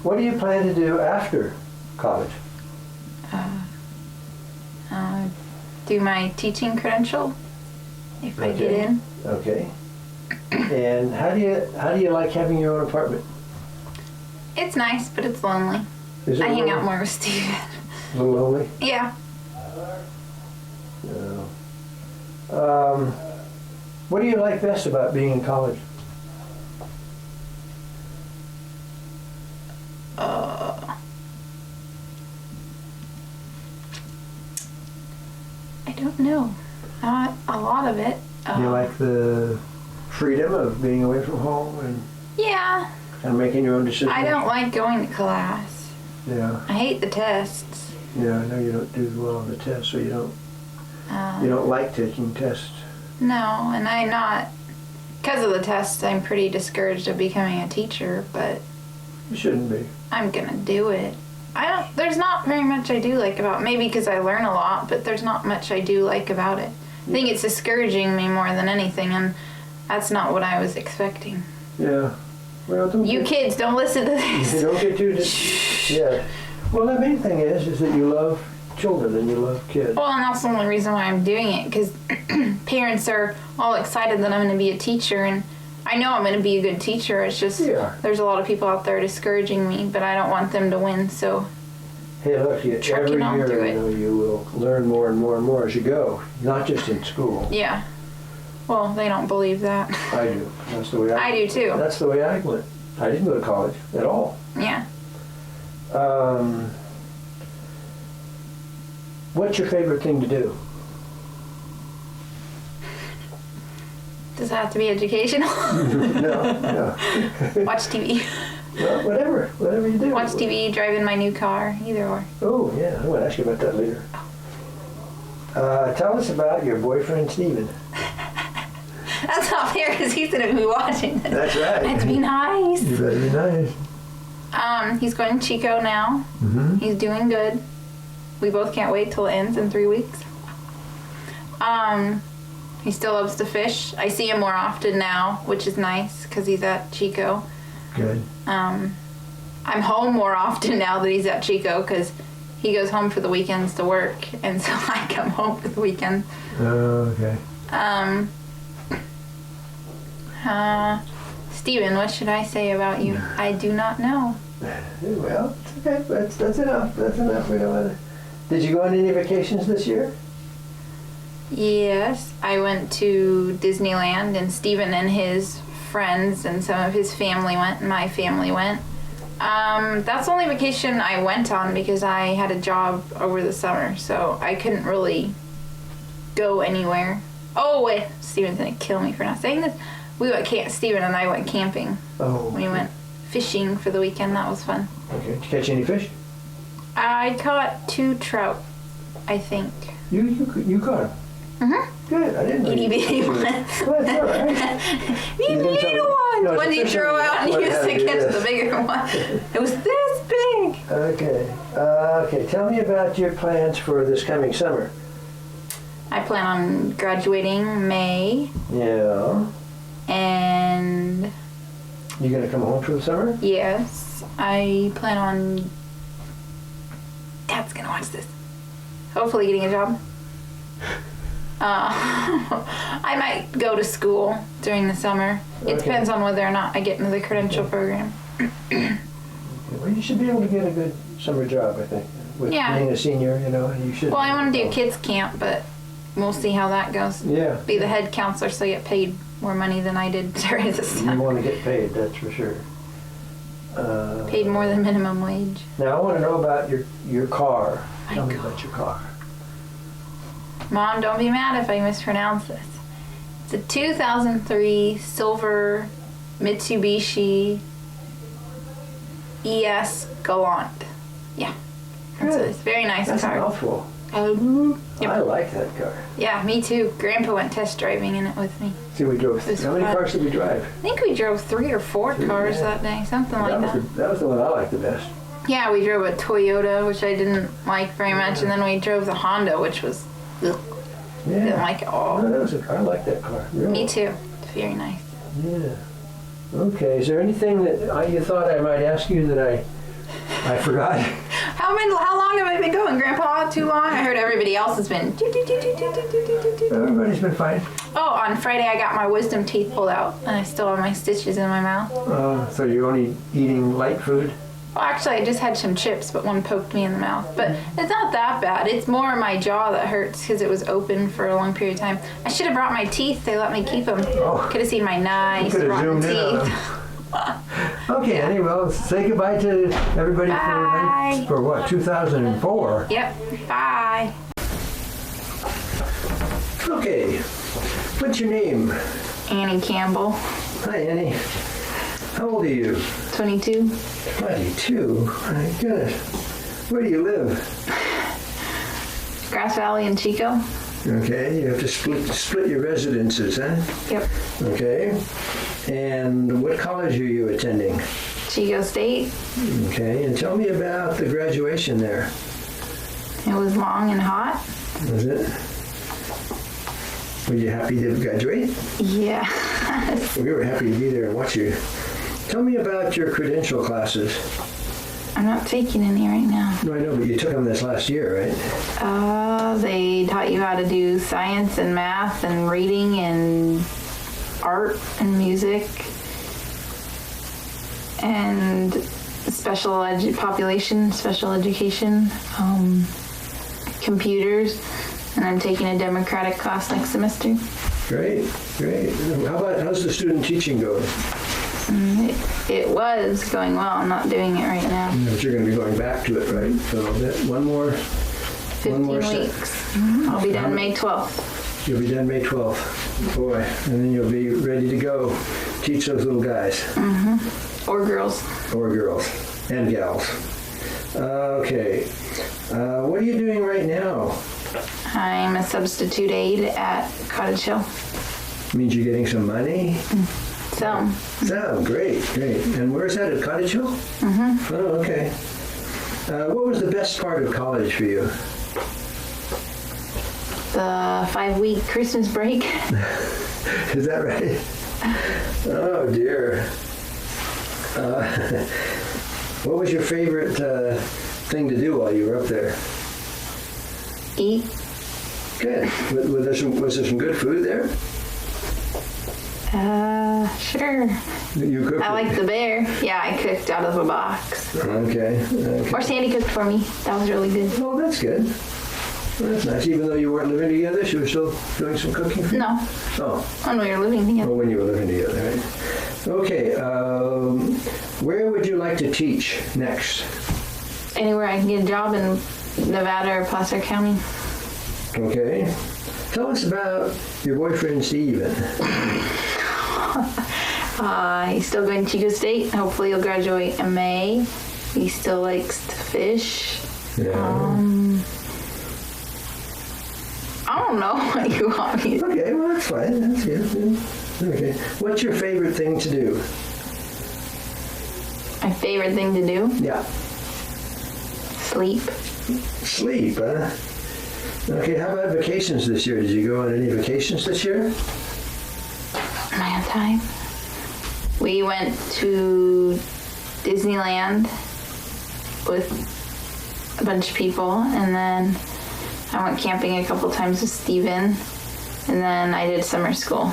What do you plan to do after college? Do my teaching credential if I get Okay. in. Okay. And how do you like having your own apartment? It's nice, but it's lonely. Is it I hang lonely? out more with Steven. A little lonely? Yeah. No. What do you like best about being in college? I don't know. Not a lot of it. You like the freedom of being away from home Yeah. and making your own decisions? I don't like going to class. Yeah. I hate the tests. Yeah, I know you don't do well on the test, so you don't like taking tests. No, and I'm not. Because of the tests, I'm pretty discouraged of becoming a teacher, but You shouldn't be. I'm gonna do it. There's not very much I do like about, maybe because I learn a lot, but there's not much I do like about it. I think it's discouraging me more than anything, and that's not what I was expecting. Yeah. Well, don't You get, kids, don't listen to this. don't get too yeah. Well, the main thing is that you love children and you love kids. Well, and that's the only reason why I'm doing it, because parents are all excited that I'm going to be a teacher, and I know I'm going to be a good teacher. It's just there's a lot of people out there discouraging me, but I don't want them to win, so Hey, look, every Trucking on through year it. you will learn more and more and more as you go, not just in school. yeah. Well, they don't believe that. I do. That's the way I do too. That's the way I went. I didn't go to college at all. Yeah. What's your favorite thing to do? Does it have to be educational? No. Watch TV. Well, whatever you do. Watch TV, drive in my new car, either or. Oh, yeah, I'm going to ask you about that later. Tell us about your boyfriend, Steven. That's not fair because he's going to be watching this. That's right. I have to be nice. You better be nice. He's going to Chico now. Mm-hmm. He's doing good. we both can't wait till it ends in 3 weeks. He still loves to fish. I see him more often now, which is nice because he's at Chico. Good. I'm home more often now that he's at Chico because he goes home for the weekends to work, and so I come home for the weekends. Oh, okay. Steven, what should I say about you? I do not know. Well, it's okay. That's enough. That's enough. We don't want to. Did you go on any vacations this year? Yes, I went to Disneyland, and Steven and his friends and some of his family went, and my family went. That's the only vacation I went on because I had a job over the summer, so I couldn't really go anywhere. Oh, wait, Steven's gonna kill me for not saying this. Steven and I went camping. Oh. We went fishing for the weekend. That was fun. Okay. Did you catch any fish? I caught 2 trout, I think. You caught them? Mm-hmm. Good. I didn't know. Itty bitty Well, one. that's all right. Itty bitty one. No, When you it's throw out and what use how to to do catch this. the bigger one. It was this big. Okay. Okay. Tell me about your plans for this coming summer. I plan on graduating May, Yeah. and You gonna come home for the summer? yes, I plan on. Dad's gonna watch this. Hopefully, getting a job. I might go to school during the summer. It Okay. depends on whether or not I get into the credential program. Well, you should be able to get a good summer job, I think. With Yeah. being a senior, you know, you should. Well, I want to do kids camp, but we'll see how that goes. Yeah. Be the head counselor, so I get paid more money than I did during the You summer. want to get paid, that's for sure. Paid more than minimum wage. Now, I want to know about your car. My Tell me car. about your car. Mom, don't be mad if I mispronounce this. It's a 2003 silver Mitsubishi ES Galant. Yeah. It's Good. a very nice That's a car. mouthful. Yep. I like that car. Yeah, me too. Grandpa went test driving in it with me. See, we drove. It was How many fun. cars did we drive? I think we drove 3 or 4 cars yeah. that day, something like that. That was the one I liked the best. Yeah, we drove a Toyota, which I didn't like very much, and then we drove the Honda, which was, ugh, Yeah. didn't like it all. No, I like that car. Really. Me too. It's very nice. Yeah. Okay. Is there anything that you thought I might ask you that I forgot? How long have I been going, Grandpa? Too long? I heard everybody else has been. Everybody's been fine. Oh, on Friday I got my wisdom teeth pulled out, and I still have my stitches in my mouth. So you're only eating light food? Well, actually, I just had some chips, but one poked me in the mouth. But it's not that bad. It's more my jaw that hurts because it was open for a long period of time. I should have brought my teeth. They let me keep them. Oh. Could have seen my nice Could have rotten zoomed in on teeth. them. Okay, anyway, say goodbye to everybody Bye. for what, 2004? Yep. Bye. Okay, what's your name? Annie Campbell, Hi, Annie. How old are you? 22. 22? My goodness. Where do you live? Grass Valley in Chico. Okay, you have to split your residences, huh? Yep. Okay. And what college are you attending? Chico State. Okay, and tell me about the graduation there. It was long and hot. Was it? Were you happy to graduate? Yeah. We were happy to be there and watch you. Tell me about your credential classes. I'm not taking any right now. No, I know, but you took them this last year, right? They taught you how to do science and math and reading and art and music and special education, computers, and I'm taking a democratic class next semester. Great, great. How's the student teaching going? It was going well. I'm not doing it right now. But you're going to be going back to it, right? For a little bit. One more 15 step. weeks. I'll be done May 12th. You'll be done May 12th. Boy, and then you'll be ready to go teach those little guys. Or girls. Or girls. And gals. Okay. What are you doing right now? I'm a substitute aide at Cottage Hill. Means you're getting some money? So, Oh, great, great. And where's that, at Cottage Hill? Mm-hmm. Oh, okay. What was the best part of college for you? The 5-week Christmas break. Is that right? Oh dear. What was your favorite thing to do while you were up there? Eat. Good. Was there some good food there? Sure. You cooked? I like the bear. Yeah, I cooked out of a box. Okay. Or Sandy cooked for me. That was really good. Oh, that's good. Well, that's nice. Even though you weren't living together, she was still doing some cooking for you? No. Oh. When we were living together. Oh, when you were living together, right? Okay. Where would you like to teach next? Anywhere I can get a job in Nevada or Placer County. Okay. Tell us about your boyfriend, Steven. He's still going to Chico State. Hopefully he'll graduate in May. He still likes to fish. Yeah. I don't know what you want me to. Okay, well, that's fine. That's good. Okay. What's your favorite thing to do? My favorite thing to do? Yeah. Sleep. Sleep, huh? Okay, how about vacations this year? Did you go on any vacations this year? Am I on time? We went to Disneyland with a bunch of people, and then I went camping a couple times with Steven, and then I did summer school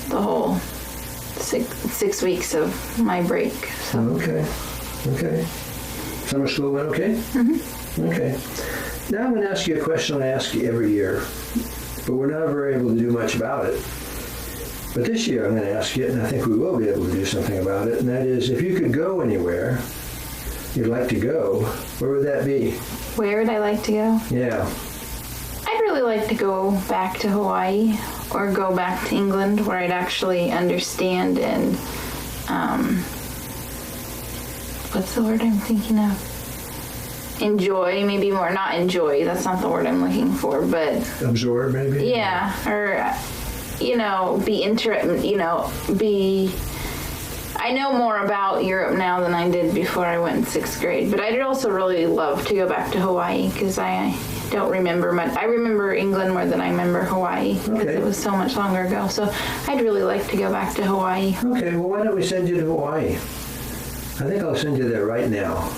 the whole six weeks of my break. So. Okay. Summer school went okay? Mm-hmm. Okay. Now I'm going to ask you a question I ask you every year, but we're never able to do much about it. But this year I'm going to ask you it, and I think we will be able to do something about it, and that is, if you could go anywhere you'd like to go, where would that be? Where would I like to go? Yeah. I'd really like to go back to Hawaii or go back to England where I'd actually understand and, what's the word I'm thinking of? Enjoy, maybe more, not enjoy, that's not the word I'm looking for, but... Absorb, maybe? Yeah, or, be interested, I know more about Europe now than I did before I went in 6th grade, but I'd also really love to go back to Hawaii because I don't remember much. I remember England more than I remember Hawaii because it was so much longer ago. So I'd really like to go back to Hawaii. Okay, well, why don't we send you to Hawaii? I think I'll send you there right now.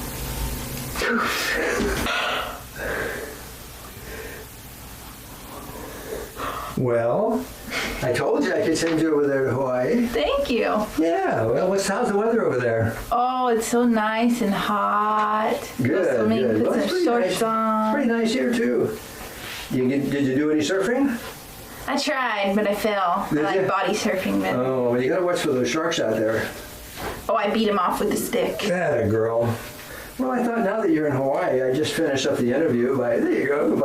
Well, I told you I could send you over there to Hawaii. Thank you. Yeah, well, how's the weather over there? Oh, it's so nice and hot. Good, So maybe good. put Well, some it's shorts on. pretty nice here, too. Did you do any surfing? I tried, but I fell. Did I like you? body surfing, but Oh, well, you gotta watch for those sharks out there. I beat him off with a stick. Yeah, girl. Well, I thought now that you're in Hawaii, I just finished up the interview by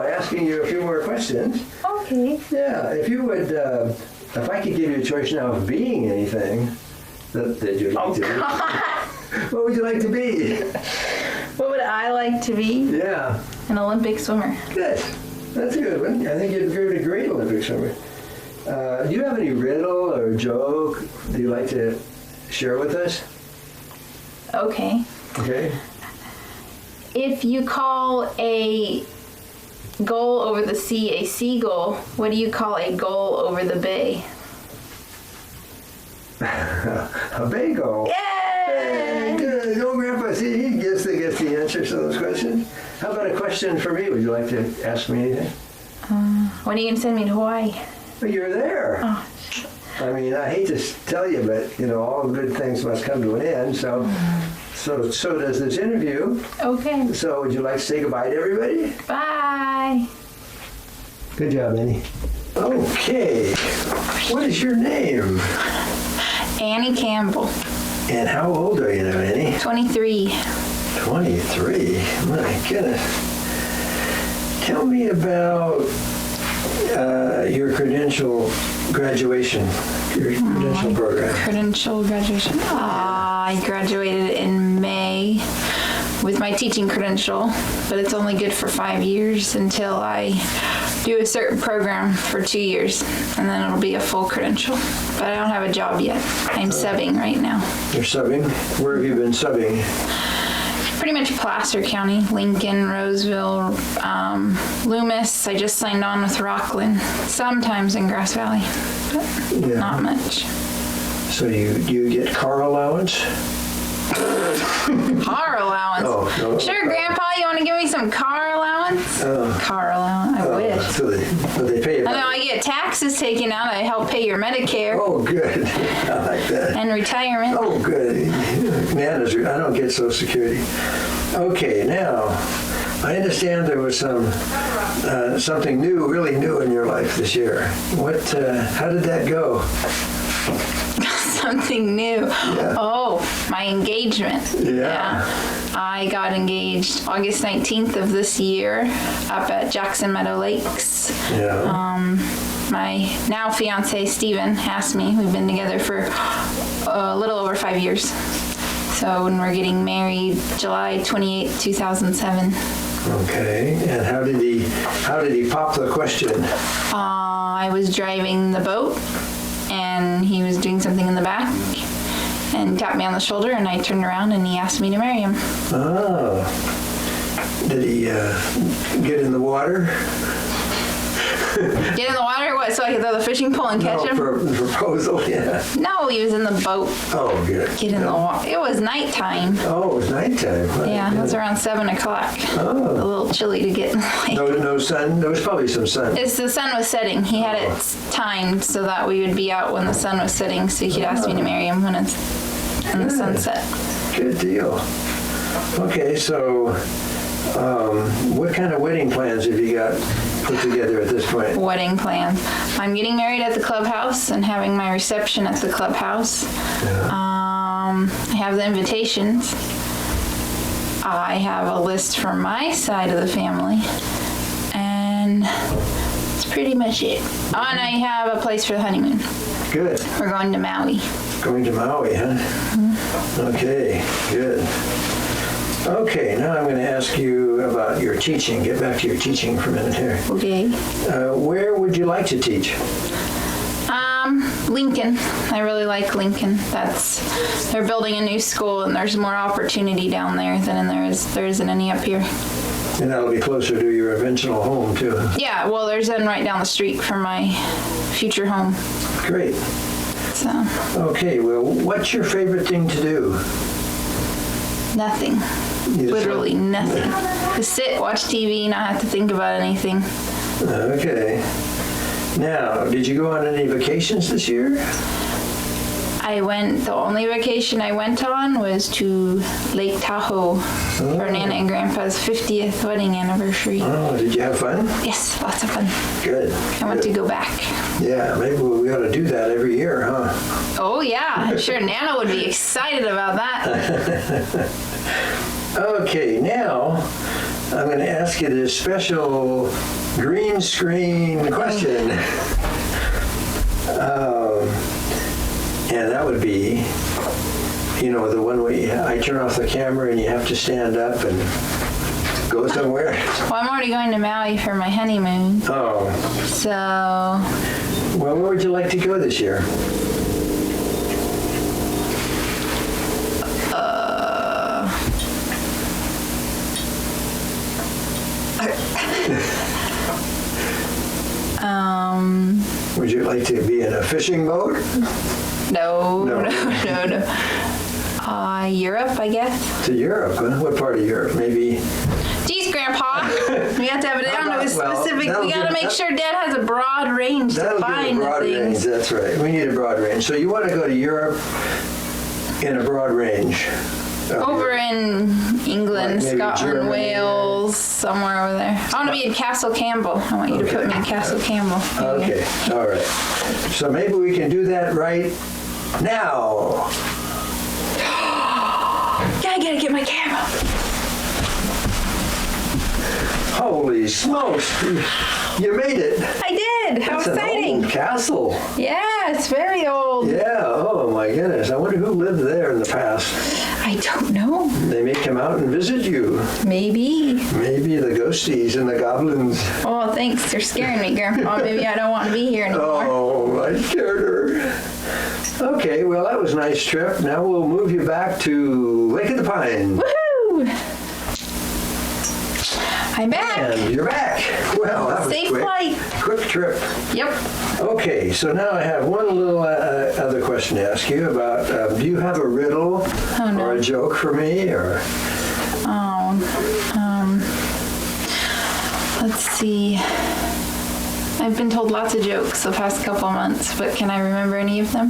asking you a few more questions. Okay. Yeah, if you would, if I could give you a choice now of being anything that you'd like to be, what would you like to be? What would I like to be? Yeah. An Olympic swimmer. Good. That's a good one. I think you'd be a great Olympic swimmer. Do you have any riddle or joke that you'd like to share with us? Okay. Okay. If you call a goal over the sea a seagull, what do you call a goal over the bay? A bagel. Hey, good. Oh, Grandpa, see, he gets the answers to those questions. How about a question for me? Would you like to ask me anything? When are you going to send me to Hawaii? Well, you're there. Oh. I mean, I hate to tell you, but, all good things must come to an end, so does this interview. Okay. So would you like to say goodbye to everybody? Bye. Good job, Annie. Okay. What is your name? Annie Campbell. And how old are you now, Annie? 23. 23? My goodness. Tell me about your credential graduation, your credential program. Credential graduation. I graduated in May with my teaching credential, but it's only good for 5 years until I do a certain program for 2 years, and then it'll be a full credential. But I don't have a job yet. I'm subbing right now. You're subbing? Where have you been subbing? Pretty much Placer County, Lincoln, Roseville, Loomis. I just signed on with Rockland. Sometimes in Grass Valley, but Yeah. not much. So you get car allowance? Car allowance. Oh, no. Sure, Grandpa, you want to give me some car allowance? Car allowance. I wish. So they pay you. I know I get taxes taken out. I help pay your Medicare Oh, good. I like that. and retirement. Oh, good. Nana's, I don't get Social Security. Okay, now, I understand there was something new, really new in your life this year. How did that go? Something new. Yeah. Oh, my engagement. Yeah. I got engaged August 19th of this year up at Jackson Meadow Lakes. Yeah. My now fiance Steven asked me. We've been together for a little over 5 years. So when we're getting married, July 28th, 2007. Okay. And how did he pop the question? I was driving the boat and he was doing something in the back and tapped me on the shoulder, and I turned around and he asked me to marry him. Oh. Did he get in the water? Get in the water? What, so I could throw the fishing pole and catch him? For the proposal, yeah. No, he was in the boat. Oh, good. Get in the water. It was nighttime. Oh, it was nighttime. Yeah, it was around 7 o'clock. Oh. A little chilly to get in the lake. No sun? There was probably some sun. The sun was setting. He had it timed so that we would be out when the sun was setting, so he could ask me to marry him when the sun set. Good deal. Okay, so what kind of wedding plans have you got put together at this point? Wedding plans. I'm getting married at the clubhouse and having my reception at the clubhouse. Yeah. I have the invitations. I have a list from my side of the family. And that's pretty much it. Oh, and I have a place for the honeymoon. Good. We're going to Maui. Going to Maui, huh? Mm-hmm. Okay, good. Okay, now I'm going to ask you about your teaching. Get back to your teaching for a minute here. Okay. Where would you like to teach? Lincoln. I really like Lincoln. They're building a new school and there's more opportunity down there than there isn't any up here. And that'll be closer to your eventual home, too. Yeah, well, there's one right down the street from my future home. Great. So. Okay, well, what's your favorite thing to do? Nothing. Literally nothing. To sit, watch TV, not have to think about anything. Okay. Now, did you go on any vacations this year? The only vacation I went on was to Lake Tahoe for Nana and Grandpa's 50th wedding anniversary. Oh, did you have fun? Yes, lots of fun. Good. I want to go back. Yeah, maybe we ought to do that every year, huh? Oh, yeah. I'm sure Nana would be excited about that. Okay, now I'm going to ask you this special green screen question. And that would be, the one where I turn off the camera and you have to stand up and go somewhere. Well, I'm already going to Maui for my honeymoon. Oh. So. Well, where would you like to go this year? Would you like to be in a fishing boat? No. Europe, I guess. To Europe? Huh? What part of Europe? Maybe. Geez, Grandpa. We have to have it down to a specific. Well, we got to make sure Dad has a broad range to find the things. That's right. We need a broad range. So you want to go to Europe in a broad range? Over in England, Like maybe Scotland, Germany, Wales, somewhere over there. I want to be in Castle Campbell. I want you to put me in Castle Campbell. Okay, all right. So maybe we can do that right now. I gotta get my camera. Holy smokes! You made it. I did. How It's exciting! an old castle. Yeah, it's very old. Yeah. Oh my goodness. I wonder who lived there in the past. I don't know. They may come out and visit you. Maybe. Maybe the ghosties and the goblins. Oh, thanks. You're scaring me, Grandpa. Maybe I don't want to be here anymore. Oh, I scared her. Okay, well, that was a nice trip. Now we'll move you back to Lake of the Pines. Woohoo! I'm back. And you're back. Well, that was Safe quick. flight. Quick trip. Yep. Okay, so now I have one little other question to ask you about. Do you have a riddle or a joke for me, or? Let's see. I've been told lots of jokes the past couple months, but can I remember any of them?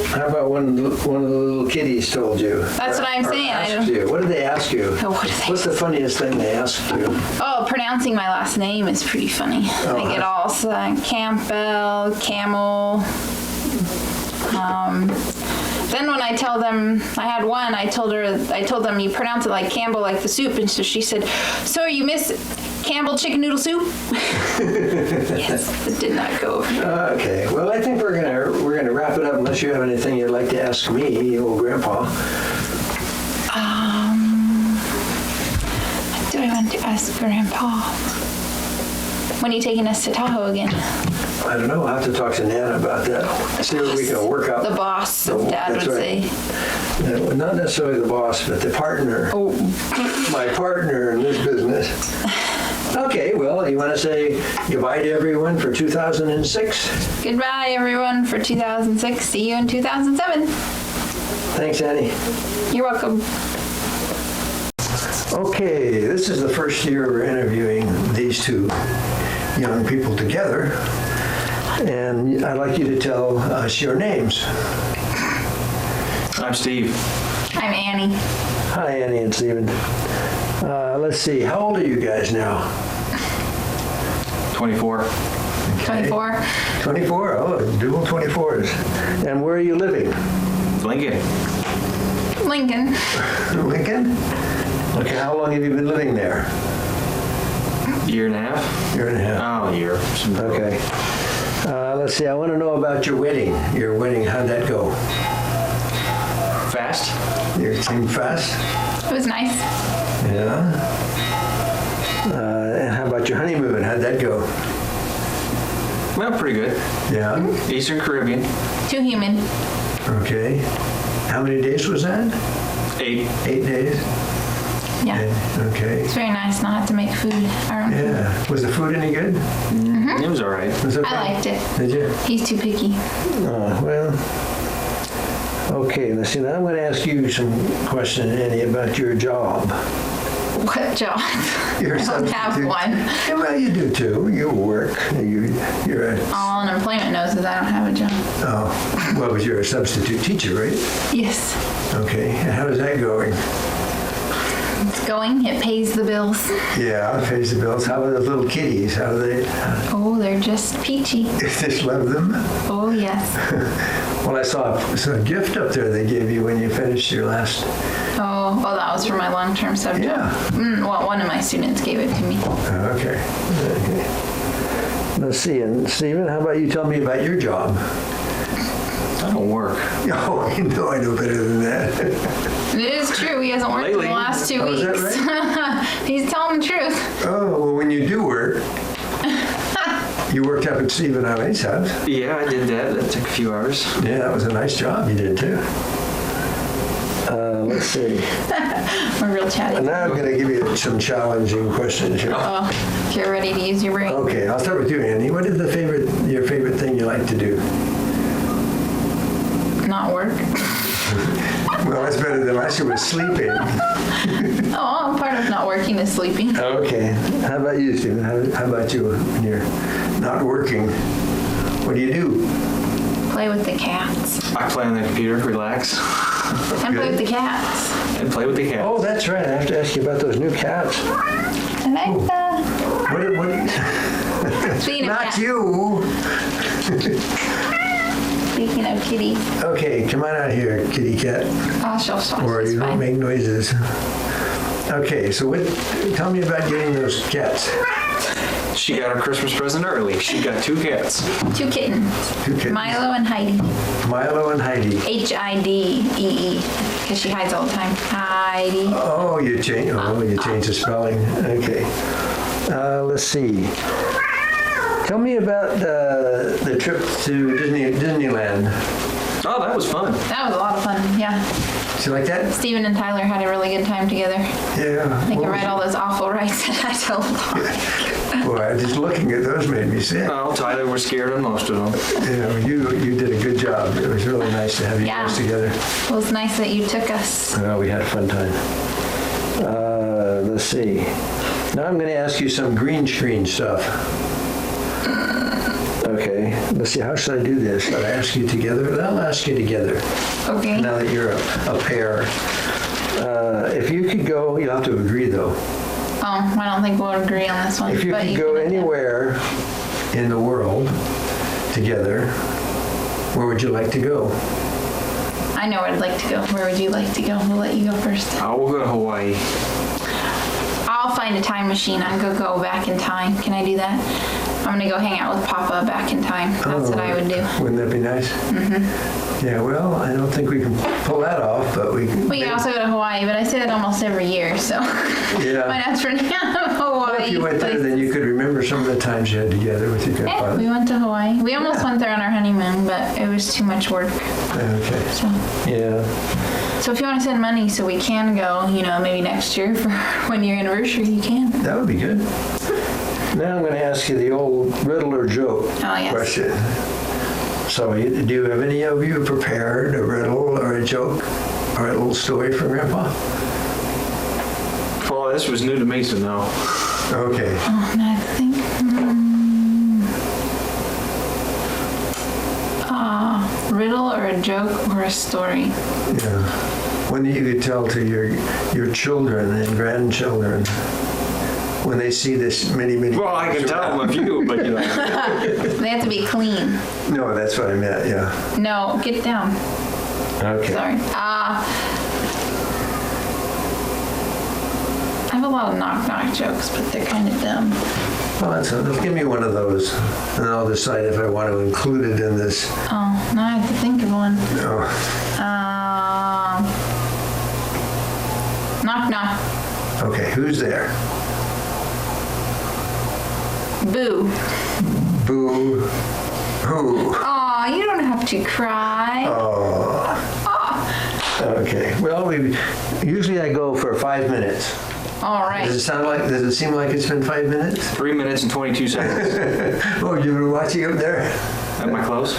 How about one of the little kiddies told you? That's what I'm saying. Asked you. What did they ask you? Oh, what did they What's the funniest thing they asked you? Oh, pronouncing my last name is pretty funny. I get all Campbell, Camel. Then when I tell them, I had one, I told them you pronounce it like Campbell, like the soup, and so she said, "So you miss Campbell chicken noodle soup?" Yes, it did not go over. Okay, well, I think we're gonna wrap it up unless you have anything you'd like to ask me, old Grandpa. What do I want to ask Grandpa? When are you taking us to Tahoe again? I don't know. I'll have to talk to Nana about that. See what we can work out. The boss, as Dad would That's right. say. Not necessarily the boss, but the partner. Oh. My partner in this business. Okay, well, you want to say goodbye to everyone for 2006? Goodbye, everyone, for 2006. See you in 2007. Thanks, Annie. You're welcome. Okay, this is the first year we're interviewing these two young people together, and I'd like you to tell us your names. I'm Steve. I'm Annie. Hi, Annie and Stephen. Let's see, how old are you guys now? 24. 24. 24? Oh, dual 24s. And where are you living? Lincoln. Lincoln. Lincoln? Okay, how long have you been living there? Year and a half? Year and a half. Oh, a year. Okay. Let's see, I want to know about your wedding. Your wedding, how'd that go? Fast? Your team fast? It was nice. Yeah. And how about your honeymoon? How'd that go? Well, pretty good. Yeah. Eastern Caribbean. Too human. Okay. How many days was that? 8. 8 days? Yeah. Okay. It's very nice not to make food. Our own food. Yeah. Was the food any good? It was all right. Was it okay? I liked it. Did you? He's too picky. Oh, well. Okay, let's see. Now I'm going to ask you some questions, Annie, about your job. What job? You're I don't have substitute. one. Yeah, well, you do too. You work. You're a. All unemployment knows that I don't have a job. Oh, well, but you're a substitute teacher, right? Yes. Okay. And how is that going? It's going. It pays the bills. Yeah, pays the bills. How about those little kitties? How do they? Oh, they're just peachy. Just love them. Oh, yes. Well, I saw a gift up there they gave you when you finished your last. Oh, that was for my long-term subject. Yeah. Well, one of my students gave it to me. Okay. Let's see. And Stephen, how about you tell me about your job? I don't work. Oh, you know I know better than that. It is true. He hasn't worked in the Lately. last 2 Oh, is weeks. that He's telling the truth. Oh, well, when you do work, you worked up at Stephen Eileen's house. Yeah, I did that. That took a few hours. Yeah, that was a nice job you did too. Let's see. We're real chatty. And now I'm going to give you some challenging questions here. Oh, get ready to use your brain. Okay, I'll start with you, Andy. What is your favorite thing you like to do? Not work. Well, that's better than last year was sleeping. Oh, part of not working is sleeping. Okay. How about you, Stephen? How about you when you're not working? What do you do? Play with the cats. I play on the computer, relax, And play with the cats. and play with the cat. Oh, that's right. I have to ask you about those new cats. I like that. What Speaking of not cats. you. Speaking of kitties. Okay, come on out here, kitty cat. Oh, she'll stop. Or She's you don't fine. make noises. Okay, so tell me about getting those cats. She got her Christmas present early. She got 2 cats. 2 kittens. 2 kittens. Milo and Heidi. Milo and Heidi. H-I-D-E-E. Because she hides all the time. Heidi. Oh, you changed the spelling. Okay. Let's see. Tell me about the trip to Disneyland. Oh, that was fun. That was a lot of fun. Yeah. Did you like that? Stephen and Tyler had a really good time together. Yeah. They could What was write all those awful rights that I told them. it? Boy, just looking at those made me sick. Well, Tyler was scared on most of them. You did a good job. It was really nice to have you Yeah. guys together. It was nice that you took us. Well, we had a fun time. Let's see. Now I'm going to ask you some green screen stuff. Okay, let's see, how should I do this? Should I ask you together? I'll ask you together, Okay. now that you're a pair. If you could go, you'll have to agree though. Oh, I don't think we'll agree on this one. If you but could go can- anywhere in the world together, where would you like to go? I know where I'd like to go. Where would you like to go? We'll let you go first. We'll go to Hawaii. I'll find a time machine. I'm gonna go back in time. Can I do that? I'm gonna go hang out with Papa back in time. That's what I would do. Wouldn't that be nice? Mm-hmm. Yeah, well, I don't think we can pull that off, but we can. We can also go to Hawaii, but I say that almost every year, so Yeah. might have to run out of Hawaii. Well, if you went there, then you could remember some of the times you had together with your Yeah, grandfather. we went to Hawaii. We almost went there on our honeymoon, but it was too much work. Okay. So, Yeah. so if you want to send money so we can go, maybe next year for 1 year anniversary, you can. That would be good. Now I'm going to ask you the old riddle or joke yes. question. So do you have any of you prepared a riddle or a joke or a little story for Grandpa? Well, this was new to me, so no. Okay. Oh, and I think. Riddle or a joke or a story? Yeah. When you could tell to your children and grandchildren when they see this many. Well, I can tell them a few, but They have to be clean. No, that's what I meant, yeah. No, get down. Okay. Sorry. I have a lot of knock-knock jokes, but they're kind of dumb. Well, give me one of those, and I'll decide if I want to include it in this. Oh, now I have to think of one. Oh, Knock, knock. okay, who's there? Boo. Boo. Who? Aw, you don't have to cry. Oh. Okay. Well, usually I go for 5 minutes. All right. Does it seem like it's been 5 minutes? 3 minutes and 22 seconds. Oh, you were watching up there? Am I close?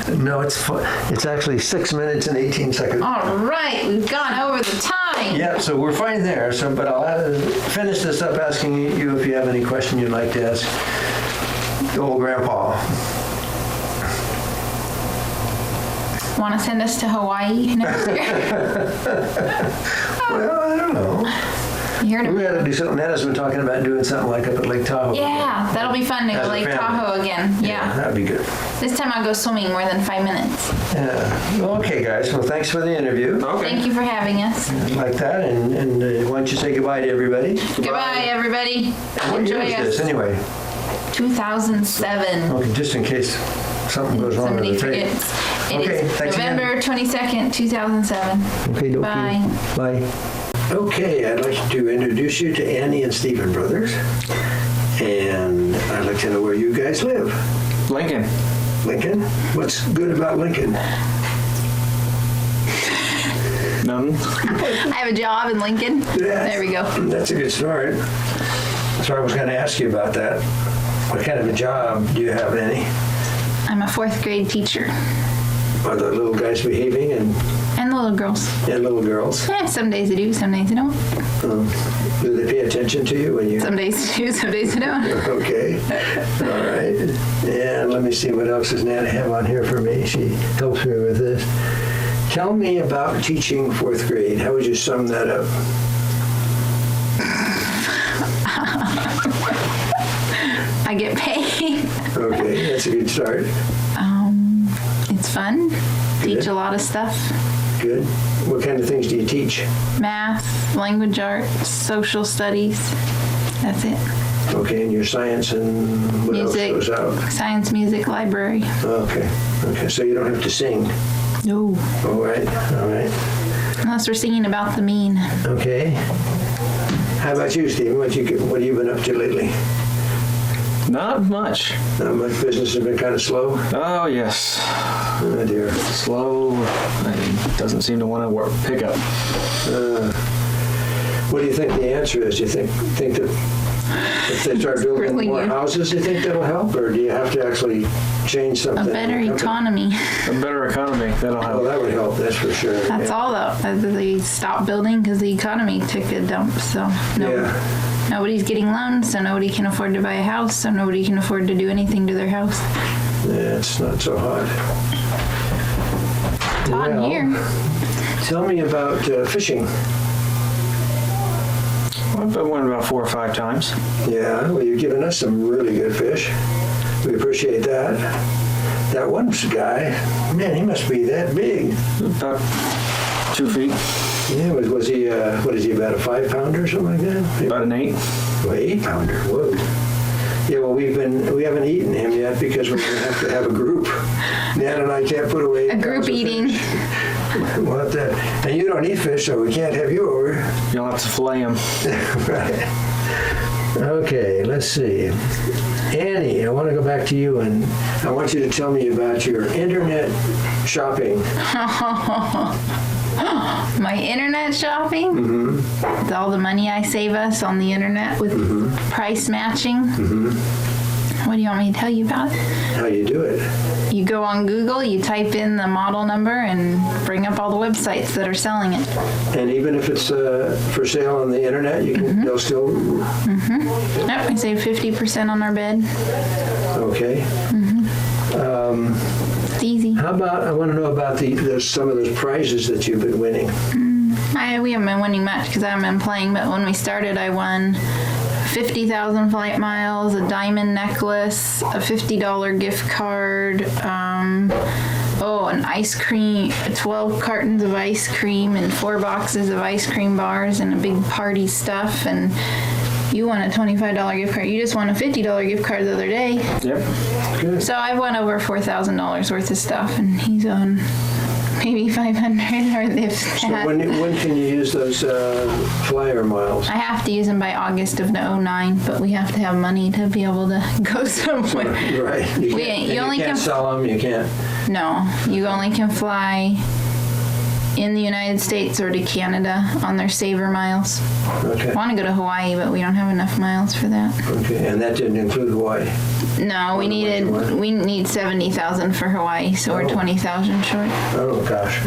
No, it's actually 6 minutes and 18 seconds. All right, we've gone over the time. Yeah, so we're fine there. But I'll finish this up asking you if you have any question you'd like to ask old Grandpa. Want to send us to Hawaii next year? Well, I don't know. You heard We of got to do something. Nana's been talking about doing something like up at Lake Tahoe. Yeah, that'll be fun to As go a Lake family. Tahoe again. Yeah. That'd be good. This time I'll go swimming more than 5 minutes. Yeah. Well, okay, guys. Well, thanks for the interview. Okay. Thank you for having us. Like that. And why don't you say goodbye to everybody? Goodbye, everybody. What year Enjoy is this, us. anyway? 2007. Okay, just in case something goes wrong Somebody with the tape. forgets. It Okay, is thanks again. November 22nd, 2007. Okay, dokey. Bye. Bye. Okay, I'd like to introduce you to Annie and Stephen Brothers. And I'd like to know where you guys live. Lincoln. Lincoln? What's good about Lincoln? None. I have a job in Lincoln. Yeah. There we go. That's a good start. So I was going to ask you about that. What kind of a job do you have, Annie? I'm a 4th grade teacher. Are the little guys behaving and And the little girls. little girls? Some days I do, some days I don't. Do they pay attention to you when you... Some days I do, some days I don't. Okay. All right. And let me see what else does Nana have on here for me. She helps me with this. Tell me about teaching 4th grade. How would you sum that up? I get paid. Okay, that's a good start. It's fun. Good. Teach a lot of stuff. Good. What kind of things do you teach? Math, language arts, social studies. That's it. Okay, and your science and what Music. else goes out? Science, music, library. Okay. Okay, so you don't have to sing. No. All right. All right. Unless we're singing about the mean. Okay. How about you, Stephen? What have you been up to lately? Not much. Not much business has been kind of slow. Oh, yes. Oh dear. Slow. It doesn't seem to want to pick up. What do you think the answer is? Do you think that if they start building Really more you. houses, do you think that'll help, or do you have to actually change A something? better economy. A better economy. That'll Well, help. that would help. That's for sure. That's all though. They stopped building because the economy took a dump. So nobody's getting loans, so nobody can afford to buy a house, so nobody can afford to do anything to their house. Yeah, it's not so hot. It's hot in here. Tell me about fishing. I went about 4 or 5 times. Yeah, well, you've given us some really good fish. We appreciate that. That one guy, man, he must be that big. About 2 feet. Yeah, was he, what is he, about a 5-pounder or something like that? About an 8. Well, 8-pounder, whoa. Yeah, well, we haven't eaten him yet because we're going to have a group. Nan and I can't put away A group eating. We'll have to, and you don't eat fish, so we can't have you over. You'll have to fillet them. Right. Okay, let's see. Annie, I want to go back to you, and I want you to tell me about your internet shopping. My internet shopping? It's all the money I save us on the internet with price matching. What do you want me to tell you about it? How you do it. You go on Google, you type in the model number, and bring up all the websites that are selling it. And even if it's for sale on the internet, you can they'll still. Yep, we save 50% on our bed. Okay. It's easy. How about, I want to know about some of those prizes that you've been winning. We haven't been winning much because I haven't been playing, but when we started, I won 50,000 flight miles, a diamond necklace, a $50 gift card, an ice cream, 12 cartons of ice cream and 4 boxes of ice cream bars and a big party stuff. And you won a $25 gift card. You just won a $50 gift card the other day. Yep. Good. So I've won over $4,000 worth of stuff, and he's on maybe 500 or if So that. when can you use those flyer miles? I have to use them by August of 09, but we have to have money to be able to go somewhere. Right. You only can't can sell them. You can't. No, you only can fly in the United States or to Canada on their saver miles. Okay. I want to go to Hawaii, but we don't have enough miles for that. Okay. And that didn't include Hawaii. No, we need 70,000 for Hawaii, so we're 20,000 short. Oh gosh.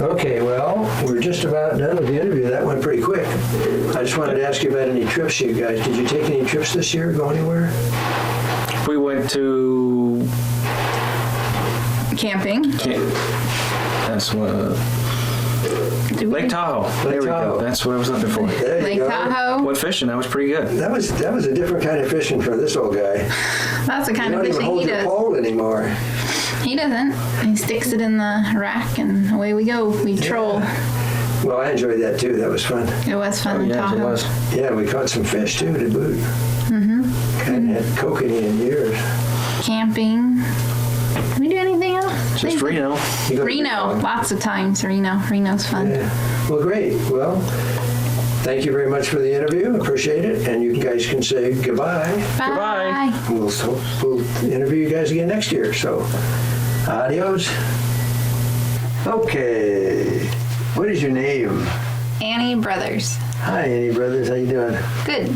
Okay, well, we're just about done with the interview. That went pretty quick. I just wanted to ask you about any trips you guys. Did you take any trips this year? Go anywhere? We went to Camping. That's what. Did we? Lake Tahoe. There we Tahoe. go. That's what I was looking for. There you Lake go. Tahoe. Went fishing. That was pretty good. That was a different kind of fishing for this old guy. That's the You kind of don't even fishing hold he your does. pole anymore. He doesn't. He sticks it in the rack and away we go. We troll. Well, I enjoyed that too. That was fun. It was fun in Yes, Tahoe. it was. Yeah, we caught some fish too to boot. Hadn't had kokanee in years. Camping. Did we do anything else? Just Reno. You go to Reno. Lots of times. Reno's fun. Yeah. Well, great. Well, thank you very much for the interview. Appreciate it. And you guys can say goodbye. Bye. Goodbye. We'll interview you guys again next year. So, adios. Okay. What is your name? Annie Brothers. Hi, Annie Brothers. How you doing? Good.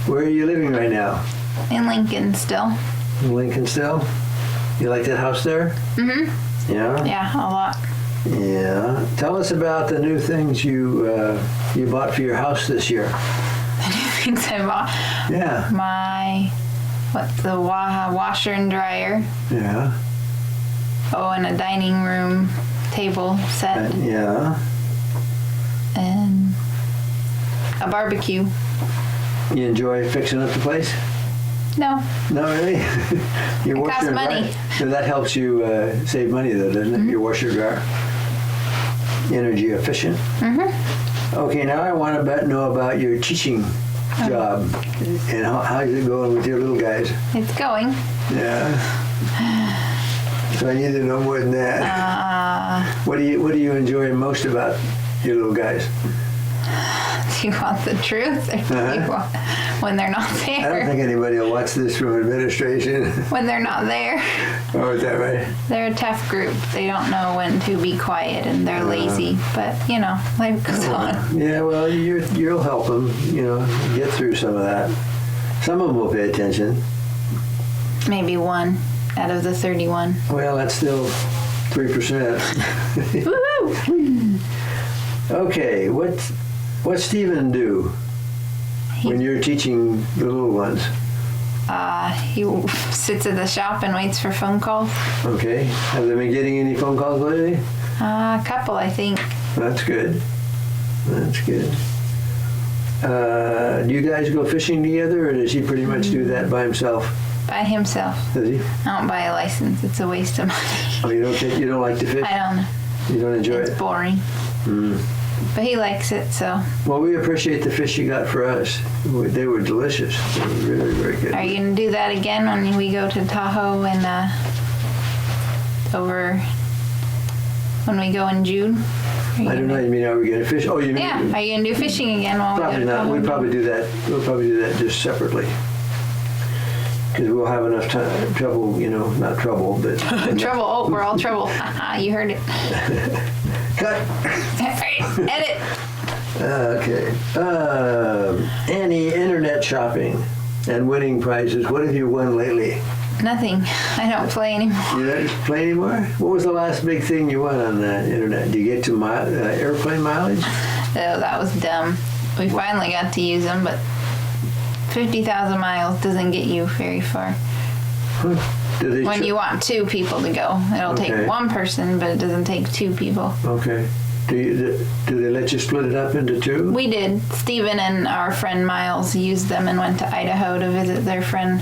Where are you living right now? In Lincoln still. In Lincoln still? You like that house there? Mm-hmm. Yeah? Yeah, a lot. Yeah. Tell us about the new things you bought for your house this year. The new things I bought. Yeah. The washer and dryer. Yeah. Oh, and a dining room table set. Yeah. And a barbecue. You enjoy fixing up the place? No. No, really? Your It washer costs and money. dryer. So that helps you save money, though, doesn't it? Your washer and dryer. Energy efficient. Mm-hmm. Okay, now I want to know about your teaching job and how's it going with your little guys? It's going. Yeah. So I need to know more than that. What do you enjoy most about your little guys? Do you want the truth? Or do you want... when they're not I don't there. think anybody will watch this from administration. When they're not there. Oh, is that right? They're a tough group. They don't know when to be quiet and they're lazy. But, you know, life goes on. Yeah, well, you'll help them, get through some of that. Some of them will pay attention. Maybe 1 out of the 31. Well, that's still 3%. Woohoo! Okay, what's Stephen do when you're teaching the little ones? He sits at the shop and waits for phone calls. Okay, have they been getting any phone calls lately? A couple, I think. That's good. That's good. Do you guys go fishing together, or does he pretty much do that by himself? By himself. Does he? I don't buy a license. It's a waste of money. Oh, you don't like to fish? I don't know. You don't enjoy It's it? boring. But he likes it, so. Well, we appreciate the fish you got for us. They were delicious. They were very, very good. Are you going to do that again when we go to Tahoe and when we go in June? I don't know. You mean, are we going to fish? Oh, you mean? Yeah. Are you going to do fishing again while we go Probably to not. Tahoe? We'll probably do that. We'll probably do that just separately. Because we'll have enough time, trouble, not trouble, but. Trouble. Oh, we're all trouble. You heard it. Cut. Edit. Okay. Annie, internet shopping and winning prizes. What have you won lately? Nothing. I don't play anymore. You don't play anymore? What was the last big thing you won on the internet? Did you get to airplane mileage? Oh, that was dumb. We finally got to use them, but 50,000 miles doesn't get you very far. When you want 2 people to go, it'll Okay. take 1 person, but it doesn't take 2 people. Okay. Do they let you split it up into 2? We did. Stephen and our friend Miles used them and went to Idaho to visit their friend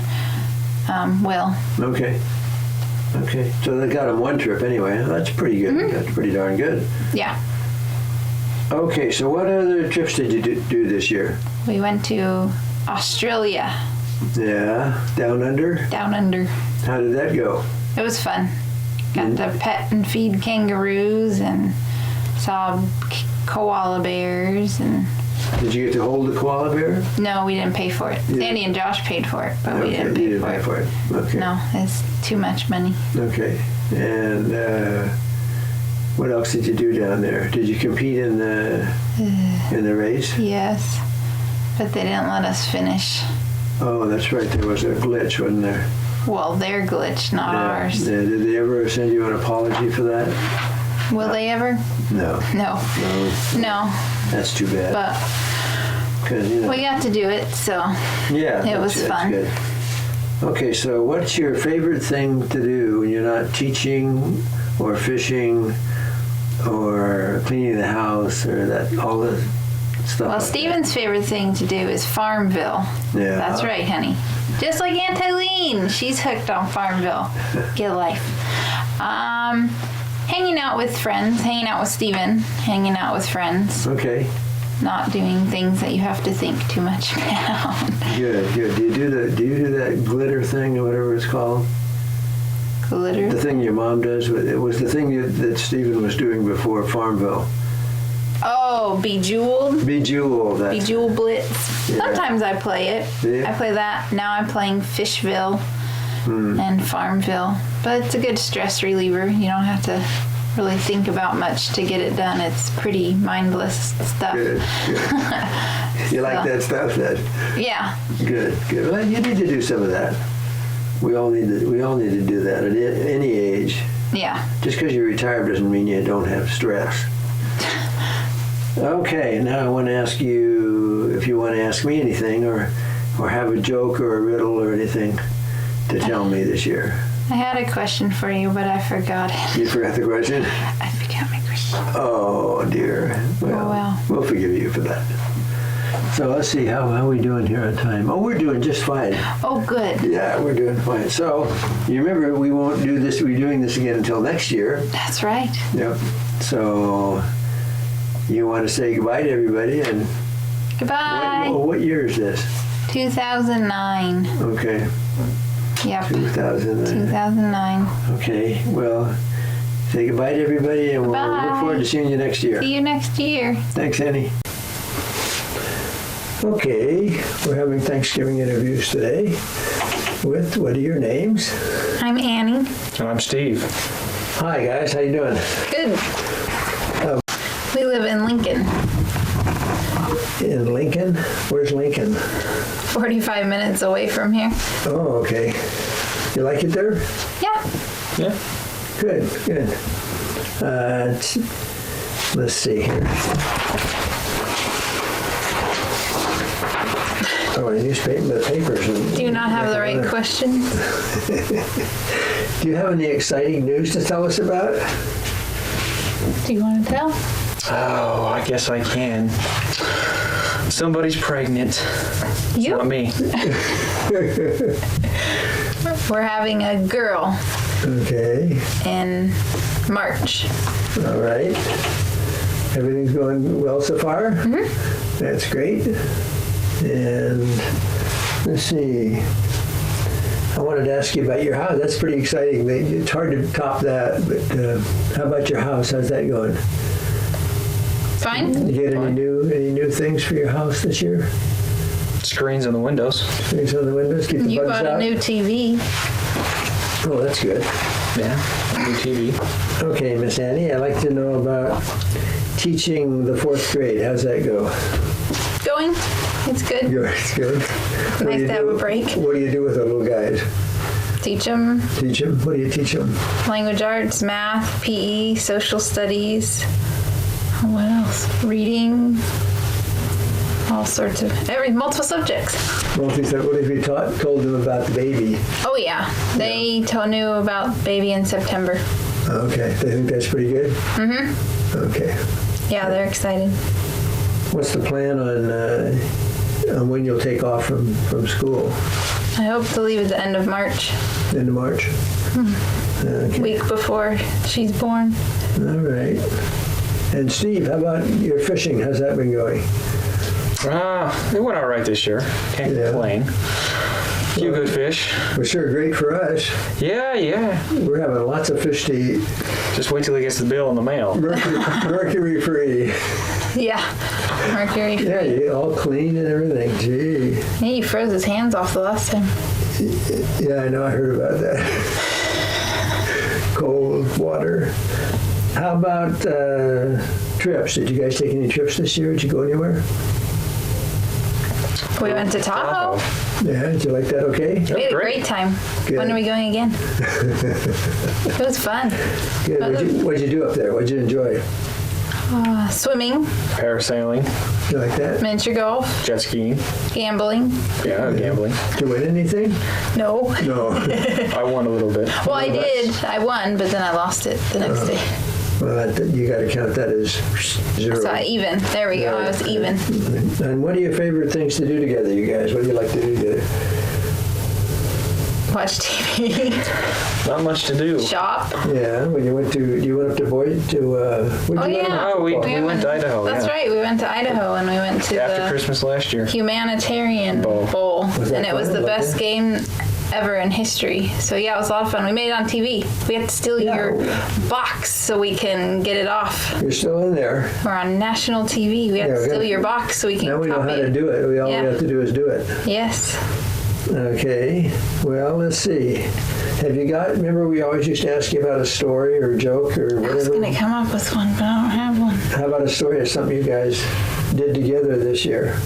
Will. Okay. Okay. So they got them 1 trip anyway. That's pretty good. That's pretty darn good. Yeah. Okay. So what other trips did you do this year? We went to Australia, Yeah. Down under? down under. How did that go? It was fun. Got to pet and feed kangaroos and saw koala bears and Did you get to hold the koala bear? no, we didn't pay for it. Yeah. Sandy and Josh paid for it, but we Okay, didn't you pay didn't for pay it. for it. Okay. No, it's too much money. Okay. And what else did you do down there? Did you compete in the race? Yes, but they didn't let us finish. Oh, that's right. There was a glitch, wasn't there? Well, their glitch, not ours. Yeah. Did they ever send you an apology for that? Will they ever? No. No. No. No, That's too bad. but 'Cause, we got to do it, so yeah, it was that's fun. Good. Okay, so what's your favorite thing to do when you're not teaching or fishing or cleaning the house or all the stuff? well, like Steven's favorite thing to do is Farmville. Yeah. That's right, honey. Just like Aunt Eileen, she's hooked on Farmville. Get a life. Hanging out with friends, hanging out with Steven, hanging out with friends, that? Okay, not doing things that you have to think too much about. good, good. Do you do that glitter thing or whatever it's called? Glitter. The thing your mom does. It was the thing that Stephen was doing before Farmville. Oh, Bejeweled. Bejeweled. Bejeweled Blitz. Yeah. Sometimes I play it. Yeah. I play that. Now I'm playing Fishville and Farmville. But it's a good stress reliever. You don't have to really think about much to get it done. It's pretty mindless stuff. Good, good. You like that stuff? Yeah. Good, good. Well, you need to do some of that. We all need to do that at any age. Yeah. Just because you're retired doesn't mean you don't have stress. Okay, now I want to ask you if you want to ask me anything or have a joke or a riddle or anything to tell me this year. I had a question for you, but I forgot it. You forgot the question? I forgot my question. Oh, dear. well. We'll forgive you for that. So let's see, how are we doing here on time? Oh, we're doing just fine. Oh, good. Yeah, we're doing fine. So you remember we won't do this, we're doing this again until next year. That's right. Yep. So you want to say goodbye to everybody and Goodbye. what year is this? 2009. Okay, Yep. 2009. 2009. Okay, well, say goodbye to everybody and we'll look Bye. forward to seeing you next year. See you next year. Thanks, Annie. Okay, we're having Thanksgiving interviews today with, what are your names? I'm Annie. And I'm Steve. Hi guys, how you doing? Good. We live in Lincoln, In Lincoln? Where's Lincoln? 45 minutes away from here. Oh, okay. You like it there? Yeah. Yeah. Good, good. Let's see here. Oh, the papers. Do you not have the right question? Do you have any exciting news to tell us about? Do you want to tell? Oh, I guess I can. Somebody's pregnant. You? Not me. We're having a girl Okay, in March. all right. Everything's going well so far? Mm-hmm. That's great. And let's see. I wanted to ask you about your house. That's pretty exciting. It's hard to top that, but how about your house? How's that going? Fine. Did you get any new things for your house this year? Screens on the windows. Things on the windows, keep the You bugs bought out? a new TV. Oh, that's good. Yeah. New TV. Okay, Miss Annie, I'd like to know about teaching the 4th grade. How's that go? Going. It's good. It's good. What Nice do you to have do- a break. What do you do with the little guys? Teach them Teach them? What do you teach them? language arts, math, PE, social studies. What else? Reading. All sorts of multiple subjects. What have you told them about the baby? Oh yeah, they knew about baby in September. Okay, they think that's pretty good? Mm-hmm. Okay. Yeah, they're excited. What's the plan on when you'll take off from school? I hope to leave at the end of March, End of March? Okay. week before she's born. All right. And Steve, how about your fishing? How's that been going? It went all right this year. Can't Yeah. complain. Few good fish. Well, sure, great for us. Yeah. We're having lots of fish to eat. Just wait till he gets the bill in the mail. Mercury free. Yeah, mercury free. Yeah, you all clean and everything. Gee. He froze his hands off the last time. Yeah, I know. I heard about that. Cold water. How about trips? Did you guys take any trips this year? Did you go anywhere? We went to Tahoe. Yeah, did you like that okay? We had a Great. great time. Good. When are we going again? It was fun. Good. What'd you do up there? What'd you enjoy? Swimming, Parasailing, You like that? miniature golf, jet skiing. gambling. Yeah, gambling. Did you win anything? No. No. I won a little bit. Well, I did. I won, but then I lost it the next day. Well, you got to count that as zero. So I even. There we go. I was even. And what are your favorite things to do together, you guys? What do you like to do together? Watch TV. Not much to do. Shop. Yeah, when you went up to Boyd to. Oh, yeah. Oh, we went to Idaho. That's yeah. right. We went to Idaho and we went to After the Christmas last year. Humanitarian Bowl. Was that And it was fun? the Like best that? game ever in history. So yeah, it was a lot of fun. We made it on TV. We have to steal your box so we can get it off. You're still in there. We're on national TV. We have Yeah, to we steal gotta- your box so we can Now we know copy how to it. do it. All we Yeah. have to do is do it. Yes. Okay. Well, let's see. Have you got? Remember, we always used to ask you about a story or a joke or I was whatever. gonna come up with one, but I don't have one. How about a story of something you guys did together this year?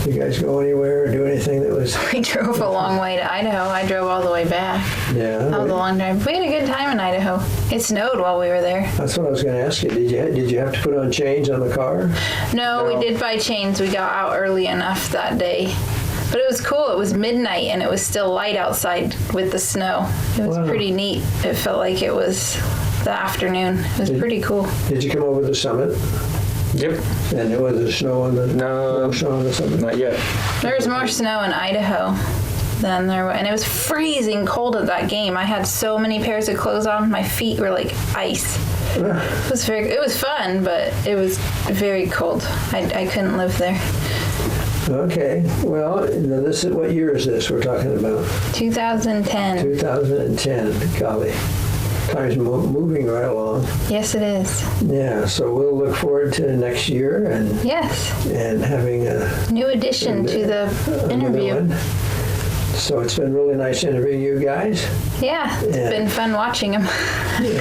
Did you guys go anywhere or do anything that was? We drove a long way to Idaho. I drove all the way back. Yeah. That was a long drive. We had a good time in Idaho. It snowed while we were there. That's what I was going to ask you. Did you have to put on chains on the car? No, we did buy chains. We got out early enough that day. But it was cool. It was midnight and it was still light outside with the snow. It was Wow. pretty neat. It felt like it was the afternoon. It was pretty cool. Did you come over the summit? Yep. And there was snow on the No. snow on the summit. Not yet. There was more snow in Idaho than there was, and it was freezing cold at that game. I had so many pairs of clothes on. My feet were like ice. It was fun, but it was very cold. I couldn't live there. Okay. Well, now this is what year is this we're talking about? 2010. 2010. Golly. time's moving right along. Yes, it is. Yeah, so we'll look forward to next year and Yes. having a New addition to the another interview. one. So it's been really nice interviewing you guys. Yeah, it's Yeah. been fun watching him.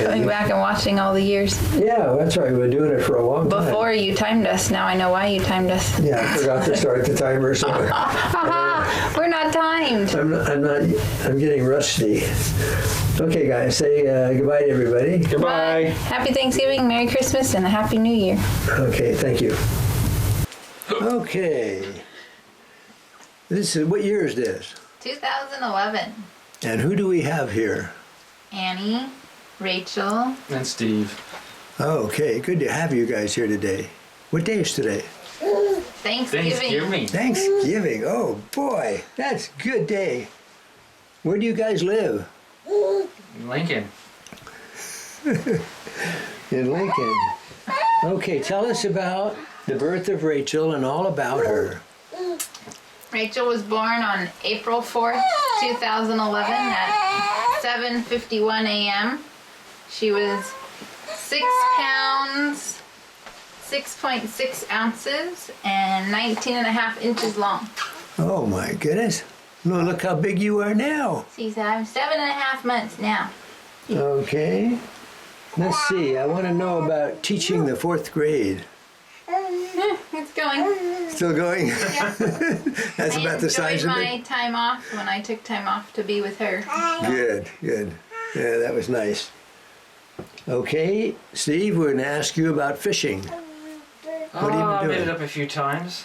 Going back and watching all the years. Yeah, that's right. We've been doing it for a long time. Before you timed us, now I know why you timed us. Yeah, I forgot to start the timer, so Haha, we're not timed. I'm getting rusty. Okay, guys, say goodbye to everybody. Goodbye. Happy Thanksgiving, Merry Christmas, and a Happy New Year. Okay, thank you. Okay. What year is this? 2011. And who do we have here? Annie, Rachel. And Steve. Oh, okay, good to have you guys here today. What day is today? Thanksgiving. Thanksgiving. Oh boy, that's a good day. Where do you guys live? Lincoln. In Lincoln. Okay, tell us about the birth of Rachel and all about her. Rachel was born on April 4th, 2011 at 7:51 a.m. She was 6 pounds, 6.6 ounces, and 19 and a half inches long. Oh my goodness. No, look how big you are now. She's 7.5 months now. Okay. Let's see, I want to know about teaching the 4th grade. It's going. Still going? Yeah. That's about the size of I it? enjoyed my time off when I took time off to be with her. Good, good. Yeah, that was nice. Okay, Steve, we're going to ask you about fishing. What have you been I made doing? it up a few times.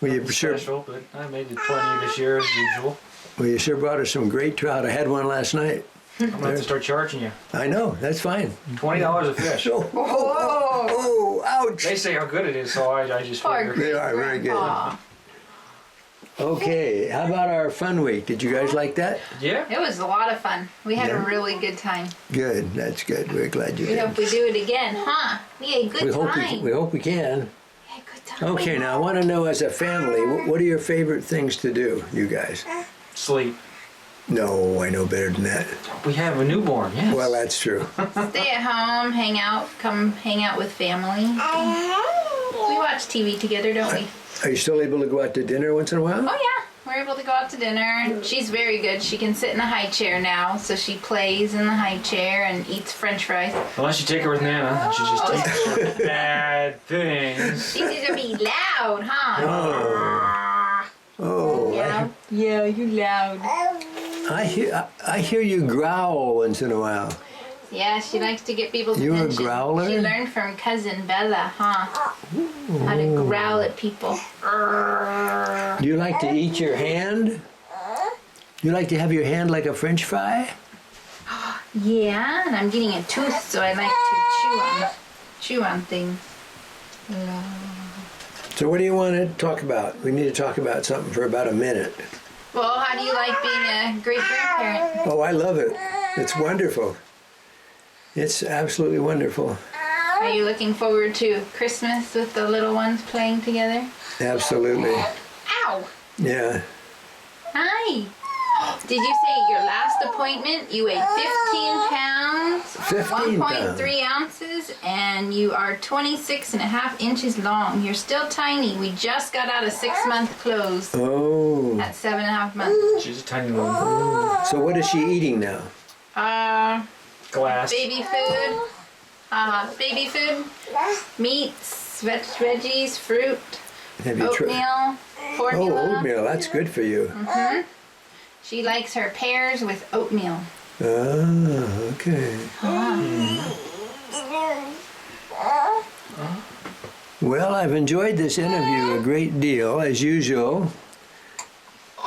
Well, you Nothing sure, special, but I made it plenty this year as usual. well, you sure brought us some great trout. I had one last night. I'm gonna have to start charging you I know, that's fine. $20 a fish. Oh, ouch. They say how good it is, so I just Poor figured. They are very good. Aw. Okay, how about our fun week? Did you guys like that? Yeah. It was a lot of fun. We had Yeah. a really good time. Good, that's good. We're glad you We hope did. we do it again, huh? We had a good We hope time. we hope we can. We had a good time. Okay, now I want to know as a family, what are your favorite things to do, you guys? Sleep. No, I know better than that. We have a newborn, yes. Well, that's true. Stay at home, hang out, come hang out with family. We watch TV together, don't we? Are you still able to go out to dinner once in a while? Oh yeah, we're able to go out to dinner. She's very good. She can sit in the high chair now, so she plays in the high chair and eats French fries. Unless you take her with Nana, and she just takes bad things. She needs to be loud, huh? Oh, Yeah. Yeah, you loud. I hear you growl once in a while. Yeah, she likes to get people's You a attention. growler? She learned from cousin Bella, huh? How to growl at people. Do you like to eat your hand? You like to have your hand like a French fry? Yeah, and I'm getting a tooth, so I like to chew on things. So what do you want to talk about? We need to talk about something for about a minute. Well, how do you like being a great grandparent? Oh, I love it. It's wonderful. It's absolutely wonderful. Are you looking forward to Christmas with the little ones playing together? Absolutely. Ow! Yeah. Hi! Did you say your last appointment you weighed 15 pounds, 15 pounds. 1.3 ounces, and you are 26 and a half inches long? You're still tiny. We just got out of 6-month clothes Oh. at 7.5 months. She's a tiny little So what is she eating now? glass. Baby food, meats, veggies, fruit, Have you tried? oatmeal, Oh, formula. oatmeal. That's good for you. She likes her pears with oatmeal. Ah, okay. Well, I've enjoyed this interview a great deal, as usual.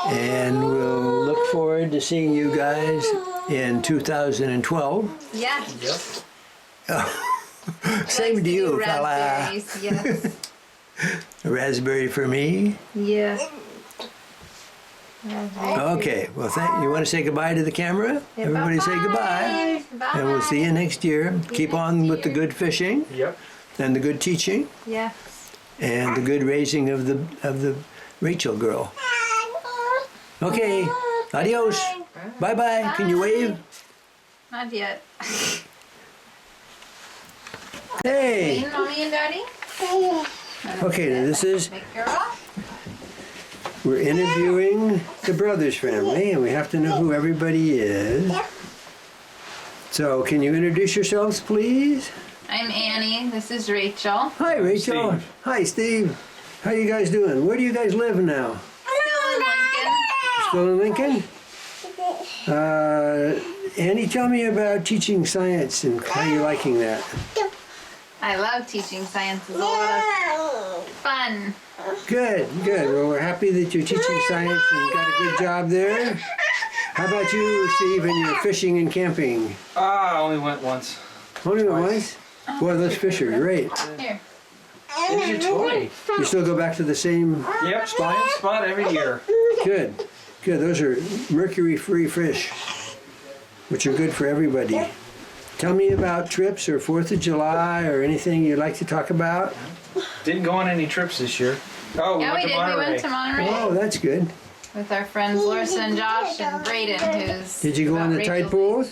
And we'll look forward to seeing you guys in 2012. Yeah. Yep. Same to you, fella. Raspberries, yes. A raspberry for me. Yes. Okay, well, you want to say goodbye to the camera? Everybody say goodbye. Bye. And we'll see you next year. Keep on with the good fishing Yep. and the good teaching Yeah. and the good raising of the Rachel girl. Okay, adios. Bye-bye. Can you wave? Not yet. Hey. Mommy and Daddy? Okay, now this is, Big girl. we're interviewing the Brothers family, and we have to know who everybody is. So, can you introduce yourselves, please? I'm Annie. This is Rachel. Hi, Rachel. Steve. Hi, Steve. How you guys doing? Where do you guys live now? Still in Lincoln. Still in Lincoln? Annie, tell me about teaching science and how you liking that. I love teaching science. It's a lot of fun. Good, good. Well, we're happy that you're teaching science and got a good job there. How about you, Steve, and your fishing and camping? I only went once. Only once? Boy, those fish are great. Here. It's your toy. You still go back to the same Yep, spot every year. Good, good. Those are mercury-free fish, which are good for everybody. Tell me about trips or 4th of July or anything you'd like to talk about. Didn't go on any trips this year. Oh, we Yeah, went we to did. We Monterey. went to Monterey Oh, that's good. with our friends Larson and Josh and Braden, who's. Did you go on about the tide Rachel's pools?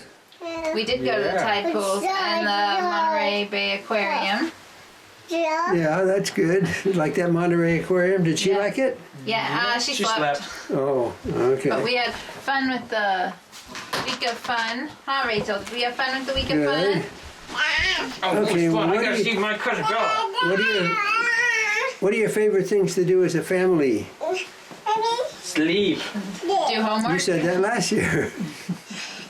age. We did go to the Yeah. tide pools and the Monterey Bay Aquarium. Yeah, that's good. Like that Monterey Aquarium. Did she Yeah. like it? Yeah, she She slept. slept. Oh, But okay. we had fun with the week of fun. Huh, Rachel? Did we have fun with the week of Good. fun? Oh, Okay, it was fun. what I do gotta you- see my cousin Bella. What are your favorite things to do as a family? Sleep. Do homework? You said that last year.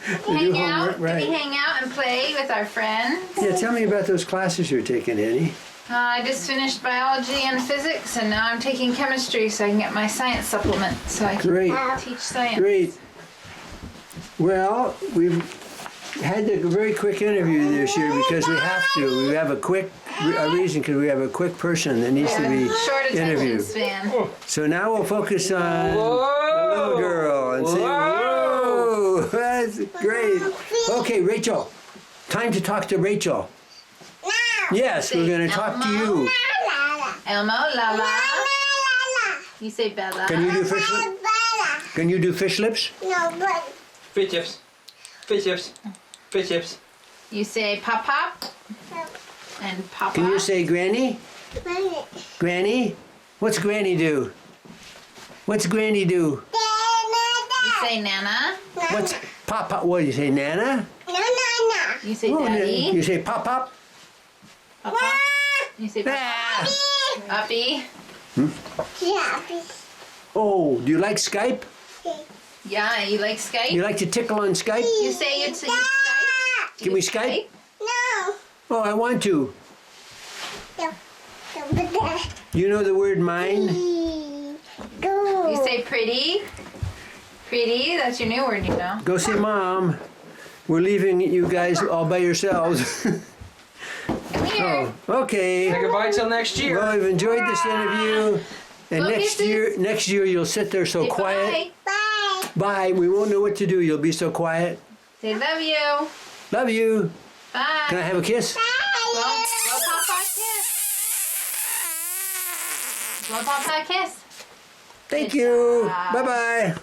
To do Hang out? homework, Did we right? hang out and play with our friends? Yeah, tell me about those classes you're taking, Annie. I just finished biology and physics, and now I'm taking chemistry so I can get my science supplement so I can Great. teach science. Great. Well, we've had a very quick interview this year because we have to. We have a reason because we have a quick person that needs to be Short attention interviewed. span. So now we'll focus on the Whoa! little girl and say, whoa, that's great. Okay, Rachel, time to talk to Rachel. Yes, we're going to talk to you. Elmo, Lala. You say Bella. Can you do fish lips? Can you do fish lips? Fish chips. Fish chips. Fish chips. You say Pop Pop and Papa. Can you say Granny? Granny? What's Granny do? What's Granny do? You say Nana. What's Papa? What do you say, Nana? You say Oh, Daddy. you say Pop Pop? Papa. You say Papa. Ah. Uppy. Oh, do you like Skype? Yeah, you like Skype? You like to tickle on Skype? You say you Skype? Can we Skype? Oh, I want to. You know the word mine? You say pretty. Pretty, that's your new word, you know. Go say Mom. We're leaving you guys all by yourselves. Come here. Oh, okay. Say goodbye till next year. Well, we've enjoyed this interview. And Well, next year you'll sit there so Say quiet. bye. Bye. We won't know what to do. You'll be so quiet. Say love you. Love you. Bye. Can I have a kiss? Blow Papa kiss. Blow Papa kiss. Thank Good you. job. Bye-bye.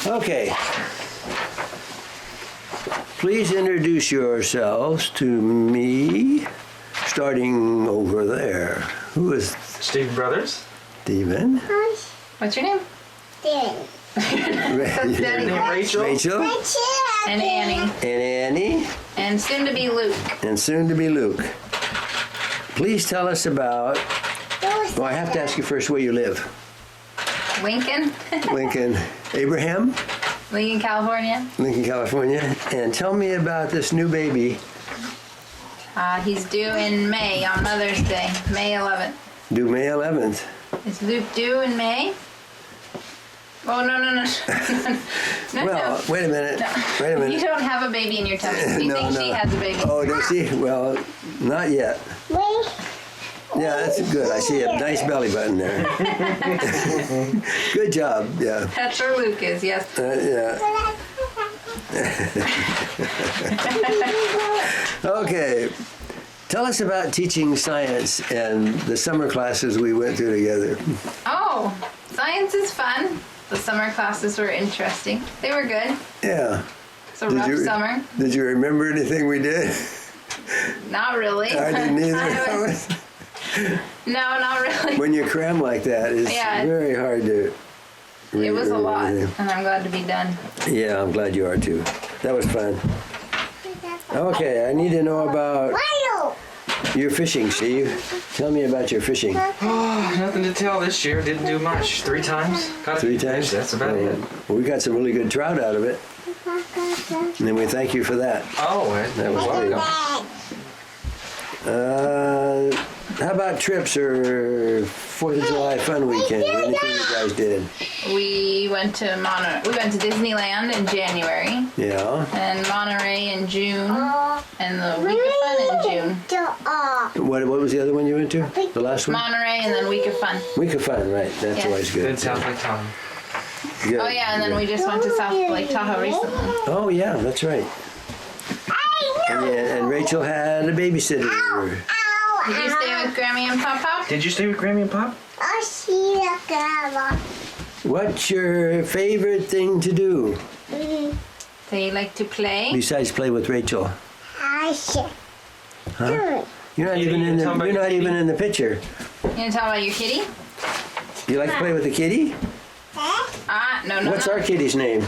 Okay. Please introduce yourselves to me, starting over there. Who is Steve Brothers. Stephen? What's your name? Name Rachel. Rachel And Annie. and Annie, And soon to be Luke. and soon to be Luke. Please tell us about, well, I have to ask you first where you live. Lincoln. Lincoln, Abraham, Lincoln, California. Lincoln, California. And tell me about this new baby, He's due in May on Mother's Day, May 11th. due May 11th. Is Luke due in May? Oh, no. No, Well, wait a minute. Wait a You minute. don't have a baby in your tummy. You think she has a baby? Oh, does she? Well, not yet. Yeah, that's good. I see a nice belly button there. Good job. Yeah. That's where Luke is, yes. Yeah. Okay. Tell us about teaching science and the summer classes we went through together. Oh, science is fun. The summer classes were interesting. They were good. Yeah. It's a rough summer. Did you remember anything we did? Not really. I didn't I either. was- no, not really. When you cram like that, it's Yeah. very hard to. It was a lot, Yeah. and I'm glad to be done. Yeah, I'm glad you are too. That was fun. Okay, I need to know about your fishing, Steve. Tell me about your fishing. Oh, nothing to tell this year. Didn't do much. 3 times. Caught a 3 few times? fish, that's about it. Well, we got some really good trout out of it. And we thank you for that. Oh, That was welcome. How about trips or 4th of July fun weekend? Anything you guys did? We went to Disneyland in January, Yeah. and Monterey in June, and the Week of Fun in June. What was the other one you went to? The last one? Monterey and then Week of Fun. Week of Fun, right. That's Yeah. always good. Good South Lake Tahoe. Good. Oh yeah, and then we just went to South Lake Tahoe recently. Oh, yeah, that's right. And Rachel had a babysitter. Did you stay with Grammy and Pop Pop? Did you stay with Grammy and Pop? What's your favorite thing to do They like to play. besides play with Rachel? Huh? You're not Kitty, even in the. tell me You're about not your even kitty. in the picture. You gonna tell about your kitty? You like to play with the kitty? No. What's our kitty's name?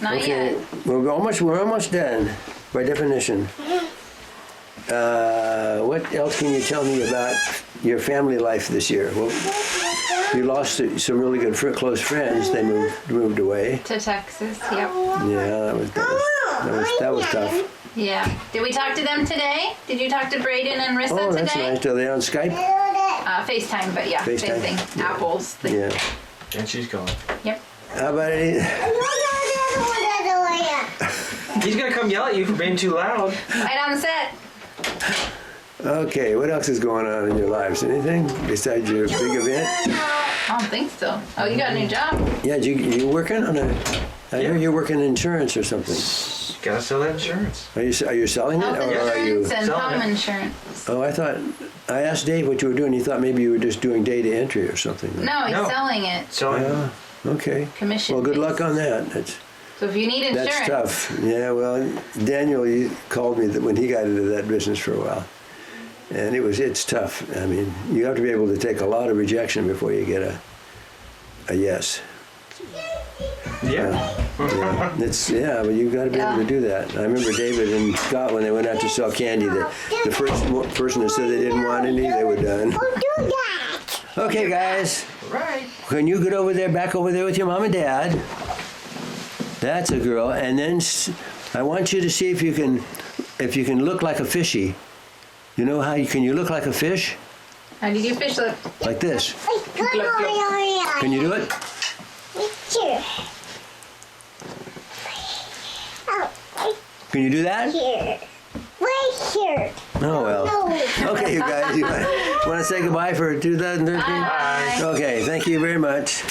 Not yet. We're almost done by definition. What else can you tell me about your family life this year? Well, you lost some really good close friends. They moved away. To Texas. Yep. Yeah, that was tough. Yeah. Did we talk to them today? Did you talk to Brayden and Rissa Oh, today? that's nice. Are they on Skype? FaceTime, but yeah, same FaceTime? thing. Yeah. Apples thing. Yeah. And she's gone. Yep. How about any? He's gonna come yell at you for being too loud. Right on the set. Okay, what else is going on in your lives? Anything besides your big event? I don't think so. Oh, you got a new job. Yeah, you working on a? I hear you're working in insurance or something. Gotta sell that insurance. Are you selling it, Health or are you? insurance and selling home it? insurance. Oh, I asked Dave what you were doing. He thought maybe you were just doing data entry or something. No, he's No. selling it. Selling. Okay. Commission. Well, good luck based. on that. So if you need insurance. That's tough. Yeah, well, Daniel, he called me when he got into that business for a while. And it's tough. I mean, you have to be able to take a lot of rejection before you get a yes. Yeah. Yeah, but you've got to be able to do that. I remember David and Scott, when they went out to sell candy, the first person that said they didn't want any, they were done. Okay, guys. Right. Can you get back over there with your mom and dad? That's a girl. And then I want you to see if you can look like a fishy. You know can you look like a fish? How do you do fish look? Like this. Can you do it? Can you do that? Oh, well. Okay, you guys, you want to say goodbye for 2013? Bye. Okay, thank you very much.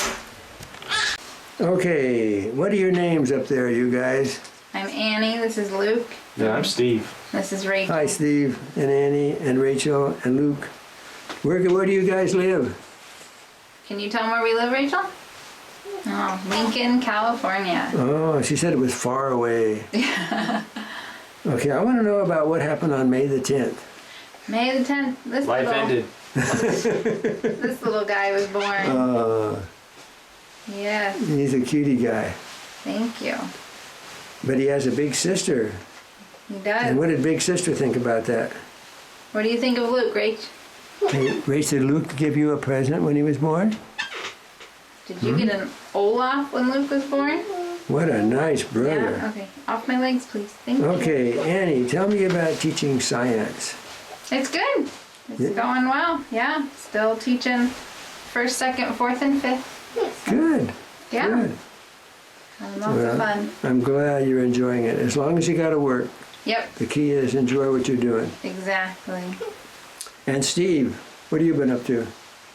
Okay, what are your names up there, you guys? I'm Annie. This is Luke. Yeah, I'm Steve. This is Rachel. Hi, Steve and Annie and Rachel and Luke. Where do you guys live? Can you tell them where we live, Rachel? Oh, Lincoln, California. Oh, she said it was far away. Okay, I want to know about what happened on May the 10th. May the 10th. Life ended. This little guy was born. Yes. He's a cutie guy. Thank you. But he has a big sister. He does. And what did Big Sister think about that? What do you think of Luke, Rach? Hey, Ray, did Luke give you a present when he was born? Did you get an Olaf when Luke was born? What a nice brother. Yeah. Okay. Off my legs, please. Thank you. Okay, Annie, tell me about teaching science. It's good. It's going well. Yeah. Still teaching first, second, fourth, and fifth. Good. Yeah. Good. Lots of fun. I'm glad you're enjoying it. As long as you got to work, Yep. the key is enjoy what you're doing. Exactly. And Steve, what have you been up to?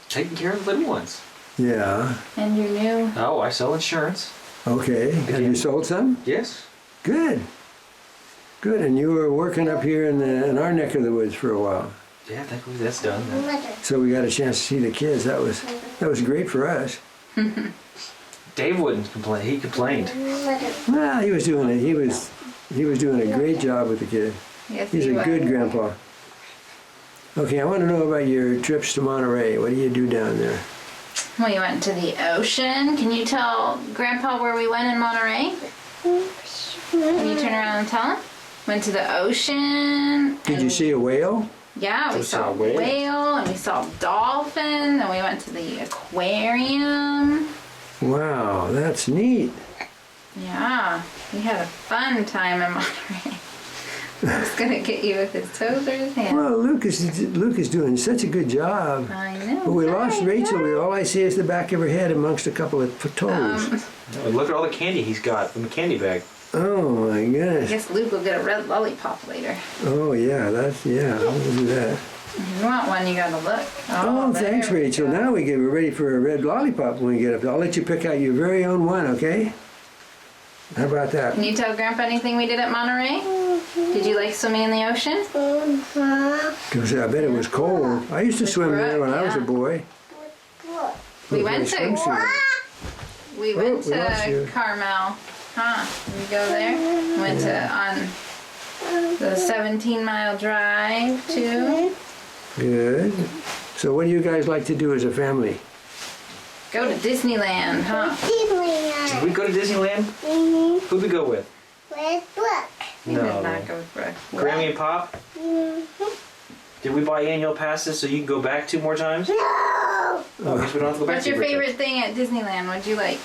Taking care of the little ones. Yeah. And you're new. Oh, I sell insurance. Okay. Have you sold some? Yes. Good. Good. And you were working up here in our neck of the woods for a while. Yeah, thankfully that's done. So we got a chance to see the kids. That was great for us. Dave wouldn't complain. He complained. Well, he was doing it. He was He was doing a great job with the kid. Yes, He's he a was. good grandpa. Okay, I want to know about your trips to Monterey. What do you do down there? We went to the ocean. Can you tell Grandpa where we went in Monterey? Can you turn around and tell him? Went to the ocean. Did you see a whale? Yeah, we saw a whale and we saw a dolphin. And we went to the aquarium. Wow, that's neat. Yeah, we had a fun time in Monterey. He's gonna get you with his toes or his hands. Well, Luke is doing such a good job. I know. But we lost Rachel. All I see is the back of her head amongst a couple of toes. Look at all the candy he's got in the candy bag. Oh my I goodness. guess Luke will get a red lollipop later. Oh yeah, we'll do that. If you want one, you gotta look. Oh, there thanks, we Rachel. go. Now we're ready for a red lollipop when we get up. I'll let you pick out your very own one, okay? How about that? Can you tell Grandpa anything we did at Monterey? Did you like swimming in the ocean? Because I bet it was cold. I used to swim there when I was a yeah. boy. We With went my to swimsuit. we went we lost to you. Carmel. Huh? We go there. Went to on the 17-mile drive too. Good. So what do you guys like to do as a family? Go to Disneyland, huh? Did we go to Disneyland? Who'd we go with? We did not go with Brooke. Grammy and Pop? Did we buy annual passes so you can go back 2 more times? Oh, I guess we don't have to go back What's to your birthday. favorite thing at Disneyland? What'd you like?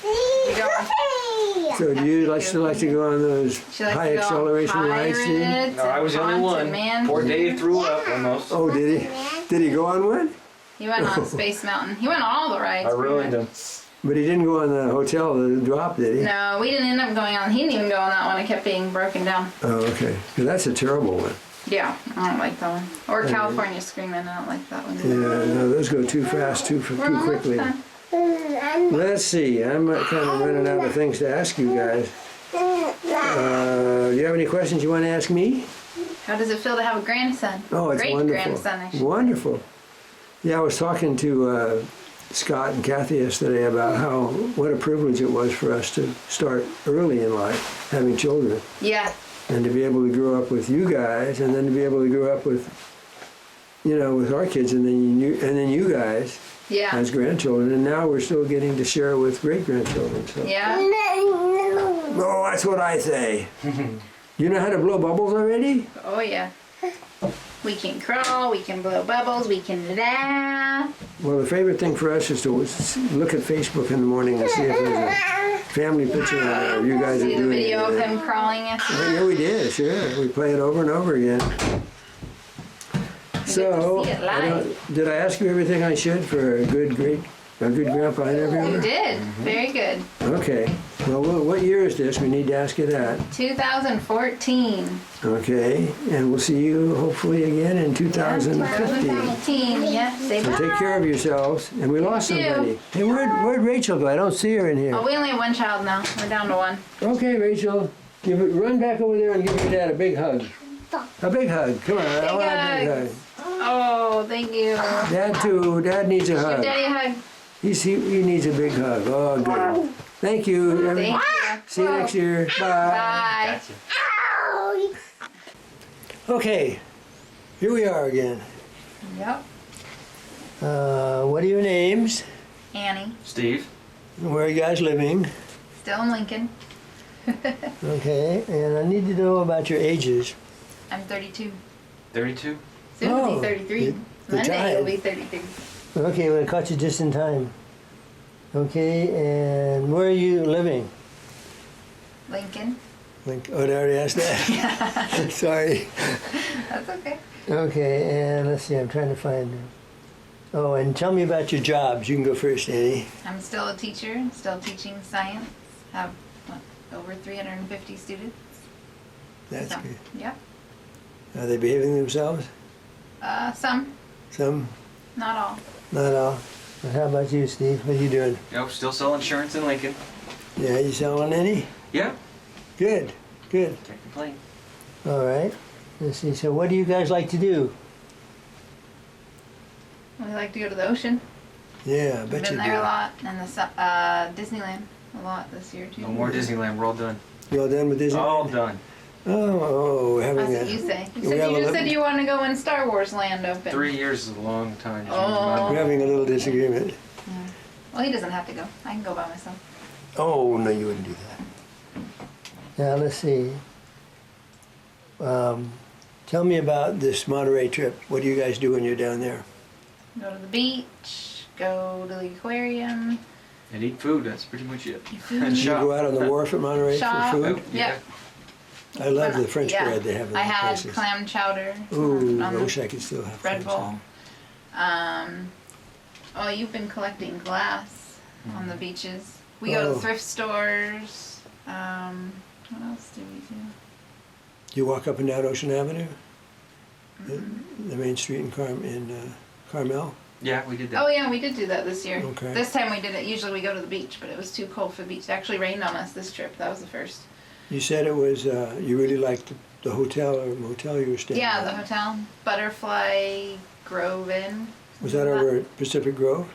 You go So do you still like to go on those She likes high to go on acceleration rides, Steve? Pirates No, I was the only and one. Haunted Mansion. Poor Dave threw up almost. Oh, did he? Did he go on one? He went on Space Mountain. He went on all the rides. I pretty ruined much. him. But he didn't go on the hotel drop, did he? No, we didn't end up going on. He didn't even go on that one. It kept being broken down. Oh, okay. 'Cause that's a terrible one. Yeah, I don't like that one. Or California Screaming. I don't like that one. Yeah, no, those go too fast, too We're almost quickly. done. Let's see. I'm kind of running out of things to ask you guys. Do you have any questions you want to ask me? How does it feel to have a grandson? Oh, it's Great wonderful. grandson, I should say. Wonderful. Yeah, I was talking to Scott and Kathy yesterday about what a privilege it was for us to start early in life, having children, Yeah. and to be able to grow up with you guys, and then to be able to grow up with, with our kids, and then you guys Yeah. as grandchildren, and now we're still getting to share with great grandchildren. So. Yeah. Oh, that's what I say. You know how to blow bubbles already? Oh, yeah. We can crawl, we can blow bubbles, we can laugh. Well, the favorite thing for us is to look at Facebook in the morning and see if there's a family picture on there. You guys are See the doing video it. of him crawling yesterday? Yeah, we did, sure. We play it over and over again. So, see it live. did I ask you everything I should for a good grandpa interviewer? You did. Very good. Okay. Well, what year is this? We need to ask you that. 2014. Okay. And we'll see you hopefully again in 2015. 2015. Yeah. Say So bye. take care of yourselves. And we lost too. somebody. Hey, where'd Rachel go? I don't see her in here. Oh, we only have one child now. We're down to one. Okay, Rachel. Run back over there and give your dad a big hug. A big hug. Come on. I want a big hug. Oh, thank you. Dad too. Dad needs a Give hug. Daddy a hug. He needs a big hug. Oh, good. Thank you. Thank you. See you next year. Bye. Bye. Okay. Here we are again. Yep. What are your names? Annie. Steve? Where are you guys living? Still in Lincoln. Okay. And I need to know about your ages. I'm 32. 32? Soon Oh, will be 33. the Monday child. will be 33. Okay, well, I caught you just in time. Okay, and where are you living? Lincoln. Oh, did I already ask that? Sorry. That's okay. Okay, and let's see, I'm trying to find. Oh, and tell me about your jobs. You can go first, Annie. I'm still a teacher, still teaching science. Have over 350 students. That's So, good. Yep. Are they behaving themselves? Some, Some? not all. Not all. And how about you, Steve? What are you doing? Yep, still sell insurance in Lincoln. Yeah, you selling any? Yeah, Good, good. can't complain. All right. Let's see, so what do you guys like to do? We like to go to the ocean. Yeah, I bet Been you there a do. lot, and Disneyland a lot this year too. No more Disneyland. We're all done. You all done with Disney? All done. Oh, we're having That's what you a, say. we You said have you a just li- said you want to go when Star Wars Land opened. 3 years is a long time to change Oh. we're having a little disagreement. Well, he doesn't have to go. I can go by myself. Oh, no, you wouldn't do that. Now, let's see. Tell me about this Monterey trip. What do you guys do when you're down there? Go to the beach. Go to the aquarium. And eat food. That's pretty much it. food. And Do you shop. go out on the wharf at Monterey Shop. for Oh, food? Yeah. I love the French Yeah. bread they have in I the had places. clam chowder. Ooh, I on the wish I could still have Red French Bull. salad. Oh, you've been collecting glass on the beaches. We go Oh. to thrift stores. What else do we do? Do you walk up and down Ocean Avenue? Mm-hmm. The main street in Carmel? Yeah, we did that. Oh yeah, we did do that this year. Okay. This time we did it. Usually we go to the beach, but it was too cold for the beach. It actually rained on us this trip. That was the first. You said it was, you really liked the hotel or motel you were staying Yeah, at. the hotel, Butterfly Grove Inn. Was that over at Pacific Grove?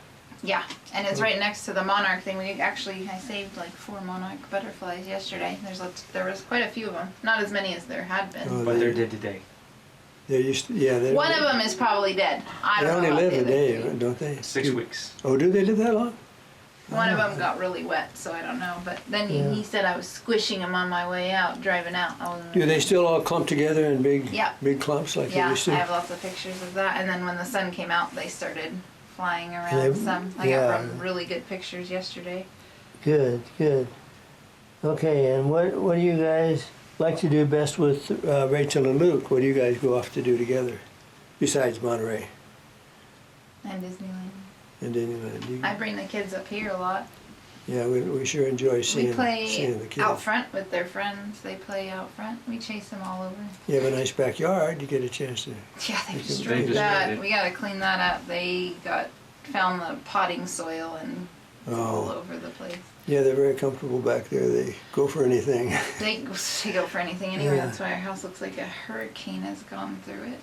Yeah, and it's right next to the monarch thing. I saved like 4 monarch butterflies yesterday. There was quite a few of them. Not as many as there had been. Oh, But they're dead today. They used to, yeah. They, One of them is probably dead. I They don't only know. live about a the other day, two. don't they? 6 weeks. Oh, do they live that long? One of them got really wet, so I don't know. But then Yeah. he said I was squishing him on my way out, driving out. Do they still all clump together in big, Yeah. big clumps like they Yeah, used I to? have lots of pictures of that. And then when the sun came out, they started flying around They- some. I yeah. got really good pictures yesterday. Good, good. Okay, and what do you guys like to do best with Rachel and Luke? What do you guys go off to do together, besides Monterey And Disneyland. and Disneyland? I bring the kids up here a lot. Yeah, we sure enjoy seeing We play the kids. out front with their friends. They play out front. We chase them all over. You have a nice backyard. You get a chance to. Yeah, they They destroyed destroyed that. it. We gotta clean that up. They found the potting soil and it's all Oh, over the place. yeah, they're very comfortable back there. They go for anything. They go for anything anyway. Yeah. That's why our house looks like a hurricane has gone through it.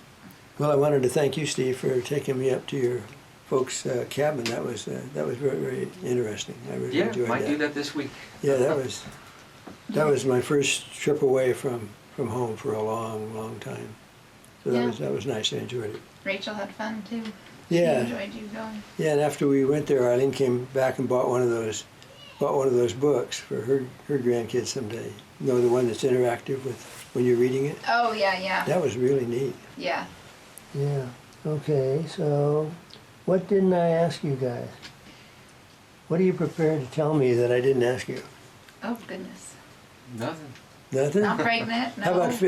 Well, I wanted to thank you, Steve, for taking me up to your folks' cabin. That was very, very interesting. I really Yeah, enjoyed might that. do that this week. Yeah, that was my first trip away from home for a long, long time. So Yeah. that was nice. I enjoyed it. Rachel had fun too. Yeah, She enjoyed you going. yeah. And after we went there, Eileen came back and bought one of those books for her grandkids someday. You know, the one that's interactive with when you're reading it. Oh yeah, yeah, That was really neat. yeah. Yeah. Okay. So, what didn't I ask you guys? What are you prepared to tell me that I didn't ask you? Oh goodness. Nothing. Nothing. Not pregnant. No. How about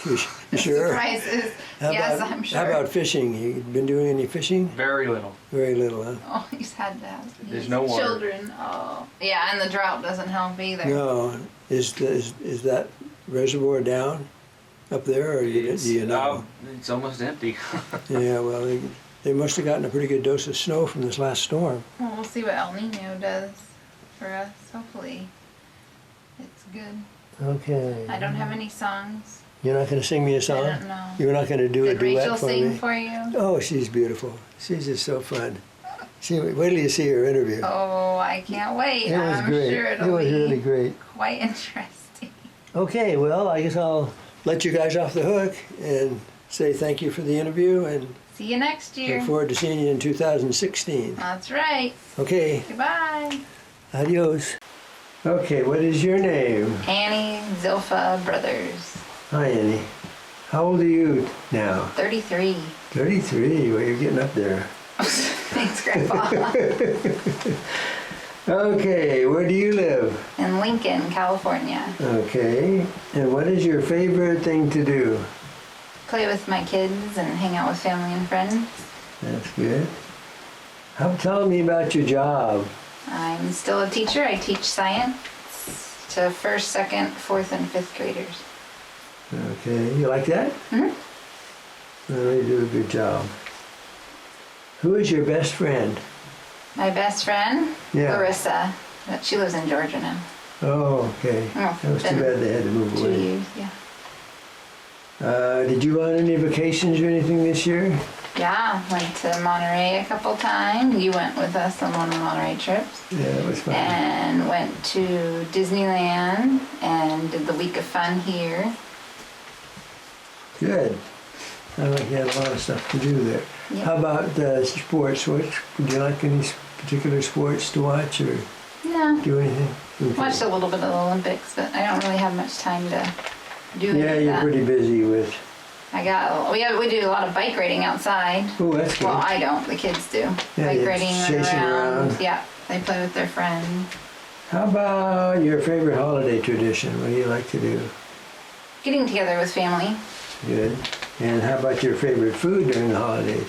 you sure? Surprises. Yes, I'm sure. How about fishing? You been doing any fishing? Very little. Very little, huh? Oh, he's had to have There's his no water. children. Oh, yeah, and the drought doesn't help either. No. Is that reservoir down up there, or do you know? It's almost empty. Yeah. Well, they must have gotten a pretty good dose of snow from this last storm. Well, we'll see what El Nino does for us. Hopefully, it's good. Okay. I don't have any songs. You're not going to sing me a I song? don't know. You're not going to do a Did duet Rachel for sing me? for you? Oh, she's beautiful. She's just so fun. Wait till you see her interview. Oh, I can't wait. It was I'm great. sure It it'll was be really great. quite interesting. Okay, well, I guess I'll let you guys off the hook and say thank you for the interview and See you next year. look forward to seeing you in 2016. That's right. Okay, Goodbye. adios. Okay, what is your name? Annie Zilpha Brothers. Hi, Annie. How old are you now? 33. 33. Well, you're getting up there. Thanks, Grandpa. Okay, where do you live? In Lincoln, California. Okay, and what is your favorite thing to do? Play with my kids and hang out with family and friends. That's good. Tell me about your job. I'm still a teacher. I teach science to first, second, fourth, and fifth graders. Okay, you like that? Mm-hmm. Well, you do a good job. Who is your best friend? My best friend, Yeah. Larissa, but she lives in Georgia now. Oh, okay. Oh, That was too been bad they had to move 2 away. years, yeah. Did you go on any vacations or anything this year? Yeah, went to Monterey a couple times. You went with us on one of the Monterey trips. Yeah, it was fun. And went to Disneyland and did the week of fun here. Good. Sounds like you had a lot of stuff to do there. Yep. How about sports? Do you like any particular sports to watch or No. do anything? Okay. Watched a little bit of the Olympics, but I don't really have much time to do any Yeah, of you're that. pretty busy with. We do a lot of bike riding outside. Oh, that's good. Well, I don't. The kids do. Yeah, Bike you're riding, run chasing around. around. Yeah, they play with their friends. How about your favorite holiday tradition? What do you like to do? Getting together with family. Good. And how about your favorite food during the holidays?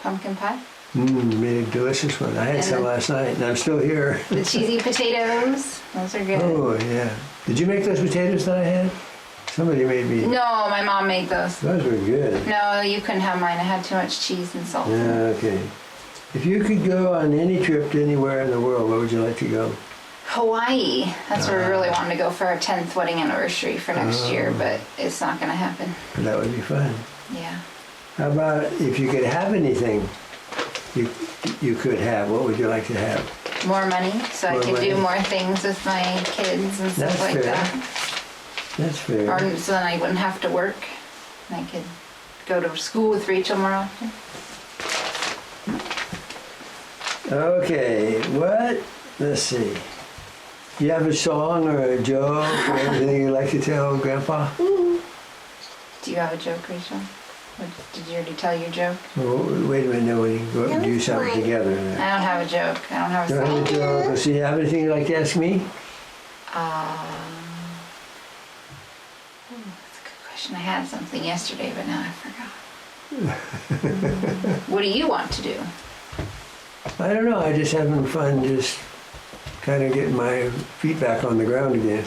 Pumpkin pie. Made a delicious one. I had some last night and I'm still here. The cheesy potatoes. Those are good. Oh, yeah. Did you make those potatoes that I had? Somebody made me. No, my mom made those. Those were good. No, you couldn't have mine. I had too much cheese and salt. Yeah, okay. If you could go on any trip to anywhere in the world, where would you like to go? Hawaii. That's where we really wanted to go for our 10th wedding anniversary for next year, but it's not going to happen. That would be fun. Yeah. How about if you could have anything you could have, what would you like to have? More money, so More I could money. do more things with my kids and stuff That's like fair. that. That's fair. Or so then I wouldn't have to work. I could go to school with Rachel more often. Okay, what? Let's see. You have a song or a joke or anything you'd like to tell Grandpa? Do you have a joke, Rachel? Or did you already tell your joke? Oh, wait a minute, no, we can go That do was something fine. together. I Then. don't have a joke. I don't have a Don't song. have a joke. Let's see, you have anything you'd like to ask me? That's a good question. I had something yesterday, but now I forgot. What do you want to do? I don't know, I'm just having fun just kind of getting my feet back on the ground again.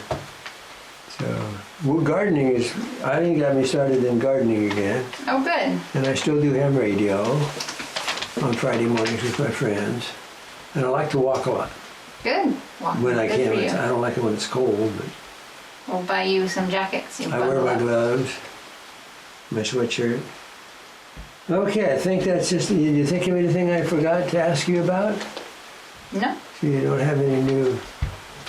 So, well, gardening is, I think got me started in gardening again. Oh, good. And I still do ham radio on Friday mornings with my friends. And I like to walk a lot Good. Walking. when I Good can. for you. I don't like it when it's cold, but We'll buy you some jackets. You I wear bundle my up. gloves, my sweatshirt. Okay, I think that's just, did you think of anything I forgot to ask you about? No. So you don't have any new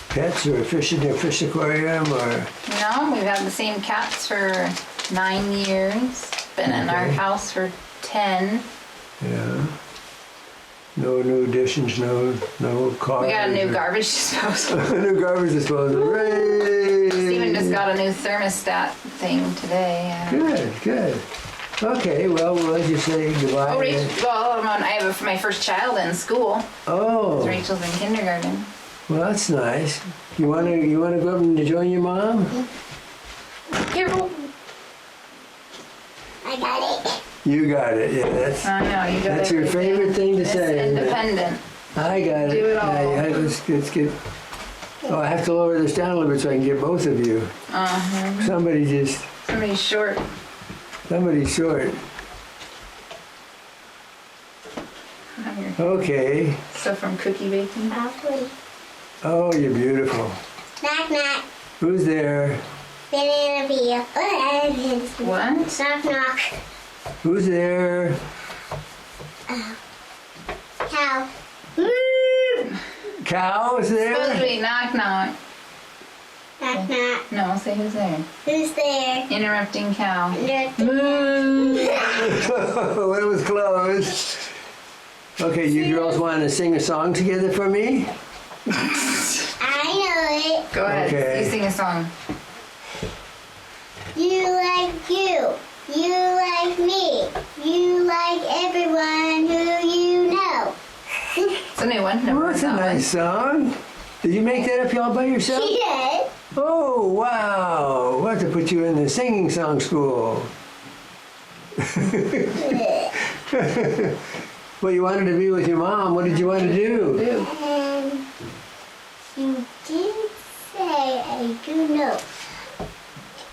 pets or fish in your fish aquarium or? No, we've had the same cats for 9 years. Been in our Okay. house for 10. Yeah. No new additions, no cars. We got a new or- garbage disposal. New garbage disposal. Hooray! Steven just got a new thermostat thing today. Good. Okay, well, we'll let you say goodbye. Oh, Rachel, well, I have my first child in school. Oh, Rachel's in kindergarten. well, that's nice. You wanna go up and join your mom? Careful. I got it. You got it. Yeah, that's. I know, you got That's your everything. favorite thing to It's say, isn't it? independent. I got it. Do it all. Yeah, let's get. Oh, I have to lower this down a little bit so I can get both of you. Uh-huh. Somebody's short. Have your Okay. stuff from cookie baking. Awfully. Oh, you're beautiful. Knock, knock. Who's there? Banana peel. What? Knock, knock. Who's there? Cow. Cow's Supposed to there? be knock knock. Knock, knock. No, say who's there. Who's there? Interrupting cow. When it was closed. Okay, you girls want to sing a song together for me? I know it. Go ahead. Okay. You sing a song. You like you. You like me. You like everyone who you know. It's a new one. Never Oh, heard that's a that nice song. Did you make that up all by yourself? She did. Oh, wow. We'll have to put you in the singing song school. Well, you wanted to be with your mom. What did you want to do? Do. You did say I do know.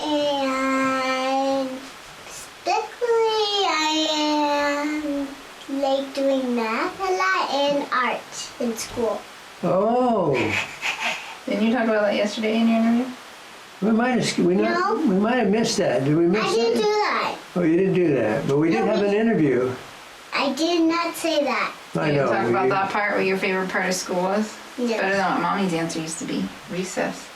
And especially I am like doing math a lot and art in school. Oh, Didn't you talk about that yesterday in your interview? we might have No. missed that. Did we miss I didn't do that? that. Oh, you didn't do that, but we did have an interview. I did not say that. I You know. talk about that part, what your favorite part of school was? Yes. Better than what Mommy's answer used to be. Recess.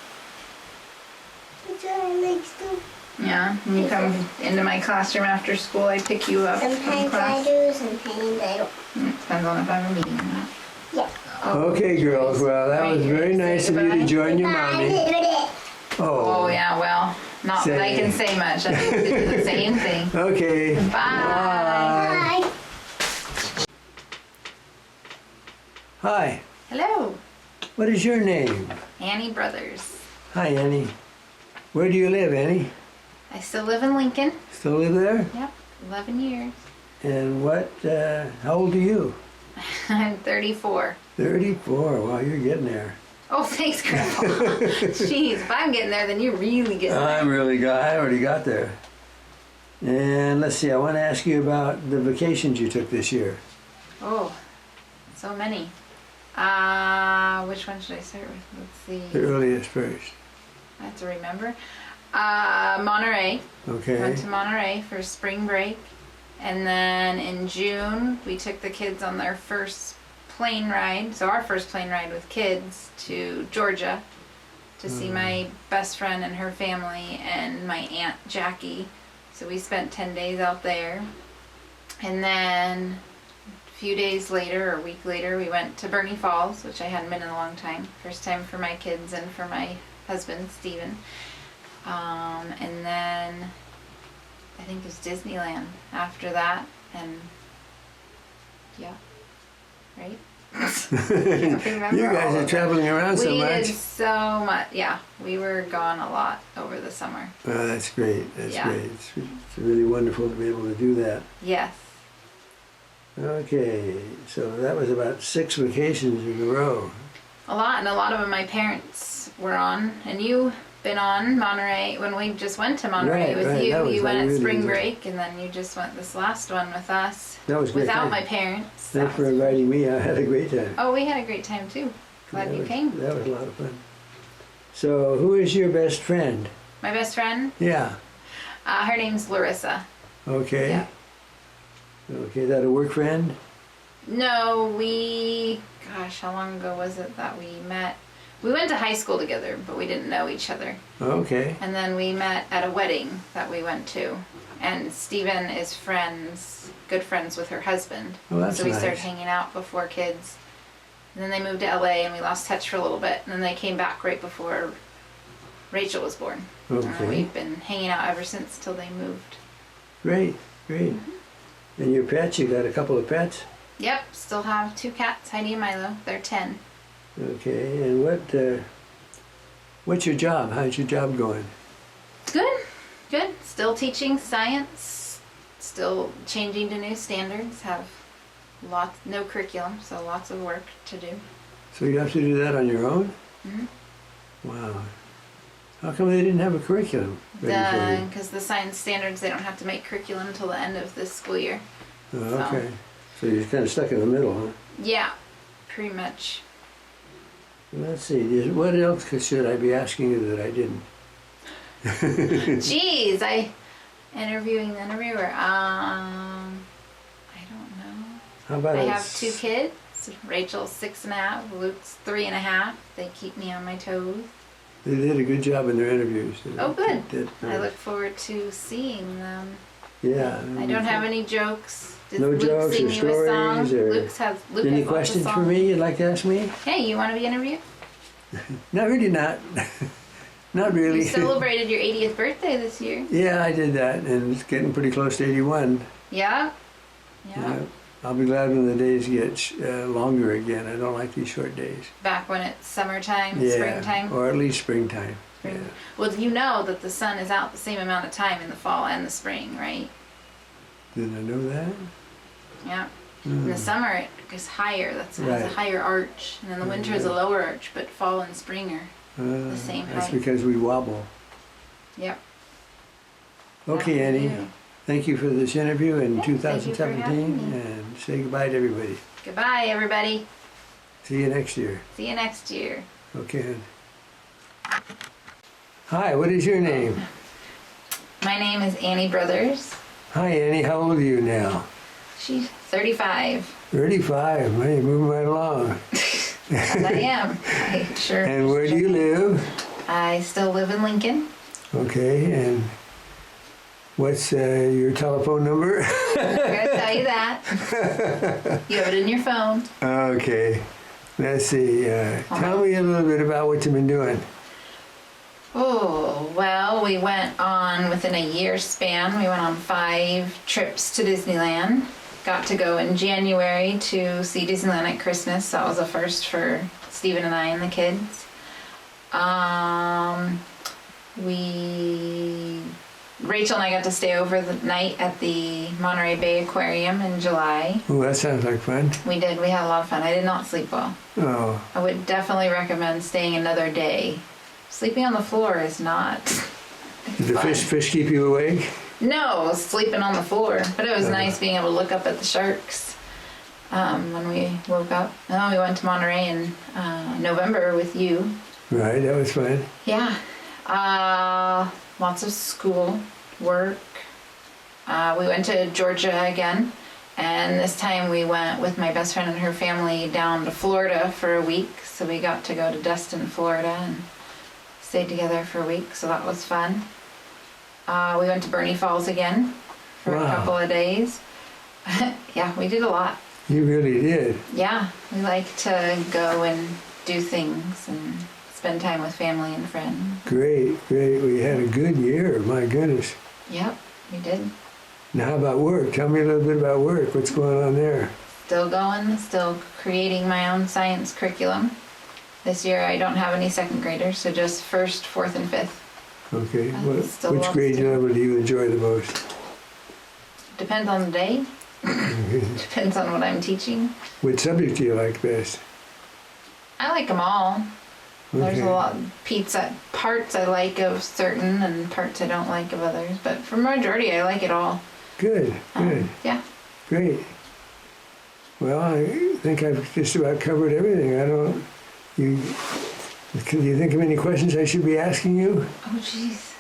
That's what I like to. Yeah, and you come into my classroom after school, I pick you up from Sometimes I class. do, sometimes I don't. Depends on if I have a meeting or not. Yeah. Okay, girls. Well, that was very nice of you to join your mommy. Oh yeah, well, not that I can say much. I think they do the same thing. Okay. Bye. Bye. Hi. Hello, What is your name? Annie Brothers. Hi, Annie. Where do you live, Annie? I still live in Lincoln. Still live there? Yep, 11 years. And what, how old are you? I'm 34. 34. Wow, you're getting there. Oh, thanks, Grandpa. Jeez, if I'm getting there, then you're really getting there. I already got there. And let's see, I want to ask you about the vacations you took this year. Oh, so many. Which one should I start with? Let's The see. earliest first. I have to remember. Monterey. Okay. Went to Monterey for spring break. And then in June, we took the kids on their first plane ride. So our first plane ride with kids to Georgia to see my best friend and her family and my Aunt Jackie. So we spent 10 days out there. And then a few days later, or a week later, we went to Bernie Falls, which I hadn't been in a long time. First time for my kids and for my husband, Steven. And then I think it was Disneyland after that. And yeah, right? Can't remember You guys all are of it. traveling around so We much. did so much. Yeah, we were gone a lot over the summer. Oh, that's great. That's Yeah. great. It's really wonderful to be able to do that. Yes. Okay, so that was about 6 vacations in a row. A lot, and a lot of them my parents were on. And you been on Monterey when we just went to Monterey Right, with right, you. that was You went like at really spring good. break, and then you just went this last one with us That was great. without Thank- my parents. Thanks for inviting me. I had a great time. Oh, we had a great time too. Glad That you was- came. That was a lot of fun. So, who is your best friend? My best friend, Yeah. her name's Larissa. Okay. Yeah. Okay, is that a work friend? No, gosh, how long ago was it that we met? We went to high school together, but we didn't know each other. Okay. And then we met at a wedding that we went to. And Steven is good friends with her husband. Oh, that's so we started nice. hanging out before kids. And then they moved to LA and we lost touch for a little bit. And then they came back right before Rachel was born. And Okay. we've been hanging out ever since till they moved. Great, great. And your pets, you got a couple of pets? Yep, still have 2 cats, Heidi and Milo. They're 10. Okay, and what's your job? How's your job going? Good, good. Still teaching science, still changing to new standards, have no curriculum, so lots of work to do. So you have to do that on your own? Mhm. Wow. How come they didn't have a curriculum ready for you? Because the science standards, they don't have to make curriculum until the end of this school year. Oh, okay. So you're kind of stuck in the middle, huh? Yeah, pretty much. Let's see, what else should I be asking you that I didn't? Jeez, interviewing the interviewer. I don't know. How about I a have 2 kids. Rachel's 6.5, Luke's 3.5. They keep me on my toes. They did a good job in their interviews. Oh, good. They did. I look forward to seeing them. Yeah. I don't have any jokes. Did No Luke jokes sing or you a song? stories or Luke has Any lots of questions for songs. me you'd like to ask me? Hey, you want to be interviewed? No, really not. Not really. You celebrated your 80th birthday this year. Yeah, I did that, and it's getting pretty close to 81. Yeah? Yeah. Yeah. I'll be glad when the days get longer again. I don't like these short days. Back when it's summertime, Yeah, springtime. or at least springtime. Spring. Yeah. Well, you know that the sun is out the same amount of time in the fall and the spring, right? Didn't I know that? Yeah. In the summer it is higher. That's has a Right. higher arch, and in the winter is a lower arch. But fall and spring are the same That's height. because we wobble. Yep. Okay, That was Annie. you. Thank you for this interview in Yeah, thank you for 2017, having me. and say goodbye to everybody. Goodbye, everybody. See you next year. See you next year. Okay. Hi, what is your name? My name is Annie Brothers. Hi, Annie. How old are you now? She's 35. 35. Man, you're moving right along. And I am. I sure. And where do you live? I still live in Lincoln. Okay, and what's your telephone number? I'm gonna tell you that. You have it in your phone. Okay. Let's see. Tell me a little bit about what you've been doing. Oh, well, we went on, within a year span, we went on 5 trips to Disneyland. Got to go in January to see Disneyland at Christmas. That was a first for Stephen and I and the kids. Rachel and I got to stay over the night at the Monterey Bay Aquarium in July. Oh, that sounds like fun. We did. We had a lot of fun. I did not sleep well. Oh, I would definitely recommend staying another day. Sleeping on the floor is not. did the fun. fish keep you awake? No, sleeping on the floor. But it was nice being able to look up at the sharks when we woke up. And then we went to Monterey in November with you. Right, that was fun. Yeah. Lots of school, work. We went to Georgia again. And this time we went with my best friend and her family down to Florida for a week. So we got to go to Destin, Florida and stayed together for a week. So that was fun. We went to Bernie Falls again for a couple of days. Yeah, we did a lot. You really did. Yeah, we like to go and do things and spend time with family and friends. Great. We had a good year. My goodness. Yep, we did. Now, how about work? Tell me a little bit about work. What's going on there? Still going, still creating my own science curriculum. This year I don't have any second graders, so just first, fourth, and fifth. Okay. Still Which lots grade to- level do you enjoy the most? Depends on the day. Depends on what I'm teaching. What subject do you like best? I like them all. There's Okay. a lot of parts I like of certain and parts I don't like of others. But for majority, I like it all. Good. Yeah. Great. Well, I think I've just about covered everything. Can you think of any questions I should be asking you? Oh, jeez.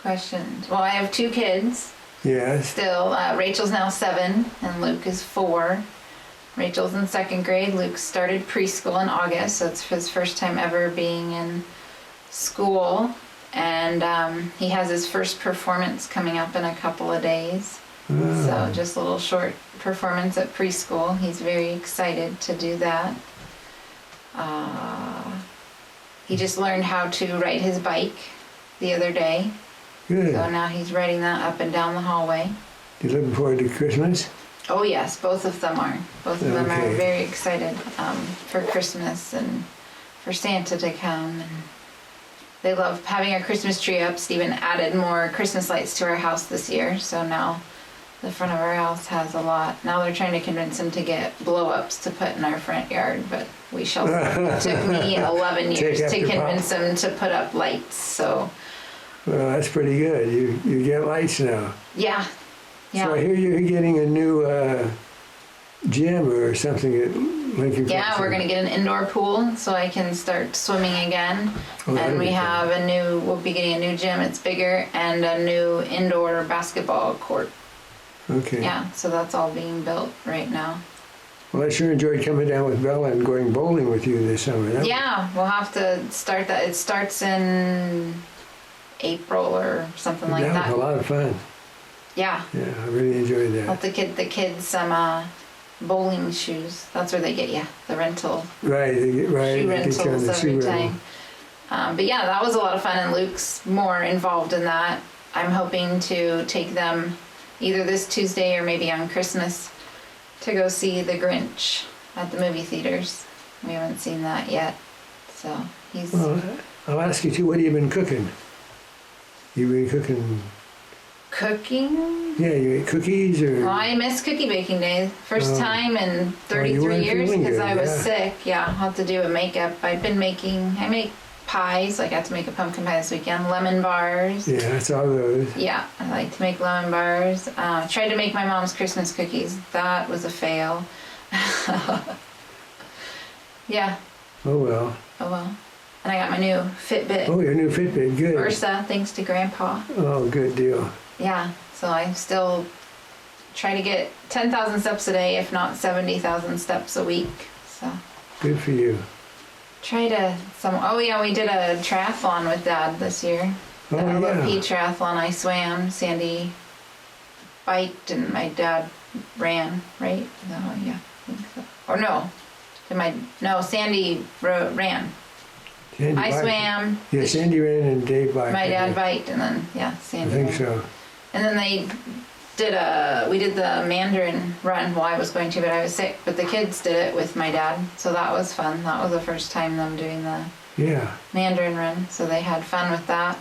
Questions. Well, I have 2 kids Yes. still. Rachel's now 7 and Luke is 4. Rachel's in 2nd grade. Luke started preschool in August, so it's his first time ever being in school. And he has his first performance coming up in a couple of days. So just a little short performance at preschool. He's very excited to do that. He just learned how to ride his bike the other day. Good. So now he's riding that up and down the hallway. You looking forward to Christmas? Oh yes, both of them are. Both of them are Okay. very excited for Christmas and for Santa to come. And they love having our Christmas tree up. Stephen added more Christmas lights to our house this year, so now the front of our house has a lot. Now they're trying to convince him to get blow-ups to put in our front yard, but we shall see. It took me 11 years Take to after convince him to put up lights, so Well, that's pretty good. You get lights now. yeah. So I hear you're getting a new gym or something at Lincoln. Yeah, we're gonna get an indoor pool so I can start swimming again. Oh, that'd And we be have we'll be getting a new gym, it's bigger, and a new indoor basketball court. Okay. Yeah, so that's all being built right now. Well, I sure enjoyed coming down with Bella and going bowling with you this summer. Yeah, we'll have to start that. It starts in April or something like That that. was a lot of fun. Yeah, Yeah, I really enjoyed I'll have that. to get the kids some bowling shoes. That's where they get you, the rental. Right, Shoe they get you on rentals the every shoe rental. time. But yeah, that was a lot of fun, and Luke's more involved in that. I'm hoping to take them either this Tuesday or maybe on Christmas to go see The Grinch at the movie theaters. We haven't seen that yet, so he's... Well, I'll ask you too, what have you been cooking? You been cooking, Cooking? yeah, you ate cookies or? Well, I missed cookie baking day. First time in 33 weren't years feeling because good, I was yeah. sick. Yeah, I'll have to do a makeup. I make pies. Like I got to make a pumpkin pie this weekend. Lemon bars. Yeah, I saw those. Yeah, I like to make lemon bars. Tried to make my mom's Christmas cookies. That was a fail. Yeah. Oh well. Oh well. And I got my new Fitbit Oh, your new Fitbit, good. Versa, thanks to Grandpa. Oh, good deal. Yeah. So I'm still try to get 10,000 steps a day, if not 70,000 steps a week. So Good for you. try to oh yeah, we did a triathlon with Dad this year. The Oh, LOP yeah. triathlon. I swam, Sandy biked, and my dad ran, right? No, yeah, I think so. Or no, Sandy ran. Sandy I biked. swam. Yeah, Sandy ran and Dave biked. My dad I biked, and then I Sandy think ran. so. And then we did the Mandarin run. Well, I was going to, but I was sick. But the kids did it with my dad, so that was fun. That was the first time them doing the Yeah. Mandarin run, so they had fun with that.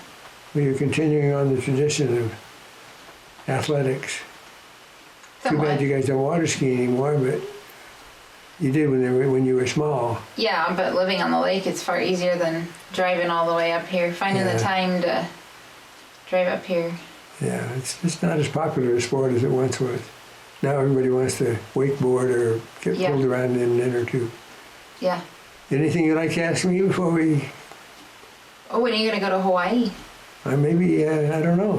Well, you're continuing on the tradition of athletics. Too Somewhat. bad you guys don't water ski anymore, but you did when you were small. Yeah, but living on the lake, it's far easier than driving all the way up here. Finding Yeah. the time to drive up here. Yeah, it's not as popular a sport as it once was. Now everybody wants to wakeboard or get Yeah. pulled around in an inner tube. Yeah. Anything you'd like to ask me before we? Oh, when are you gonna go to Hawaii? Maybe, I don't know.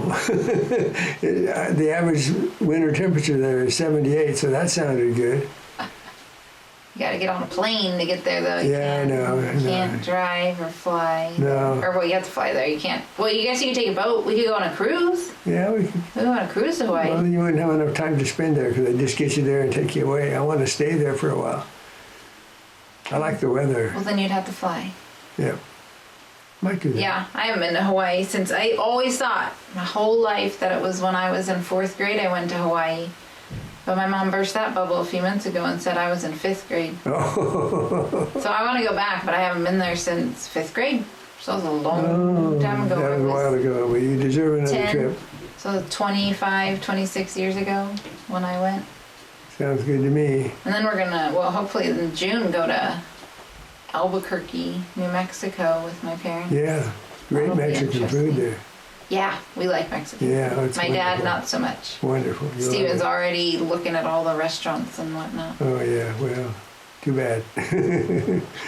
The average winter temperature there is 78, so that sounded good. You gotta get on a plane to get there, though. You Yeah, I can't, know, I You know. can't drive or fly. No. Or well, you have to fly there. You can't. Well, you guess you could take a boat. We could go on a cruise. Yeah, we could. We go on a cruise to Hawaii. Well, then you wouldn't have enough time to spend there because they just get you there and take you away. I want to stay there for a while. I like the weather. Well, then you'd have to fly. Yeah. Might do that. Yeah, I haven't been to Hawaii since I always thought my whole life that it was when I was in 4th grade I went to Hawaii. But my mom burst that bubble a few months ago and said I was in 5th grade. Oh, So I want to go back, but I haven't been there since 5th grade. So it was a long time ago. that was a while ago, but you deserve another 10. trip. So 25, 26 years ago when I went. Sounds good to me. And then we're gonna, well, hopefully in June go to Albuquerque, New Mexico with my parents. Yeah, great That'll be Mexican food interesting. there. Yeah, we like Mexican. Yeah, it's My dad, wonderful. not so much. Wonderful. You'll Steven's love already looking at all the restaurants and whatnot. it. Oh yeah, well, too bad.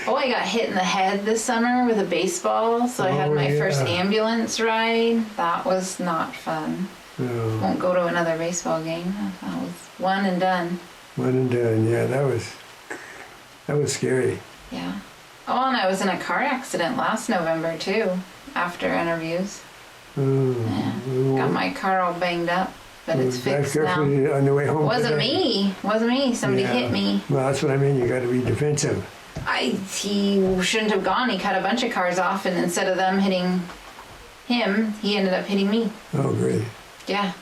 Oh, I got hit in the head this summer with a baseball, so I had Oh, my first yeah. ambulance ride. That was not fun. Oh, Won't go to another baseball game. That was one and done. one and done. Yeah, that was scary. Yeah. Oh, and I was in a car accident last November too, after interviews. Oh, Yeah. Got my car all banged up, but it's drive fixed now. carefully on the way home. Wasn't today. me. Wasn't me. Somebody Yeah. hit me. Well, that's what I mean. You got to be defensive. He shouldn't have gone. He cut a bunch of cars off, and instead of them hitting him, he ended up hitting me. Oh, great. Yeah.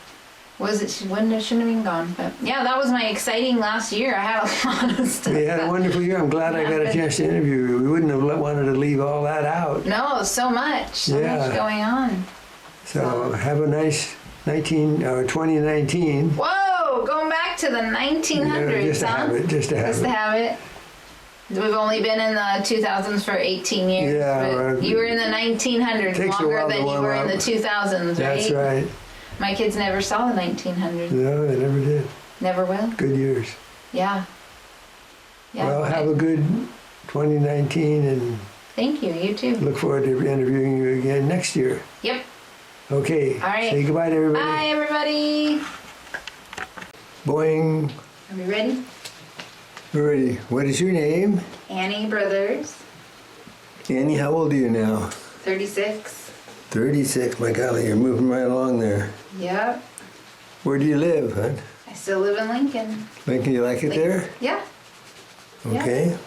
Shouldn't have been gone. But yeah, that was my exciting last year. I had a lot of stuff. You had a wonderful year. I'm glad I got a chance to interview you. We wouldn't have wanted to leave all that out. No, so much Yeah. going on. So have a nice 2019. Whoa, going back to the 1900s, just to huh? have it. Just to have Just to it. have it. We've only been in the 2000s for 18 years. Yeah, but right. you were in the 1900s Takes a longer while to than you warm were in up. the 2000s, right? That's right. My kids never saw the 1900s. No, they never did. Never will. Good years. Yeah. Yeah. Well, have a good 2019 and Thank you. You too. look forward to interviewing you again next year. Yep. Okay. All right. Say goodbye to everybody. Bye, everybody. Boing. Are we ready? We're ready. What is your name? Annie Brothers, Annie, how old are you now? 36. 36. My golly, you're moving right along there. Yep. Where do you live, hon? I still live in Lincoln. Lincoln, you like it there? Yeah. Yeah. Okay.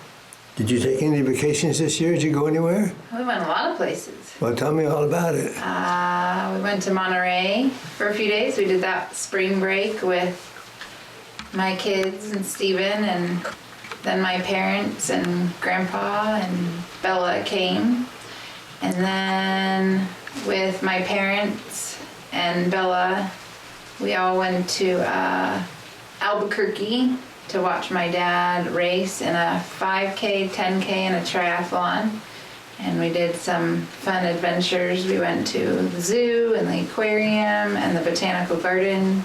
Did you take any vacations this year? Did you go anywhere? We went a lot of places. Well, tell me all about it. We went to Monterey for a few days. We did that spring break with my kids and Steven, and then my parents and Grandpa and Bella came. And then with my parents and Bella, we all went to Albuquerque to watch my dad race in a 5K, 10K, and a triathlon. And we did some fun adventures. We went to the zoo and the aquarium and the botanical garden.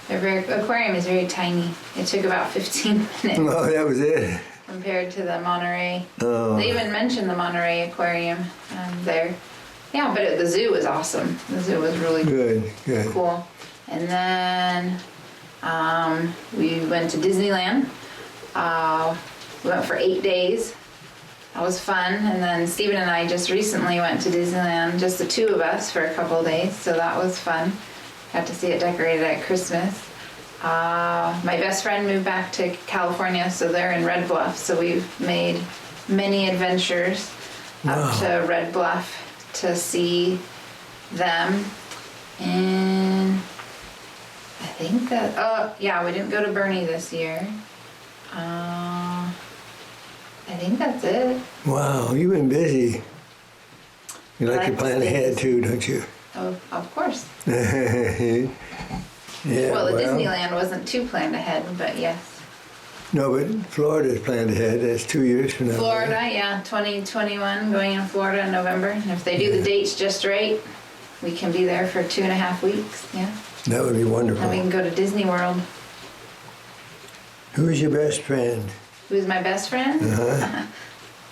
The aquarium is very tiny. It took about 15 minutes Oh, that was it. compared to the Monterey. Oh. They even mentioned the Monterey Aquarium there. Yeah, but the zoo was awesome. The zoo was really Good, good. cool. And then We went to Disneyland. We went for 8 days. That was fun. And then Stephen and I just recently went to Disneyland, just the two of us, for a couple of days. So that was fun. Got to see it decorated at Christmas. My best friend moved back to California, so they're in Red Bluff. So we've made many adventures up to Red Bluff to see them. And I think that, oh yeah, we didn't go to Bernie this year. I think that's it. Wow, you've been busy. You like to plan ahead too, don't you? Oh, of course. Yeah, Well, the Disneyland wasn't too planned ahead, but yes. No, but Florida's planned ahead. That's 2 years from now. Florida, right? yeah, 2021, going in Florida in November. And if they do the dates just right, we can be there for 2.5 weeks, yeah. That would be wonderful. And we can go to Disney World. Who's your best friend? Who's my best friend? Uh-huh.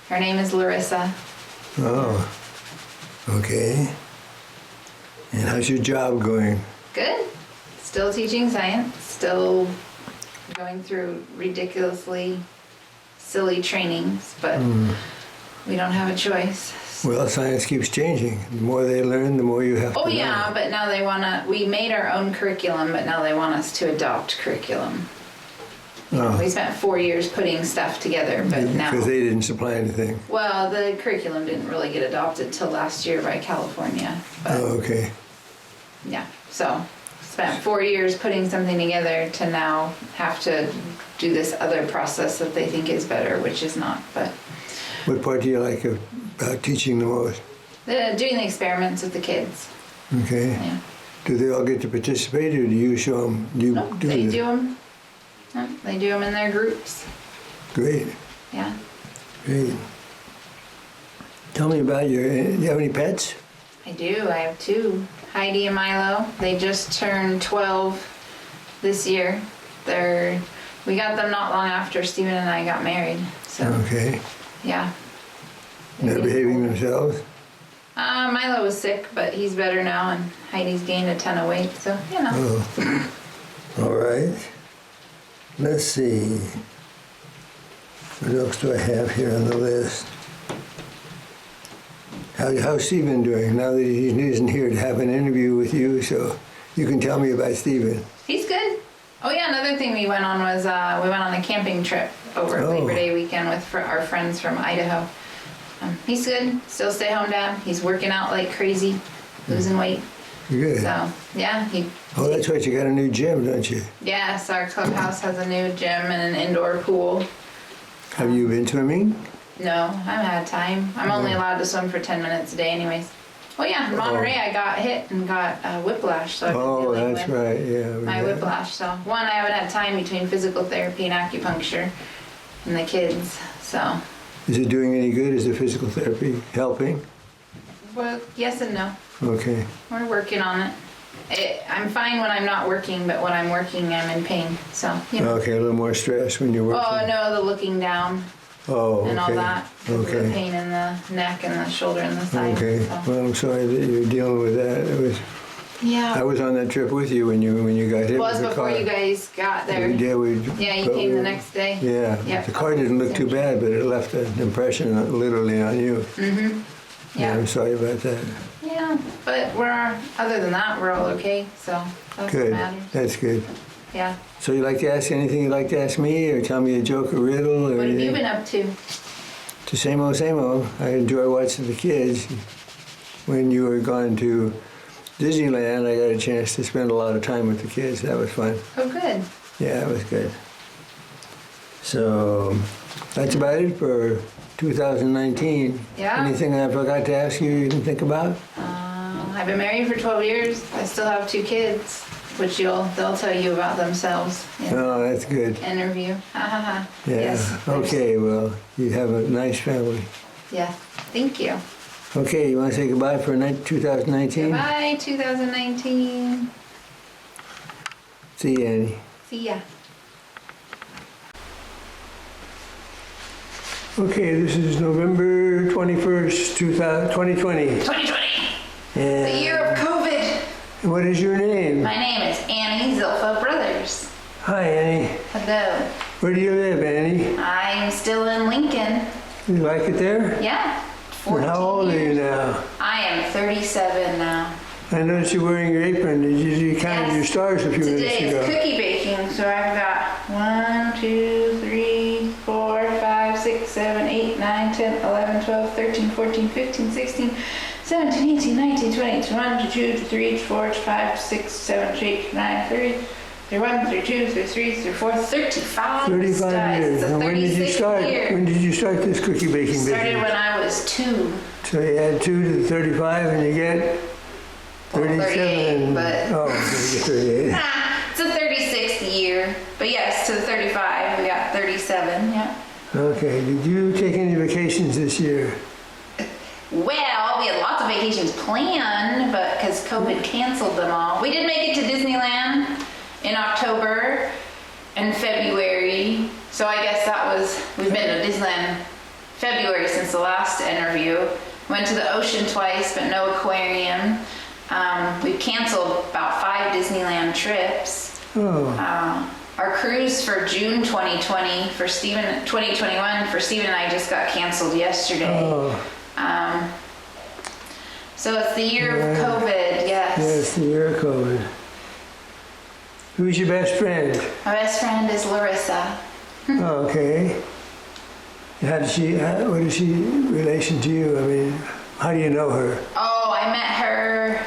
Her name is Larissa. Oh, okay. And how's your job going? Good. Still teaching science. Still going through ridiculously silly trainings, but we don't have a choice. Well, science keeps changing. The more they learn, the more you have to Oh learn. yeah, but now they we made our own curriculum, but now they want us to adopt curriculum. Oh. We spent 4 years putting stuff together, but now... Because they didn't supply anything. Well, the curriculum didn't really get adopted till last year by California. But Oh, okay. yeah, so spent 4 years putting something together to now have to do this other process that they think is better, which is not, but... What part do you like about teaching the most? Doing the experiments with the kids. Okay. Yeah. Do they all get to participate, or do you show them? Do you No, do they this? do them. No, they do them in their groups. Great, Yeah. great. Tell me about do you have any pets? I do. I have 2. Heidi and Milo. They just turned 12 this year. We got them not long after Stephen and I got married. So Okay. yeah. They're behaving themselves? Milo was sick, but he's better now, and Heidi's gained a ton of weight. So you know. Oh. All right. Let's see. What else do I have here on the list? How's Stephen doing now that he isn't here to have an interview with you? So you can tell me about Stephen. He's good. Oh yeah, another thing we went on was we went on a camping trip over Labor Day weekend with our friends from Idaho. He's good. Still stay home dad. He's working out like crazy, losing weight. Good. So yeah, Oh, that's right. You got a new gym, don't you? Yes, our clubhouse has a new gym and an indoor pool. Have you been swimming? No, I haven't had time. I'm only allowed to swim for 10 minutes a day anyways. Oh yeah, in Monterey I got hit and got whiplash, so I've been dealing that's with right. Yeah. my whiplash. So one, I haven't had time between physical therapy and acupuncture and the kids. So Is it doing any good? Is the physical therapy helping? well, yes and no. Okay. We're working on it. I'm fine when I'm not working, but when I'm working, I'm in pain. So you know. Okay, a little more stress when you're working. Oh no, the looking down Oh, okay. and all that. The Okay. pain in the neck and the shoulder and the side. Okay. So. Well, I'm sorry that you're dealing with that. I Yeah. was on that trip with you when you got hit It was with the before car. you guys got there. We did. Yeah, you came the next day. Yeah. Yep. The car didn't look too bad, but it left an impression literally on you. Mm-hmm. Yeah, Yeah. I'm sorry about that. Yeah, but other than that, we're all okay. So that's Good. what matters. That's good. Yeah. So you like to ask anything you'd like to ask me, or tell me a joke or riddle, or What have anything? you been up to? The same old, same old. I enjoy watching the kids. When you were gone to Disneyland, I got a chance to spend a lot of time with the kids. That was fun. Oh, good. Yeah, it was good. So that's about it for 2019. Yeah. Anything I forgot to ask you you can think about? I've been married for 12 years. I still have 2 kids, which they'll tell you about themselves in Oh, that's good. the interview. Ha ha ha. Yeah. Yes. Okay, well, you have a nice family. Yeah. Thank you. Okay, you want to say goodbye for 2019? Goodbye, 2019. See you, Annie. See ya. Okay, this is November 21st, 2020. 2020. And The year of COVID. what is your name? My name is Annie Zilpha Brothers. Hi, Annie. Hello. Where do you live, Annie? I'm still in Lincoln. You like it there? Yeah. And 14 how old are you years. now? I am 37 now. I noticed you're wearing your apron. You counted Yes. your stars a few minutes Today ago. is cookie baking, so I've got 1, 2, 3, 4, 5, 6, 7, 8, 9, 10, 11, 12, 13, 14, 15, 16, 17, 18, 19, 20, 21, 22, 23, 24, 25, 6, 7, 8, 9, 30, 31, 32, 33, 34, 35. 35 guys. years. It's a And when did you 36th start? year. When did you start this cookie baking business? Started when I was 2. So you add 2 to the 35 and you get 37. 38, but Oh, you get 38. it's a 36th year. But yes, to the 35, we got 37. Yeah. Okay. Did you take any vacations this year? Well, we had lots of vacations planned, but because COVID canceled them all. We did make it to Disneyland in October and February. So I guess we've been to Disneyland February since the last interview. Went to the ocean twice, but no aquarium. We've canceled about 5 Disneyland trips. Oh, Our cruise for June 2021 for Stephen and I just got canceled yesterday. oh, So it's the year of Yeah. COVID, yes. yes, the year of COVID. Who's your best friend? My best friend is Larissa. Oh, okay. What is she in relation to you? I mean, how do you know her? Oh, I met her,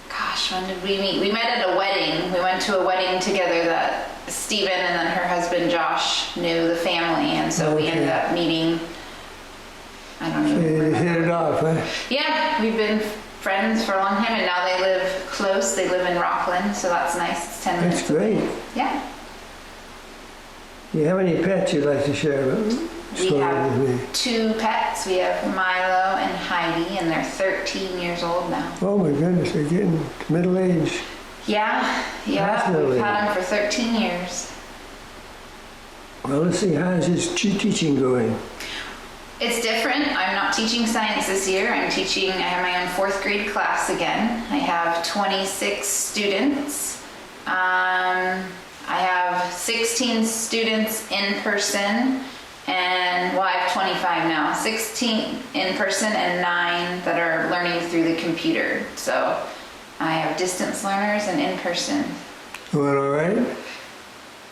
gosh, when did we meet? We met at a wedding. We went to a wedding together that Stephen and then her husband Josh knew the family, and so we ended up meeting. I don't You even hit remember. it off, huh? Yeah, we've been friends for a long time, and now they live close. They live in Rockland, so that's nice. It's 10 minutes. That's great. Yeah. Do you have any pets you'd like to share We story have with me? 2 pets. We have Milo and Heidi, and they're 13 years old now. Oh my goodness, they're getting to middle age. Yeah, Fascinating. we've had them for 13 years. Well, let's see, how's his teaching going? It's different. I'm not teaching science this year. I have my own 4th grade class again. I have 26 students. I have 16 students in person, and well, I have 25 now. 16 in person and 9 that are learning through the computer. So I have distance learners and in person. Going all right?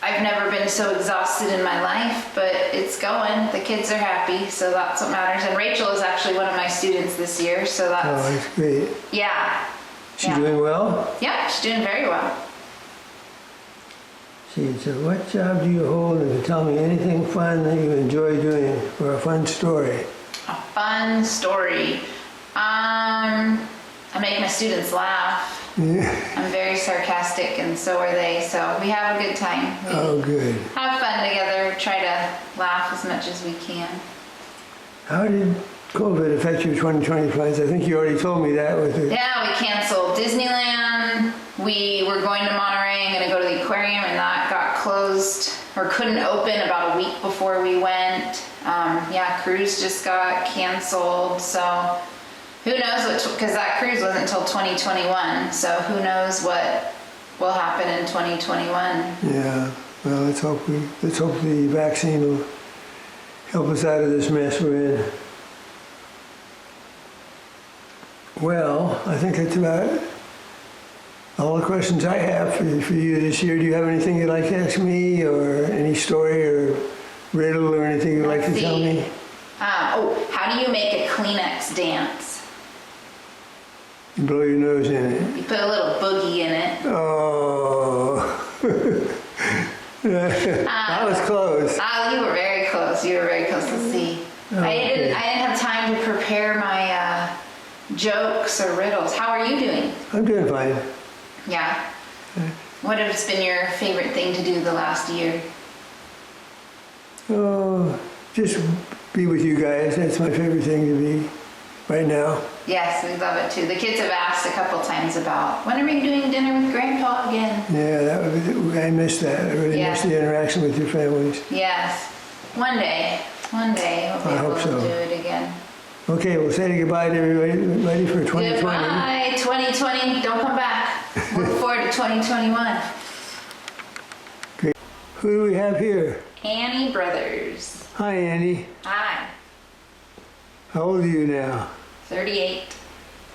I've never been so exhausted in my life, but it's going. The kids are happy, so that's what matters. And Rachel is actually one of my students this year, so Oh, that's, that's great. yeah. She Yeah. doing well? Yeah, she's doing very well. She said, what job do you hold? And tell me anything fun that you enjoy doing, or a fun story. A fun story. I make my students laugh. Yeah. I'm very sarcastic, and so are they, so we have a good time. We Oh, good. have fun together, try to laugh as much as we can. How did COVID affect your 2020 plans? I think you already told me that with the... Yeah, we canceled Disneyland. We were going to Monterey and gonna go to the aquarium, and that got closed or couldn't open about a week before we went. Yeah, cruise just got canceled, so who knows what, because that cruise wasn't until 2021, so who knows what will happen in 2021. Yeah, well, let's hope the vaccine will help us out of this mess we're in. Well, I think that's about all the questions I have for you this year. Do you have anything you'd like to ask me, or any story or riddle or anything you'd like to tell me? How do you make a Kleenex dance? You blow your nose in it. You put a little boogie in it. Oh. That was close. You were very close. You were very close. Let's see. I didn't have time to prepare my jokes or riddles. How are you doing? I'm doing fine. Yeah. What has been your favorite thing to do the last year? Oh, just be with you guys. That's my favorite thing to be right now. Yes, we love it too. The kids have asked a couple times about when are we doing dinner with Grandpa again? Yeah, I miss that. I really miss the interaction with your families. Yes. One day we'll be I able hope to so. do it again. Okay, we'll say goodbye to everybody ready for 2020. Goodbye, 2020. Don't come back. Look forward to 2021. Who do we have here? Annie Brothers. Hi, Annie. Hi. How old are you now? 38.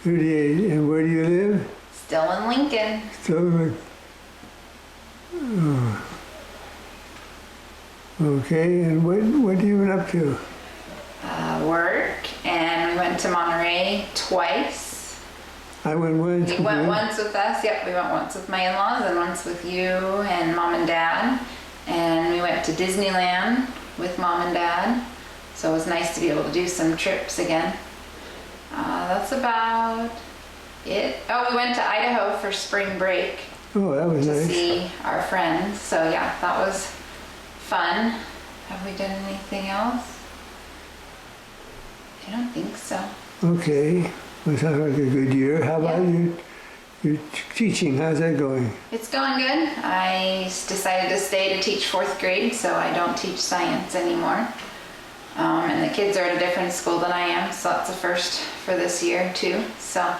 38. And where do you live? Still in Lincoln. Still. Oh. Okay, and what have you been up to? Work, and we went to Monterey twice. I went once. You went once with us, yep, we went once with my in-laws and once with you and mom and dad. And we went to Disneyland with mom and dad. So it was nice to be able to do some trips again. That's about it. Oh, we went to Idaho for spring break Oh, that was to nice. see our friends. So yeah, that was fun. Have we done anything else? I don't think so. Okay. Well, sounds like a good year. How about Yeah. your teaching? How's that going? It's going good. I decided to stay to teach 4th grade, so I don't teach science anymore. And the kids are at a different school than I am, so that's a first for this year too. So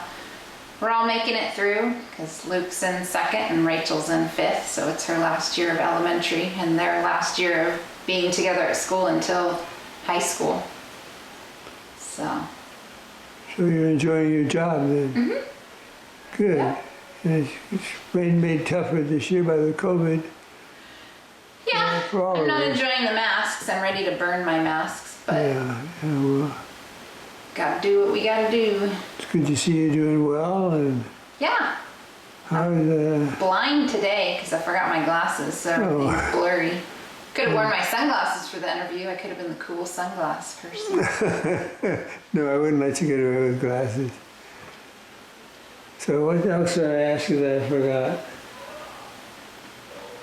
we're all making it through because Luke's in 2nd and Rachel's in 5th, so it's her last year of elementary and their last year of being together at school until high school. So you're enjoying your job then? Mm-hmm. Good. Yeah. And it's been made tougher this year by the COVID. Yeah, for all I'm of not us. enjoying the masks. I'm ready to burn my masks, but Yeah, well, gotta do what we gotta do. it's good to see you doing well. And Yeah, how's blind today because I forgot my glasses, so everything's Oh. blurry. Could have worn my sunglasses for the interview. I could have been the cool sunglass person. No, I wouldn't let you get away with glasses. So what else did I ask you that I forgot?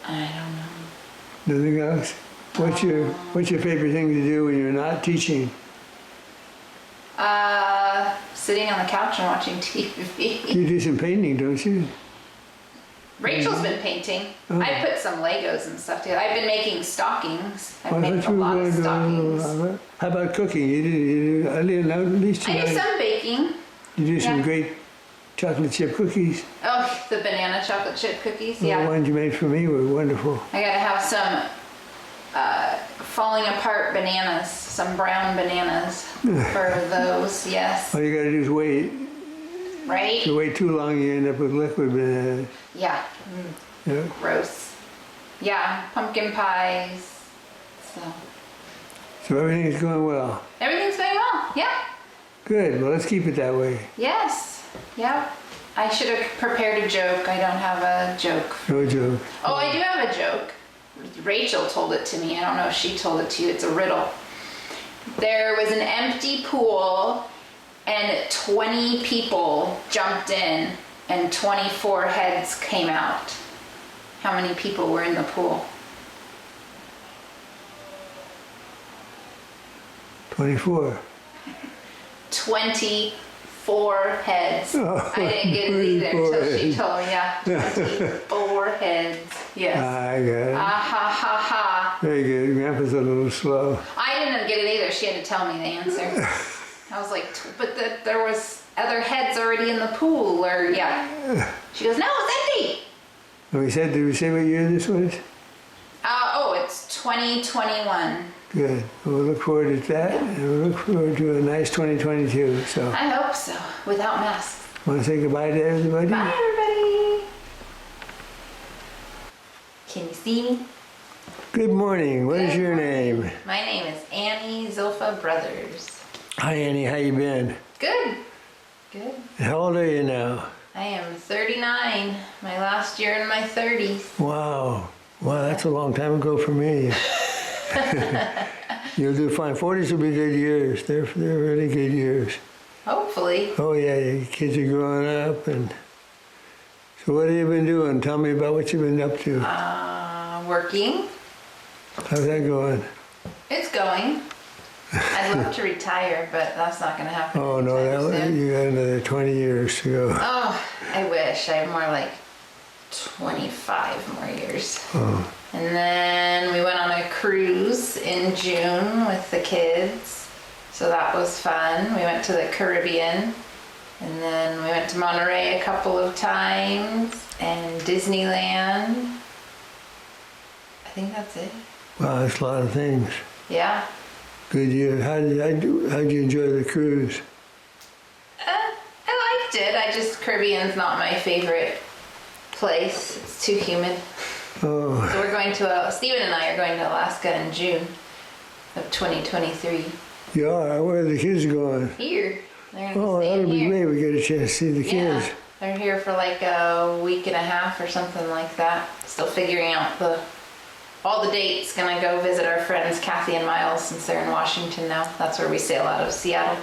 I don't know. Nothing else? What's your favorite thing to do when you're not teaching? Sitting on the couch and watching TV. You do some painting, don't you? Rachel's been painting. Oh. I put some Legos and stuff together. I've been making stockings. I've I made thought a you were lot of going to stockings. How about cooking? You do at least I do some baking. you do some yeah. great chocolate chip cookies. Oh, the banana chocolate chip cookies. The Yeah. ones you made for me were wonderful. I gotta have some falling apart bananas, some brown bananas for those, yes. All you gotta do is wait. Right? If you wait too long, you end up with liquid bananas. Yeah, Yeah. gross. Yeah, pumpkin pies. So, So everything's going well. everything's going well, yeah. Good. Well, let's keep it that way. Yes, yep. I should have prepared a joke. I don't have a joke. No joke. Oh, I do have a joke. Rachel told it to me. I don't know if she told it to you. It's a riddle. There was an empty pool and 20 people jumped in and 24 heads came out. How many people were in the pool? 24. 24 heads. Oh, I didn't get it either 24 until she heads. told me. Yeah, 24 heads. Yes. I got it. Ah ha ha ha. Very good. Grandpa's a little slow. I didn't get it either. She had to tell me the answer. I was like, but there was other heads already in the pool, or yeah. She goes, no, it's empty. Did we say what year this was? It's 2021. Good. We'll look forward to that, and we'll look forward to a nice 2022. So, I hope so, without masks. want to say goodbye to everybody? Bye, everybody. Can you see me? Good morning. What is your name? My name is Annie Zilpha Brothers. Hi, Annie. How you been? Good. Good. How old are you now? I am 39. My last year in my 30s. Wow. Wow, that's a long time ago for me. You'll do fine. 40s will be good years. They're really good years. Hopefully. Oh yeah, your kids are growing up, and so what have you been doing? Tell me about what you've been up to. Working. How's that going? It's going. I'd love to retire, but that's not going to happen. Oh no, anytime soon. you got another 20 years to go. Oh, I wish. I have more like 25 more years. Oh, And then we went on a cruise in June with the kids. So that was fun. We went to the Caribbean. And then we went to Monterey a couple of times and Disneyland. I think that's it. Wow, that's a lot of things. Yeah. Good year. How'd you enjoy the cruise? I liked it. Caribbean's not my favorite place. It's too humid. Oh, So we're going to, Stephen and I are going to Alaska in June of 2023. you are? Where are the kids going? Here. They're going to Oh, be staying that'll be here. great. We get a chance to see the kids. Yeah. They're here for like a week and a half or something like that. Still figuring out all the dates. Gonna go visit our friends Kathy and Miles since they're in Washington now. That's where we sail out of Seattle.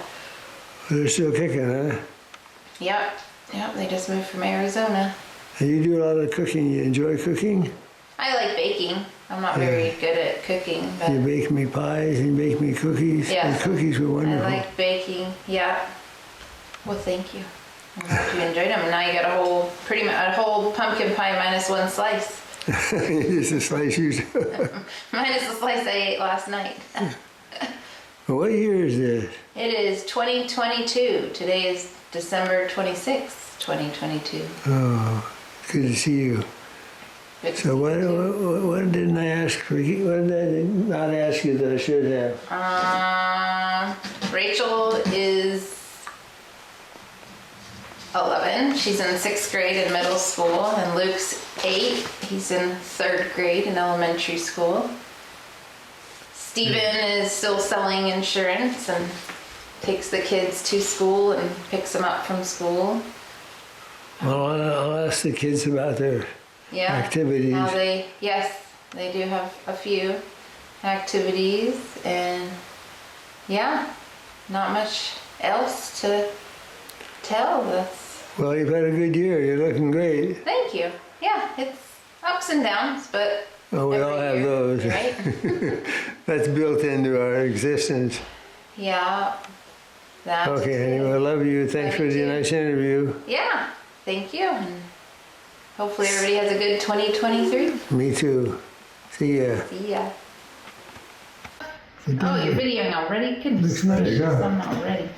They're still kicking, huh? Yep. They just moved from Arizona. And you do a lot of cooking. You enjoy cooking? I like baking. I'm not very good at cooking, but You bake me pies and you bake me cookies. Yeah. The cookies were I wonderful. like baking. Yeah. Well, thank you. I hope you enjoyed them. And now you got a whole pumpkin pie minus one slice. Just a slice you. Minus the slice I ate last night. What year is this? It is 2022. Today is December 26th, 2022. Oh, good to see you. Good to So see what, you too. what didn't I ask for? What did I not ask you that I should have? Rachel is 11. She's in 6th grade in middle school, and Luke's 8. He's in 3rd grade in elementary school. Stephen is still selling insurance and takes the kids to school and picks them up from school. Well, I'll ask the kids about their Yeah. activities. Now they do have a few activities, and yeah, not much else to tell. Well, you've had a good year. You're looking great. Thank you. Yeah, it's ups and downs, but Oh, we every all have year, those. right? That's built into our existence. Yeah. That's Okay, it. anyway, I love you. Thanks Love for you the too. nice interview. Yeah, thank you, and hopefully everybody has a good 2023. Me too. See ya. See ya. Oh, you're videoing already? Goodness Looks nice, gracious, huh? I'm not ready.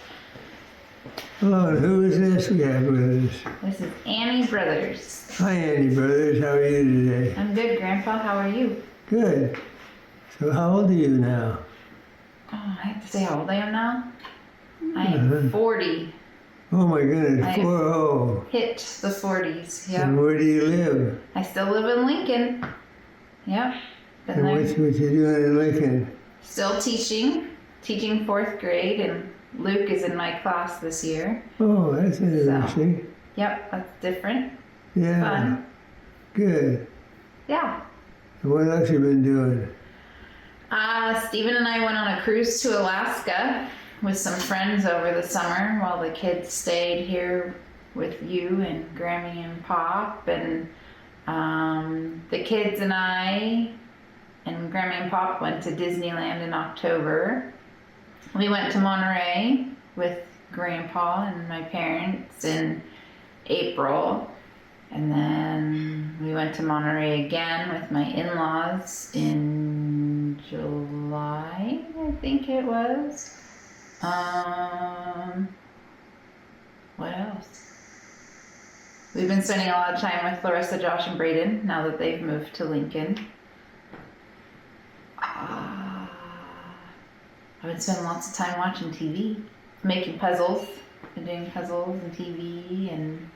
Hello, and who is this we have with us? This is Annie Brothers. Hi, Andy Brothers. How are you today? I'm good, Grandpa. How are you? Good. So how old are you now? Oh, I have to say how old I am now. I am 40. Oh my goodness, I- 4-0. Hit the 40s. And Yeah. where do you live? I still live in Lincoln. Yep. Been And there. what you doing in Lincoln? Still teaching 4th grade, and Luke is in my class this year. Oh, that's interesting. Yep, that's different. Yeah, Fun. good. Yeah. And what else you been doing? Stephen and I went on a cruise to Alaska with some friends over the summer while the kids stayed here with you and Grammy and Pop. And the kids and I and Grammy and Pop went to Disneyland in October. We went to Monterey with Grandpa and my parents in April. And then we went to Monterey again with my in-laws in July, I think it was. What else? We've been spending a lot of time with Larissa, Josh, and Braden now that they've moved to Lincoln. I've been spending lots of time watching TV, making puzzles. Been doing puzzles and TV, and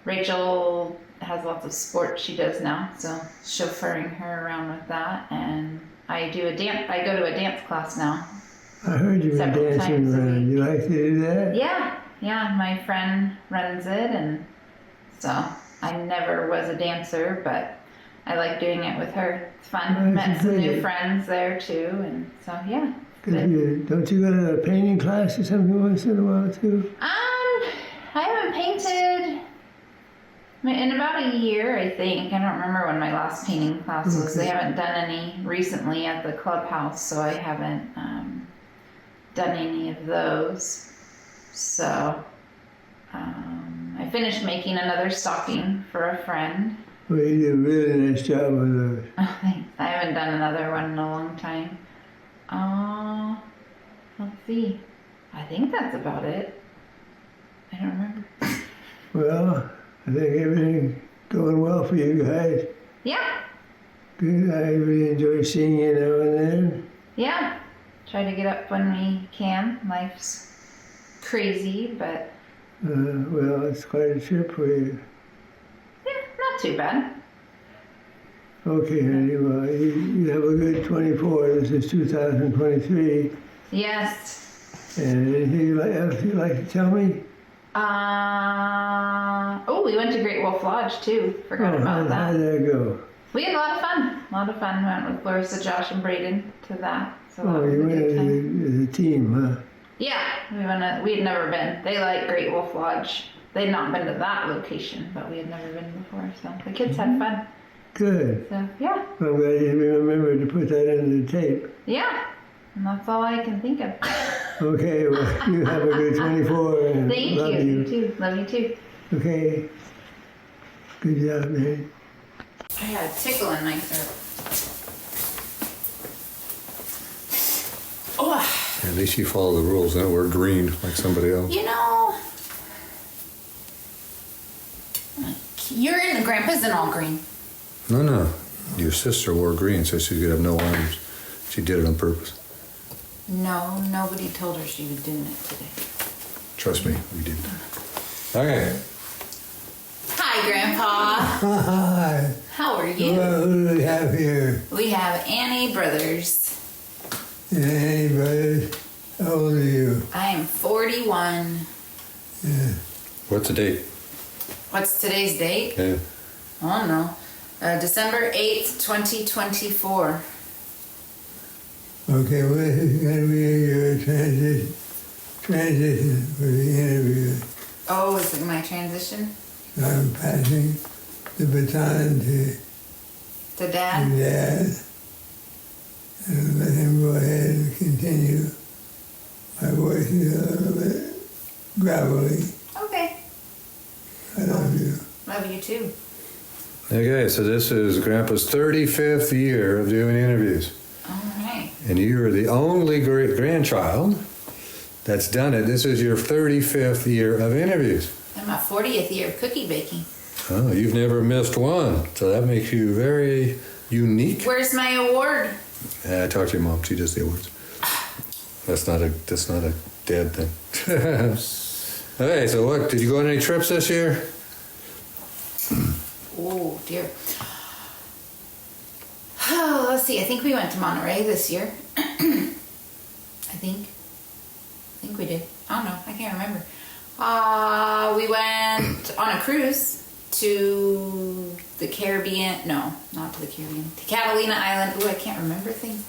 Rachel has lots of sports she does now, so chauffeuring her around with that. And I go to a dance class now. I heard you've been Several dancing times a around. week. You like to do that? Yeah, my friend runs it, and so I never was a dancer, but I like doing it with her. It's fun. Well, Met that's some new great. friends there too, and so yeah. Good. Don't you go to a painting class or something once in a while too? I haven't painted in about a year, I think. I don't remember when my last painting class was. They haven't done any recently at the clubhouse, so I haven't done any of those. So I finished making another stocking for a friend. Well, you did a really nice job with those. Oh, thanks. I haven't done another one in a long time. Let's see. I think that's about it. I don't remember. Well, I think everything's going well for you guys. Yeah. Good. I really enjoy seeing you now and then. Yeah. Try to get up when we can. Life's crazy, but Well, it's quite a trip for you. yeah, not too bad. Okay, honey. Well, you have a good 24. This is 2023. Yes. And anything else you'd like to tell me? Oh, we went to Great Wolf Lodge too. Forgot about that. How'd that go? We had a lot of fun. A lot of fun. Went with Larissa, Josh, and Braden to that. So that was You a went good time. as a team, huh? Yeah, we had never been. They like Great Wolf Lodge. They'd not been to that location, but we had never been before. So the kids had fun. Good. So yeah, I'm glad you remembered to put that into the tape. yeah. And that's all I can think of. Okay, well, you have a good 24 and Thank love you. You too. Love you too. Okay. Good job, man. I had a tickle in my throat. Oh, At least you follow the rules, don't wear green like somebody else. you know, Grandpa's in all green. No. Your sister wore green so she could have no arms. She did it on purpose. No, nobody told her she was doing it today. Trust me, we did. Okay. Hi, Grandpa. Hi. How are you? Well, who do we have here? We have Annie Brothers. Hey, brothers. How old are you? I am 41. Yeah. What's the date? What's today's date? Yeah. I don't know. December 8th, 2024. Okay, what is going to be your transition for the interview? Oh, is it my transition? I'm passing the baton to To Dad? your dad. And let him go ahead and continue. My voice is a little bit gravelly. Okay. I love you. Love you too. Okay, so this is Grandpa's 35th year of doing interviews. All right. And you are the only great grandchild that's done it. This is your 35th year of interviews. And my 40th year of cookie baking. Oh, you've never missed one. So that makes you very unique. Where's my award? I talked to your mom. She does the awards. That's not a dad thing. Okay, so what? Did you go on any trips this year? Oh, dear. Oh, let's see. I think we went to Monterey this year. I think we did. I don't know. I can't remember. We went on a cruise to the Caribbean. No, not to the Caribbean. To Catalina Island. Ooh, I can't remember things.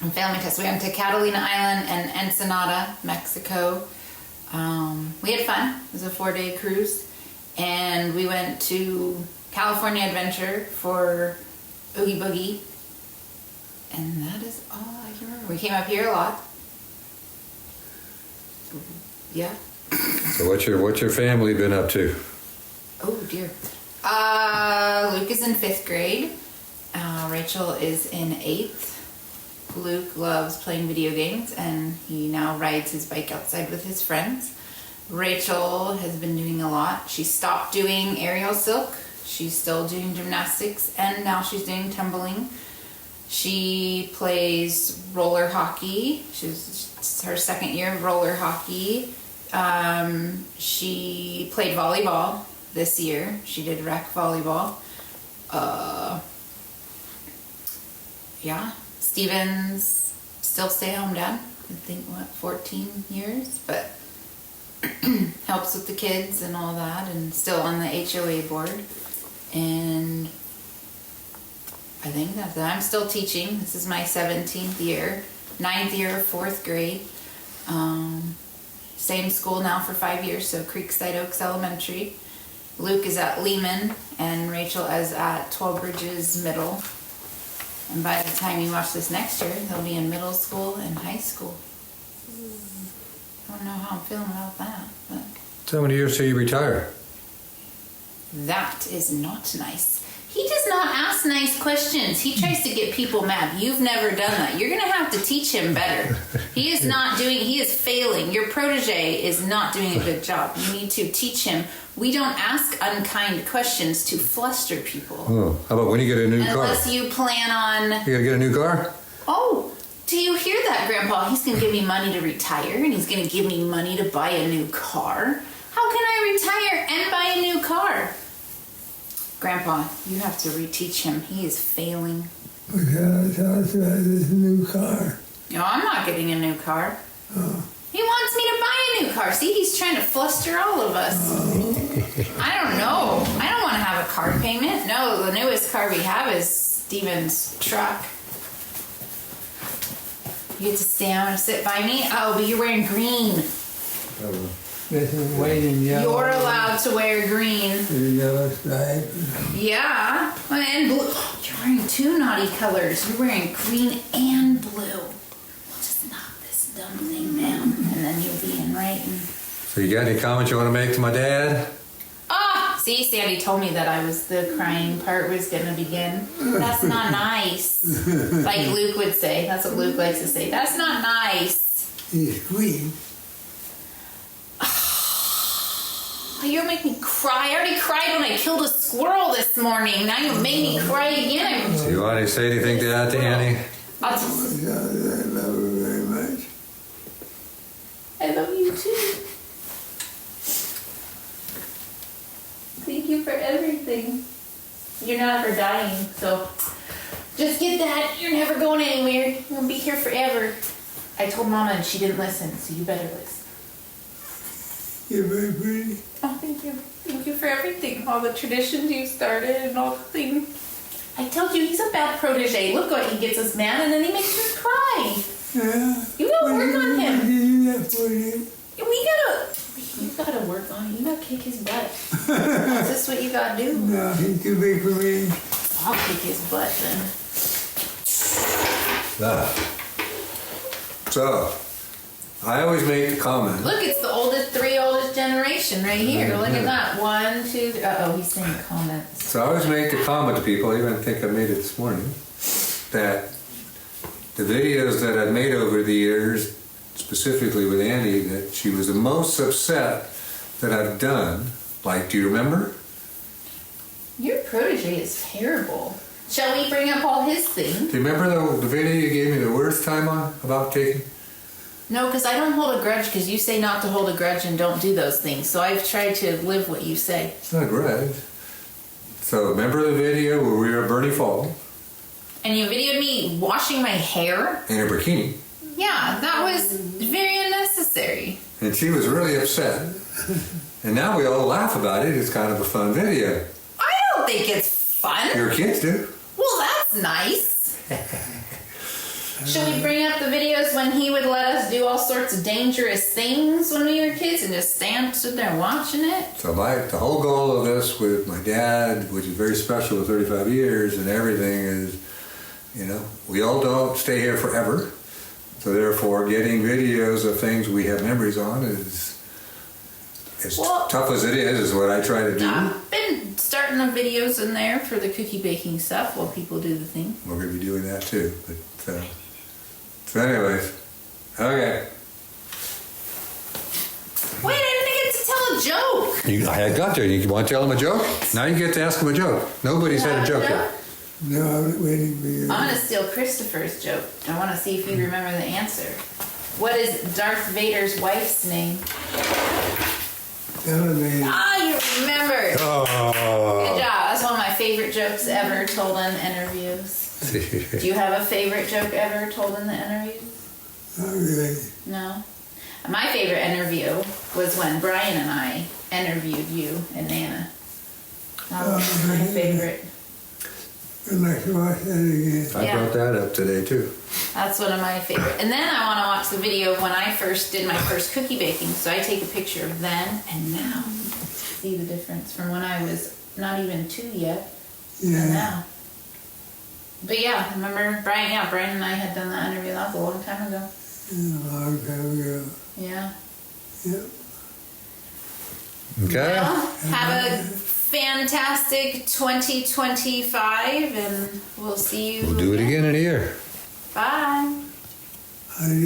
I'm failing my test. We went to Catalina Island and Ensenada, Mexico. We had fun. It was a 4-day cruise. And we went to California Adventure for Oogie Boogie. And that is all I can remember. We came up here a lot. Yeah. So what's your family been up to? Oh dear. Luke is in 5th grade. Rachel is in 8th. Luke loves playing video games and he now rides his bike outside with his friends. Rachel has been doing a lot. She stopped doing aerial silk. She's still doing gymnastics and now she's doing tumbling. She plays roller hockey. It's her 2nd year of roller hockey. She played volleyball this year. She did rec volleyball. Yeah. Steven's still stay-at-home dad. I think, 14 years? But helps with the kids and all that and still on the HOA board. And I think that's it. I'm still teaching. This is my 17th year. 9th year of 4th grade. Same school now for 5 years, so Creekside Oaks Elementary. Luke is at Lehman and Rachel is at 12 Bridges Middle. And by the time you watch this next year, they'll be in middle school and high school. I don't know how I'm feeling about that, but So how many years till you retire? that is not nice. He does not ask nice questions. He tries to get people mad. You've never done that. You're going to have to teach him better. He is failing. Your protege is not doing a good job. You need to teach him. We don't ask unkind questions to fluster people. Oh, how about when you get a new car? Unless you plan on... You gotta get a new car? Oh, do you hear that, Grandpa? He's going to give me money to retire, and he's going to give me money to buy a new car. How can I retire and buy a new car? Grandpa, you have to reteach him. He is failing. Tell us about this new car. No, I'm not getting a new car. Oh. He wants me to buy a new car. See, he's trying to fluster all of us. I don't know. I don't want to have a car payment. No, the newest car we have is Steven's truck. You get to stand and sit by me? Oh, but you're wearing green. This is white and yellow. You're allowed to wear green. The yellow stripe. Yeah. And blue. You're wearing two naughty colors. You're wearing green and blue. We'll just knock this dumb thing down, and then you'll be in right. And... So you got any comments you want to make to my dad? Ah! See, Sandy told me that the crying part was going to begin. That's not nice. Like Luke would say. That's what Luke likes to say. That's not nice. He's green. You'll make me cry. I already cried when I killed a squirrel this morning. Now you made me cry again. Do you want to say anything to that to Annie? I'll just... I love her very much. I love you too. Thank you for everything. You're not ever dying, so just get that. You're never going anywhere. You're going to be here forever. I told Mama and she didn't listen, so you better listen. You're very pretty. Oh, thank you. Thank you for everything. All the traditions you started and all the things. I told you, he's a bad protege. Look what he gets us mad and then he makes us cry. Yeah. You gotta work on him. What did you do that for you? You gotta work on him. You gotta kick his butt. Is this what you gotta do? No, he's too big for me. I'll kick his butt then. So, I always make the comment. Look, it's the three oldest generation right here. Look at that. 1, 2, 3. Uh-oh, he's saying comments. So I always make the comment to people, I even think I made it this morning, that the videos that I've made over the years, specifically with Annie, that she was the most upset that I've done. Like, do you remember? Your protege is terrible. Shall we bring up all his things? Do you remember the video you gave me the worst time on about taking? No, because I don't hold a grudge because you say not to hold a grudge and don't do those things. So I've tried to live what you say. It's not a grudge. So remember the video where we were at Bernie Falls? And you videoed me washing my hair? In a bikini. Yeah, that was very unnecessary. And she was really upset. And now we all laugh about it. It's kind of a fun video. I don't think it's fun. Your kids do. Well, that's nice. Should we bring up the videos when he would let us do all sorts of dangerous things when we were kids and just sit there watching it? So the whole goal of this with my dad, which is very special with 35 years and everything, is, we all don't stay here forever. So therefore, getting videos of things we have memories on is as tough as it is what I try to do. I've been starting the videos in there for the cookie baking stuff while people do the thing. We're going to be doing that too. But, so anyways, okay. Wait, I didn't get to tell a joke. I got there. You want to tell him a joke? Now you get to ask him a joke. Nobody's had a joke yet. No, I'm waiting for you. I'm going to steal Christopher's joke. I want to see if you remember the answer. What is Darth Vader's wife's name? Elevator. You remembered. Oh. Good job. That's one of my favorite jokes ever told in interviews. Do you have a favorite joke ever told in the interview? Not really. No. My favorite interview was when Brian and I interviewed you and Nana. That was my favorite. I'd like to watch that again. I brought that up today too. That's one of my favorite. And then I want to watch the video of when I first did my first cookie baking. So I take a picture of then and now. See the difference from when I was not even 2 yet and now. But yeah, remember Brian? Yeah, Brian and I had done that interview. That was a long time ago. A long time ago. Yeah. Yep. Okay. Well, have a fantastic 2025, and we'll see you. We'll do it again in a year. Bye. Adios.